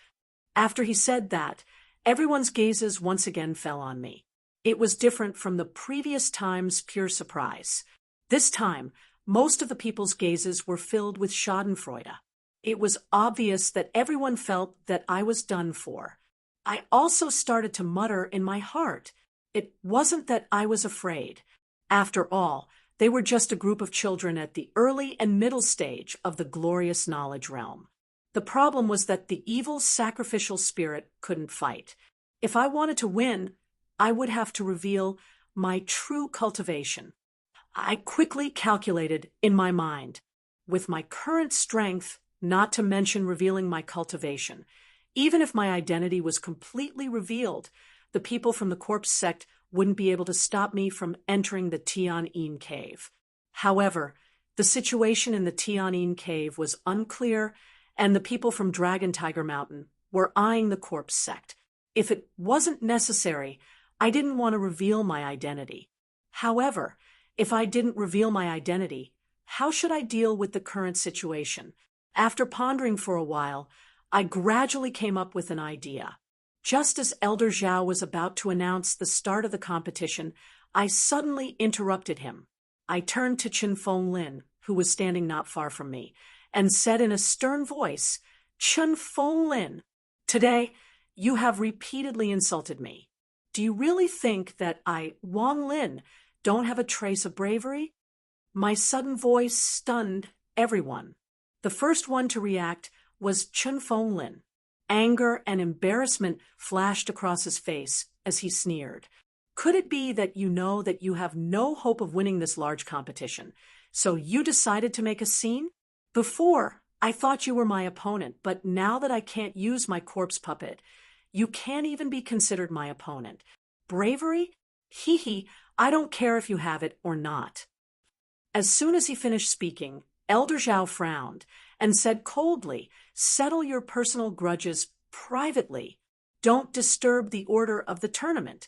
After he said that, everyone's gazes once again fell on me. It was different from the previous time's pure surprise. This time, most of the people's gazes were filled with schadenfreude. It was obvious that everyone felt that I was done for. I also started to mutter in my heart. It wasn't that I was afraid. After all, they were just a group of children at the early and middle stage of the glorious knowledge realm. The problem was that the evil sacrificial spirit couldn't fight. If I wanted to win, I would have to reveal my true cultivation. I quickly calculated in my mind, with my current strength, not to mention revealing my cultivation, even if my identity was completely revealed, the people from the corpse sect wouldn't be able to stop me from entering the Tian'in cave. However, the situation in the Tian'in cave was unclear, and the people from Dragon Tiger Mountain were eyeing the corpse sect. If it wasn't necessary, I didn't want to reveal my identity. However, if I didn't reveal my identity, how should I deal with the current situation? After pondering for a while, I gradually came up with an idea. Just as Elder Zhao was about to announce the start of the competition, I suddenly interrupted him. I turned to Chen Fenglin, who was standing not far from me, and said in a stern voice, "Chen Fenglin, today you have repeatedly insulted me. Do you really think that I, Wang Lin, don't have a trace of bravery?" My sudden voice stunned everyone. The first one to react was Chen Fenglin. Anger and embarrassment flashed across his face as he sneered. "Could it be that you know that you have no hope of winning this large competition, so you decided to make a scene? Before, I thought you were my opponent, but now that I can't use my corpse puppet, you can't even be considered my opponent. Bravery? Hee hee, I don't care if you have it or not." As soon as he finished speaking, Elder Zhao frowned and said coldly, "Settle your personal grudges privately. Don't disturb the order of the tournament."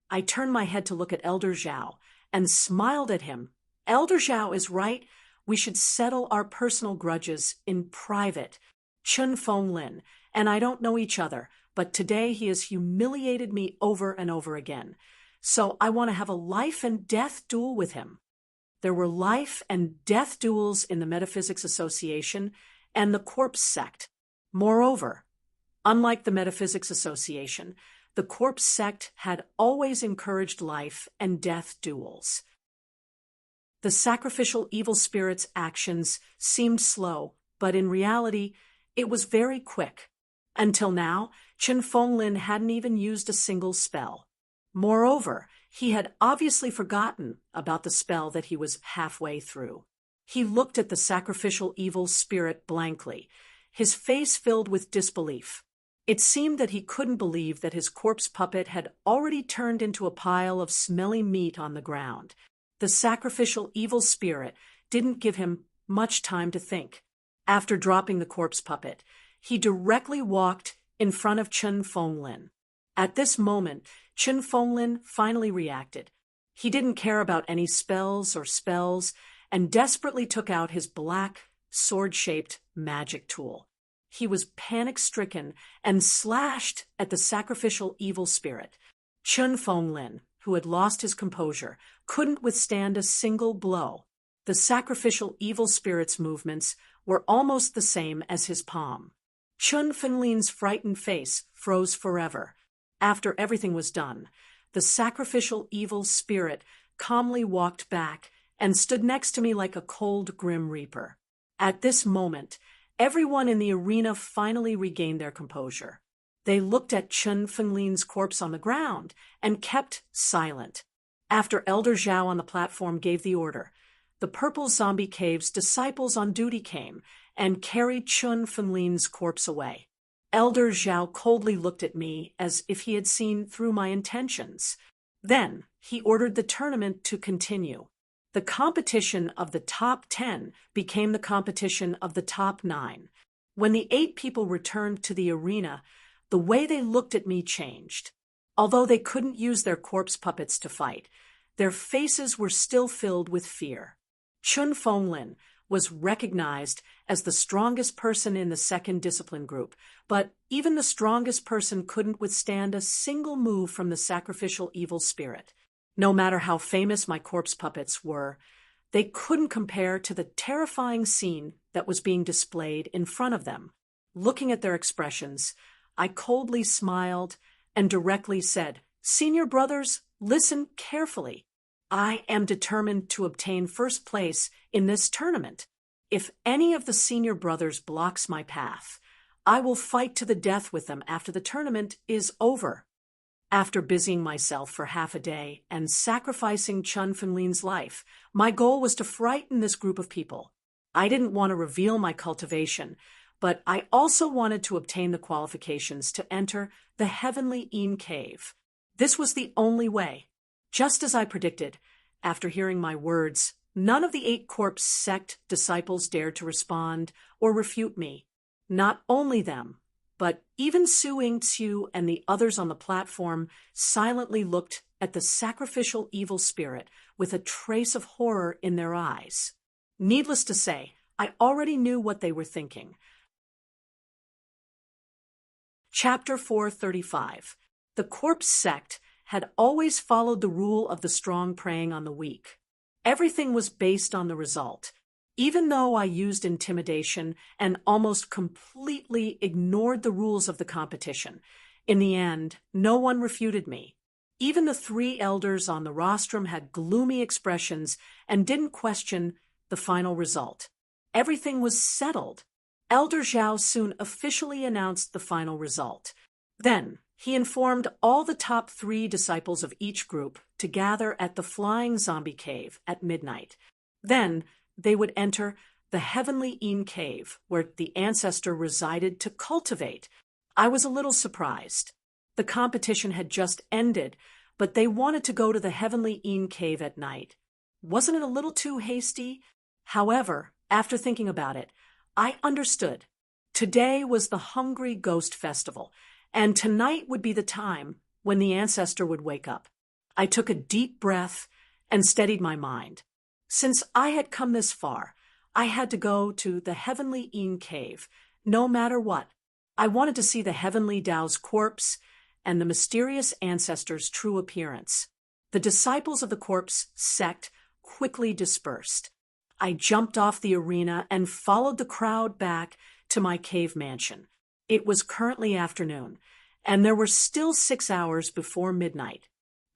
I turned my head to look at Elder Zhao and smiled at him. Elder Zhao is right. We should settle our personal grudges in private. Chen Fenglin and I don't know each other, but today he has humiliated me over and over again. So I want to have a life and death duel with him. There were life and death duels in the Metaphysics Association and the Corpse Sect. Moreover, unlike the Metaphysics Association, the Corpse Sect had always encouraged life and death duels. The sacrificial evil spirit's actions seemed slow, but in reality, it was very quick. Until now, Chen Fenglin hadn't even used a single spell. Moreover, he had obviously forgotten about the spell that he was halfway through. He looked at the sacrificial evil spirit blankly. his face filled with disbelief. It seemed that he couldn't believe that his corpse puppet had already turned into a pile of smelly meat on the ground. The sacrificial evil spirit didn't give him much time to think. After dropping the corpse puppet, he directly walked in front of Chun Fonglin. At this moment, Chun Fonglin finally reacted. He didn't care about any spells and desperately took out his black, sword-shaped magic tool. He was panic-stricken and slashed at the sacrificial evil spirit. Chun Fonglin, who had lost his composure, couldn't withstand a single blow. The sacrificial evil spirit's movements were almost the same as his palm. Chun Fenglin's frightened face froze forever. After everything was done, the sacrificial evil spirit calmly walked back and stood next to me like a cold, grim reaper. At this moment, everyone in the arena finally regained their composure. They looked at Chun Fenglin's corpse on the ground and kept silent. After Elder Zhao on the platform gave the order, the Purple Zombie Cave's disciples on duty came and carried Chun Fenglin's corpse away. Elder Zhao coldly looked at me as if he had seen through my intentions. Then he ordered the tournament to continue. The competition of the top 10 became the competition of the top 9. When the 8 people returned to the arena, the way they looked at me changed. Although they couldn't use their corpse puppets to fight, their faces were still filled with fear. Chun Fonglin was recognized as the strongest person in the second discipline group, but even the strongest person couldn't withstand a single move from the sacrificial evil spirit. No matter how famous my corpse puppets were, they couldn't compare to the terrifying scene that was being displayed in front of them. Looking at their expressions, I coldly smiled and directly said, "Senior brothers, listen carefully. I am determined to obtain first place in this tournament. If any of the senior brothers blocks my path, I will fight to the death with them after the tournament is over." After busying myself for half a day and sacrificing Chun Fenglin's life, my goal was to frighten this group of people. I didn't want to reveal my cultivation, but I also wanted to obtain the qualifications to enter the Heavenly Een Cave. This was the only way. Just as I predicted, after hearing my words, none of the 8 corpse sect disciples dared to respond or refute me. Not only them, but even Su Ying-Xiu and the others on the platform silently looked at the sacrificial evil spirit with a trace of horror in their eyes. Needless to say, I already knew what they were thinking. Chapter 435. The corpse sect had always followed the rule of the strong preying on the weak. Everything was based on the result. Even though I used intimidation and almost completely ignored the rules of the competition, in the end, no one refuted me. Even the 3 elders on the rostrum had gloomy expressions and didn't question the final result. Everything was settled. Elder Zhao soon officially announced the final result. Then, he informed all the top 3 disciples of each group to gather at the Flying Zombie Cave at midnight. Then, they would enter the Heavenly Een Cave, where the ancestor resided to cultivate. I was a little surprised. The competition had just ended, but they wanted to go to the Heavenly Een Cave at night. Wasn't it a little too hasty? However, after thinking about it, I understood. Today was the Hungry Ghost Festival, and tonight would be the time when the ancestor would wake up. I took a deep breath and steadied my mind. Since I had come this far, I had to go to the Heavenly Een Cave, no matter what. I wanted to see the Heavenly Tao's corpse and the mysterious ancestor's true appearance. The disciples of the corpse sect quickly dispersed. I jumped off the arena and followed the crowd back to my cave mansion. It was currently afternoon, and there were still 6 hours before midnight.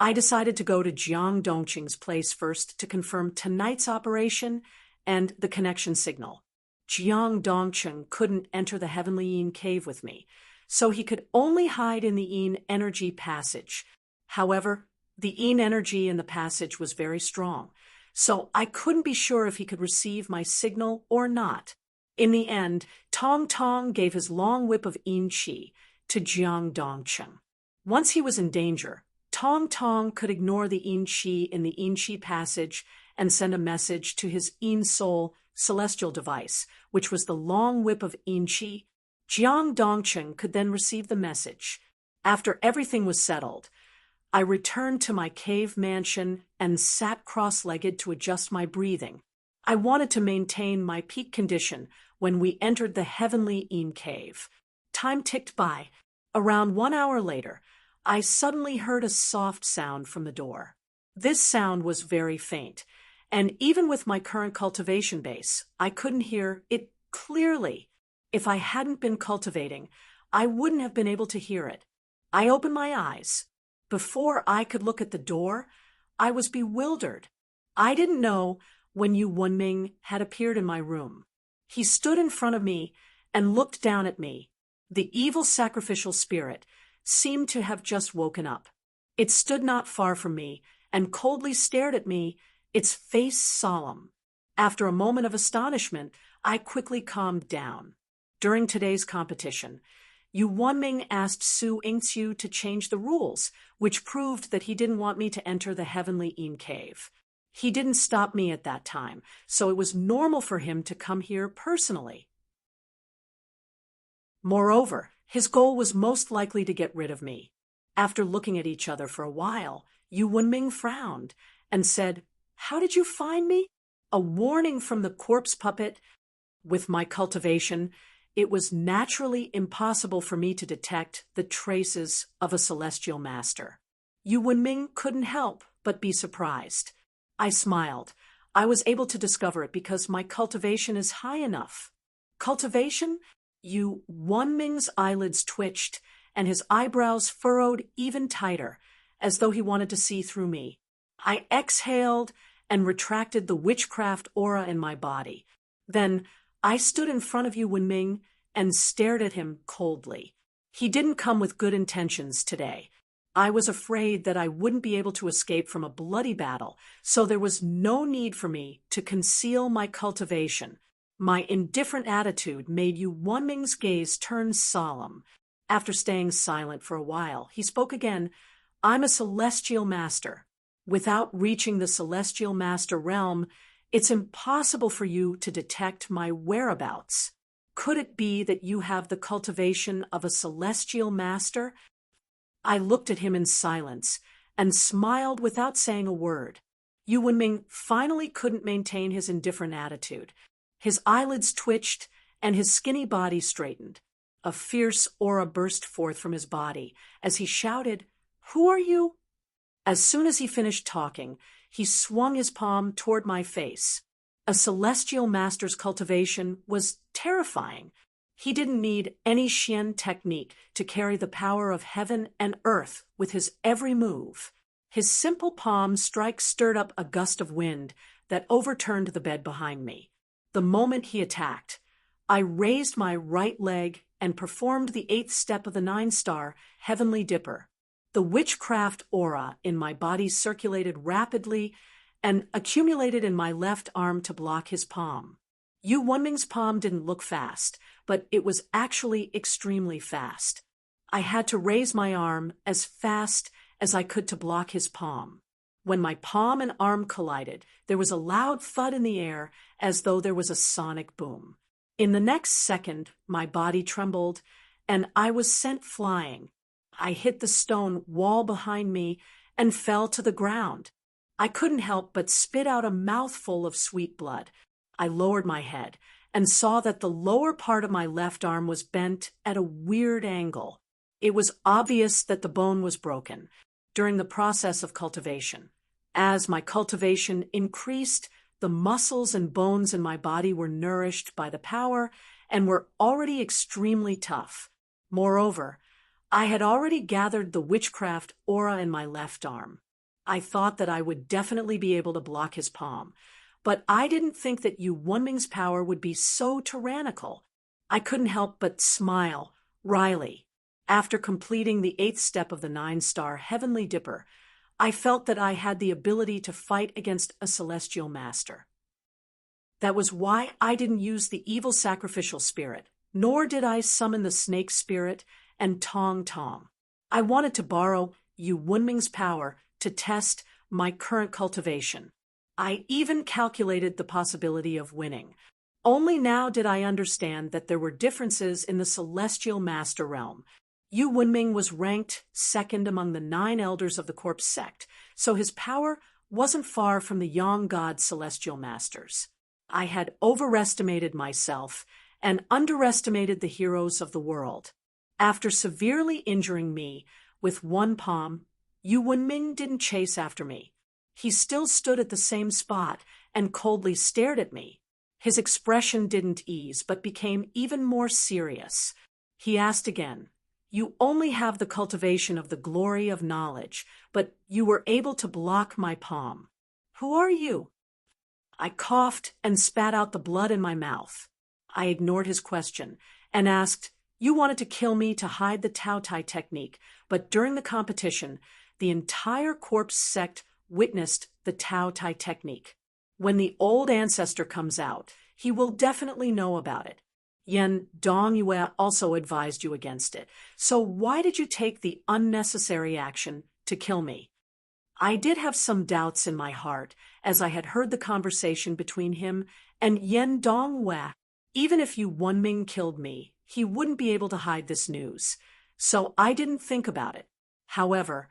I decided to go to Jiang Dongqing's place first to confirm tonight's operation and the connection signal. Jiang Dongqing couldn't enter the Heavenly Een Cave with me, so he could only hide in the Een energy passage. However, the Een energy in the passage was very strong, so I couldn't be sure if he could receive my signal or not. In the end, Tong Tong gave his long whip of yin qi to Jiang Dongcheng. Once he was in danger, Tong Tong could ignore the yin qi in the yin qi passage and send a message to his yin soul celestial device, which was the long whip of yin qi. Jiang Dongcheng could then receive the message. After everything was settled, I returned to my cave mansion and sat cross-legged to adjust my breathing. I wanted to maintain my peak condition when we entered the heavenly yin cave. Time ticked by. Around 1 hour later, I suddenly heard a soft sound from the door. This sound was very faint, and even with my current cultivation base, I couldn't hear it clearly. If I hadn't been cultivating, I wouldn't have been able to hear it. I opened my eyes. Before I could look at the door, I was bewildered. I didn't know when Yu Wenming had appeared in my room. He stood in front of me and looked down at me. The evil sacrificial spirit seemed to have just woken up. It stood not far from me and coldly stared at me, its face solemn. After a moment of astonishment, I quickly calmed down. During today's competition, Yu Wenming asked Su Yingxiu to change the rules, which proved that he didn't want me to enter the heavenly yin cave. He didn't stop me at that time, so it was normal for him to come here personally. Moreover, his goal was most likely to get rid of me. After looking at each other for a while, Yu Wenming frowned and said, "How did you find me?" A warning from the corpse puppet. With my cultivation, it was naturally impossible for me to detect the traces of a celestial master. Yu Wenming couldn't help but be surprised. I smiled. I was able to discover it because my cultivation is high enough. Cultivation? Yu Wenming's eyelids twitched, and his eyebrows furrowed even tighter, as though he wanted to see through me. I exhaled and retracted the witchcraft aura in my body. Then I stood in front of Yu Wenming and stared at him coldly. He didn't come with good intentions today. I was afraid that I wouldn't be able to escape from a bloody battle, so there was no need for me to conceal my cultivation. My indifferent attitude made Yu Wenming's gaze turn solemn. After staying silent for a while, he spoke again. "I'm a celestial master. Without reaching the celestial master realm, it's impossible for you to detect my whereabouts. Could it be that you have the cultivation of a celestial master?" I looked at him in silence and smiled without saying a word. Yu Wenming finally couldn't maintain his indifferent attitude. His eyelids twitched and his skinny body straightened. A fierce aura burst forth from his body as he shouted, "Who are you?" As soon as he finished talking, he swung his palm toward my face. A celestial master's cultivation was terrifying. He didn't need any Xian technique to carry the power of heaven and earth with his every move. His simple palm strike stirred up a gust of wind that overturned the bed behind me. The moment he attacked, I raised my right leg and performed the 8th step of the 9-star heavenly dipper. The witchcraft aura in my body circulated rapidly and accumulated in my left arm to block his palm. Yu Wenming's palm didn't look fast, but it was actually extremely fast. I had to raise my arm as fast as I could to block his palm. When my palm and arm collided, there was a loud thud in the air as though there was a sonic boom. In the next second, my body trembled, and I was sent flying. I hit the stone wall behind me and fell to the ground. I couldn't help but spit out a mouthful of sweet blood. I lowered my head and saw that the lower part of my left arm was bent at a weird angle. It was obvious that the bone was broken during the process of cultivation. As my cultivation increased, the muscles and bones in my body were nourished by the power and were already extremely tough. Moreover, I had already gathered the witchcraft aura in my left arm. I thought that I would definitely be able to block his palm, but I didn't think that Yu Wenming's power would be so tyrannical. I couldn't help but smile wryly. After completing the 8th step of the 9-star heavenly dipper, I felt that I had the ability to fight against a celestial master. That was why I didn't use the evil sacrificial spirit, nor did I summon the snake spirit and Tong Tong. I wanted to borrow Yu Wenming's power to test my current cultivation. I even calculated the possibility of winning. Only now did I understand that there were differences in the celestial master realm. Yu Wenming was ranked second among the 9 elders of the corpse sect, so his power wasn't far from the Yang God celestial masters. I had overestimated myself and underestimated the heroes of the world. After severely injuring me with one palm, Yu Wenming didn't chase after me. He still stood at the same spot and coldly stared at me. His expression didn't ease, but became even more serious. He asked again, "You only have the cultivation of the glory of knowledge, but you were able to block my palm. Who are you?" I coughed and spat out the blood in my mouth. I ignored his question and asked, "You wanted to kill me to hide the Tao Tai technique, but during the competition, the entire corpse sect witnessed the Tao Tai technique. When the old ancestor comes out, he will definitely know about it. Yen Dongyue also advised you against it. So why did you take the unnecessary action to kill me?" I did have some doubts in my heart, as I had heard the conversation between him and Yen Dongyue. Even if Yu Wenming killed me, he wouldn't be able to hide this news. So I didn't think about it. However,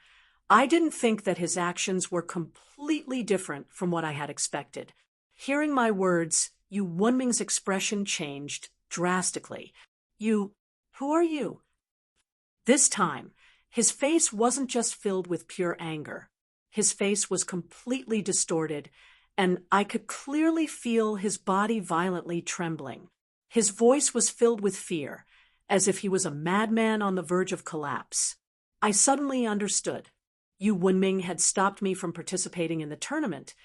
I didn't think that his actions were completely different from what I had expected. Hearing my words, Yu Wenming's expression changed drastically. Who are you?" This time, his face wasn't just filled with pure anger. His face was completely distorted, and I could clearly feel his body violently trembling. His voice was filled with fear, as if he was a madman on the verge of collapse. I suddenly understood. Yu Wenming had stopped me from participating in the tournament,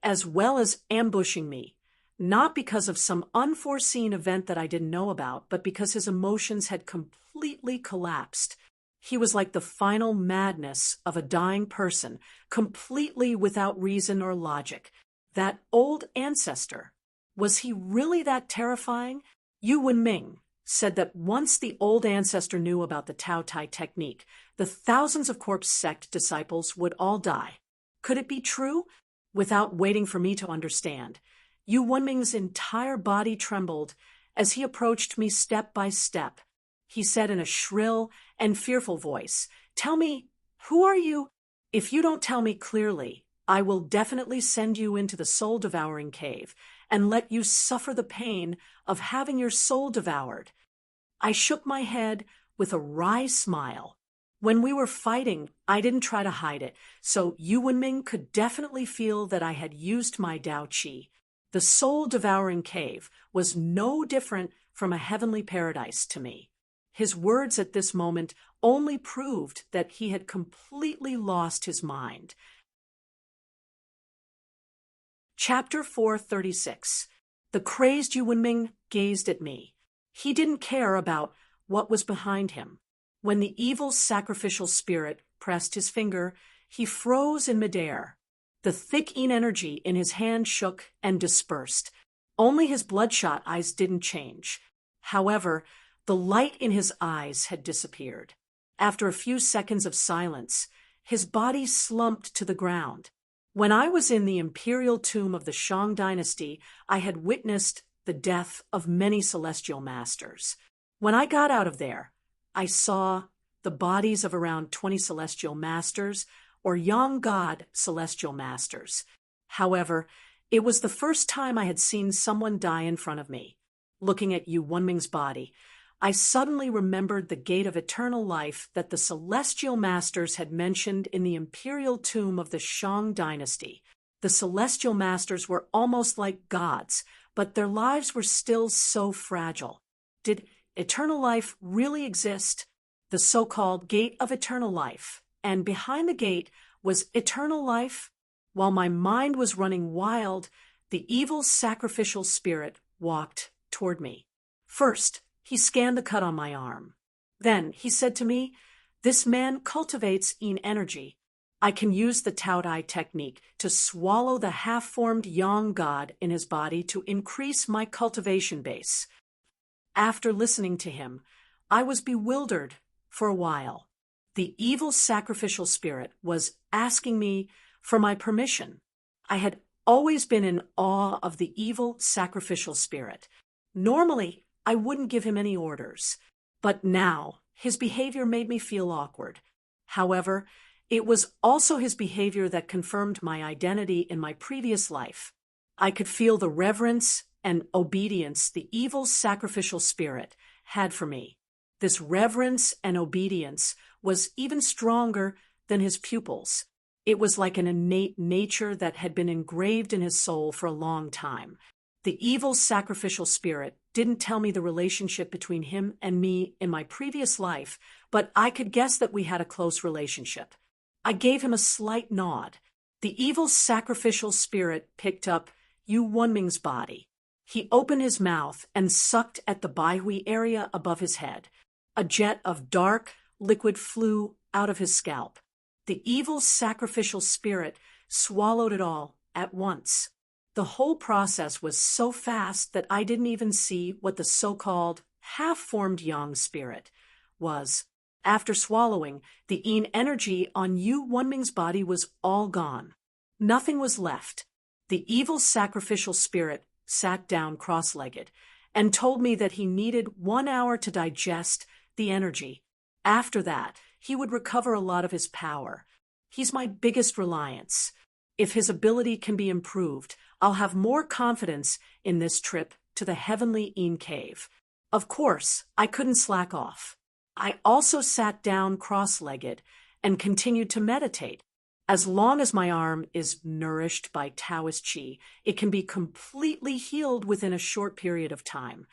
as well as ambushing me, not because of some unforeseen event that I didn't know about, but because his emotions had completely collapsed. He was like the final madness of a dying person, completely without reason or logic. That old ancestor, was he really that terrifying? Yu Wenming said that once the old ancestor knew about the Tao Tai technique, the thousands of corpse sect disciples would all die. Could it be true? Without waiting for me to understand, Yu Wenming's entire body trembled as he approached me step by step. He said in a shrill and fearful voice, "Tell me, who are you? If you don't tell me clearly, I will definitely send you into the soul-devouring cave and let you suffer the pain of having your soul devoured." I shook my head with a wry smile. When we were fighting, I didn't try to hide it, so Yu Wenming could definitely feel that I had used my Dao Qi. The soul-devouring cave was no different from a heavenly paradise to me. His words at this moment only proved that he had completely lost his mind. Chapter 436. The crazed Yu Wenming gazed at me. He didn't care about what was behind him. When the evil sacrificial spirit pressed his finger, he froze in midair. The thick yin energy in his hand shook and dispersed. Only his bloodshot eyes didn't change. However, the light in his eyes had disappeared. After a few seconds of silence, his body slumped to the ground. When I was in the imperial tomb of the Shang dynasty, I had witnessed the death of many celestial masters. When I got out of there, I saw the bodies of around 20 celestial masters or Yang God celestial masters. However, it was the first time I had seen someone die in front of me. Looking at Yu Wenming's body, I suddenly remembered the gate of eternal life that the celestial masters had mentioned in the imperial tomb of the Shang dynasty. The celestial masters were almost like gods, but their lives were still so fragile. Did eternal life really exist? The so-called gate of eternal life, and behind the gate was eternal life? While my mind was running wild, the evil sacrificial spirit walked toward me. First, he scanned the cut on my arm. Then he said to me, "This man cultivates yin energy. I can use the Tao Dai technique to swallow the half-formed yang god in his body to increase my cultivation base. After listening to him, I was bewildered for a while. The evil sacrificial spirit was asking me for my permission. I had always been in awe of the evil sacrificial spirit. Normally, I wouldn't give him any orders, but now his behavior made me feel awkward. However, it was also his behavior that confirmed my identity in my previous life. I could feel the reverence and obedience the evil sacrificial spirit had for me. This reverence and obedience was even stronger than his pupils. It was like an innate nature that had been engraved in his soul for a long time. The evil sacrificial spirit didn't tell me the relationship between him and me in my previous life, but I could guess that we had a close relationship. I gave him a slight nod. The evil sacrificial spirit picked up Yu Wunming's body. He opened his mouth and sucked at the Baihui area above his head. A jet of dark liquid flew out of his scalp. The evil sacrificial spirit swallowed it all at once. The whole process was so fast that I didn't even see what the so-called half-formed yang spirit was. After swallowing, the yin energy on Yu Wunming's body was all gone. Nothing was left. The evil sacrificial spirit sat down cross-legged and told me that he needed 1 hour to digest the energy. After that, he would recover a lot of his power. He's my biggest reliance. If his ability can be improved, I'll have more confidence in this trip to the heavenly Yin cave. Of course, I couldn't slack off. I also sat down cross-legged and continued to meditate. As long as my arm is nourished by Taoist qi, it can be completely healed within a short period of time.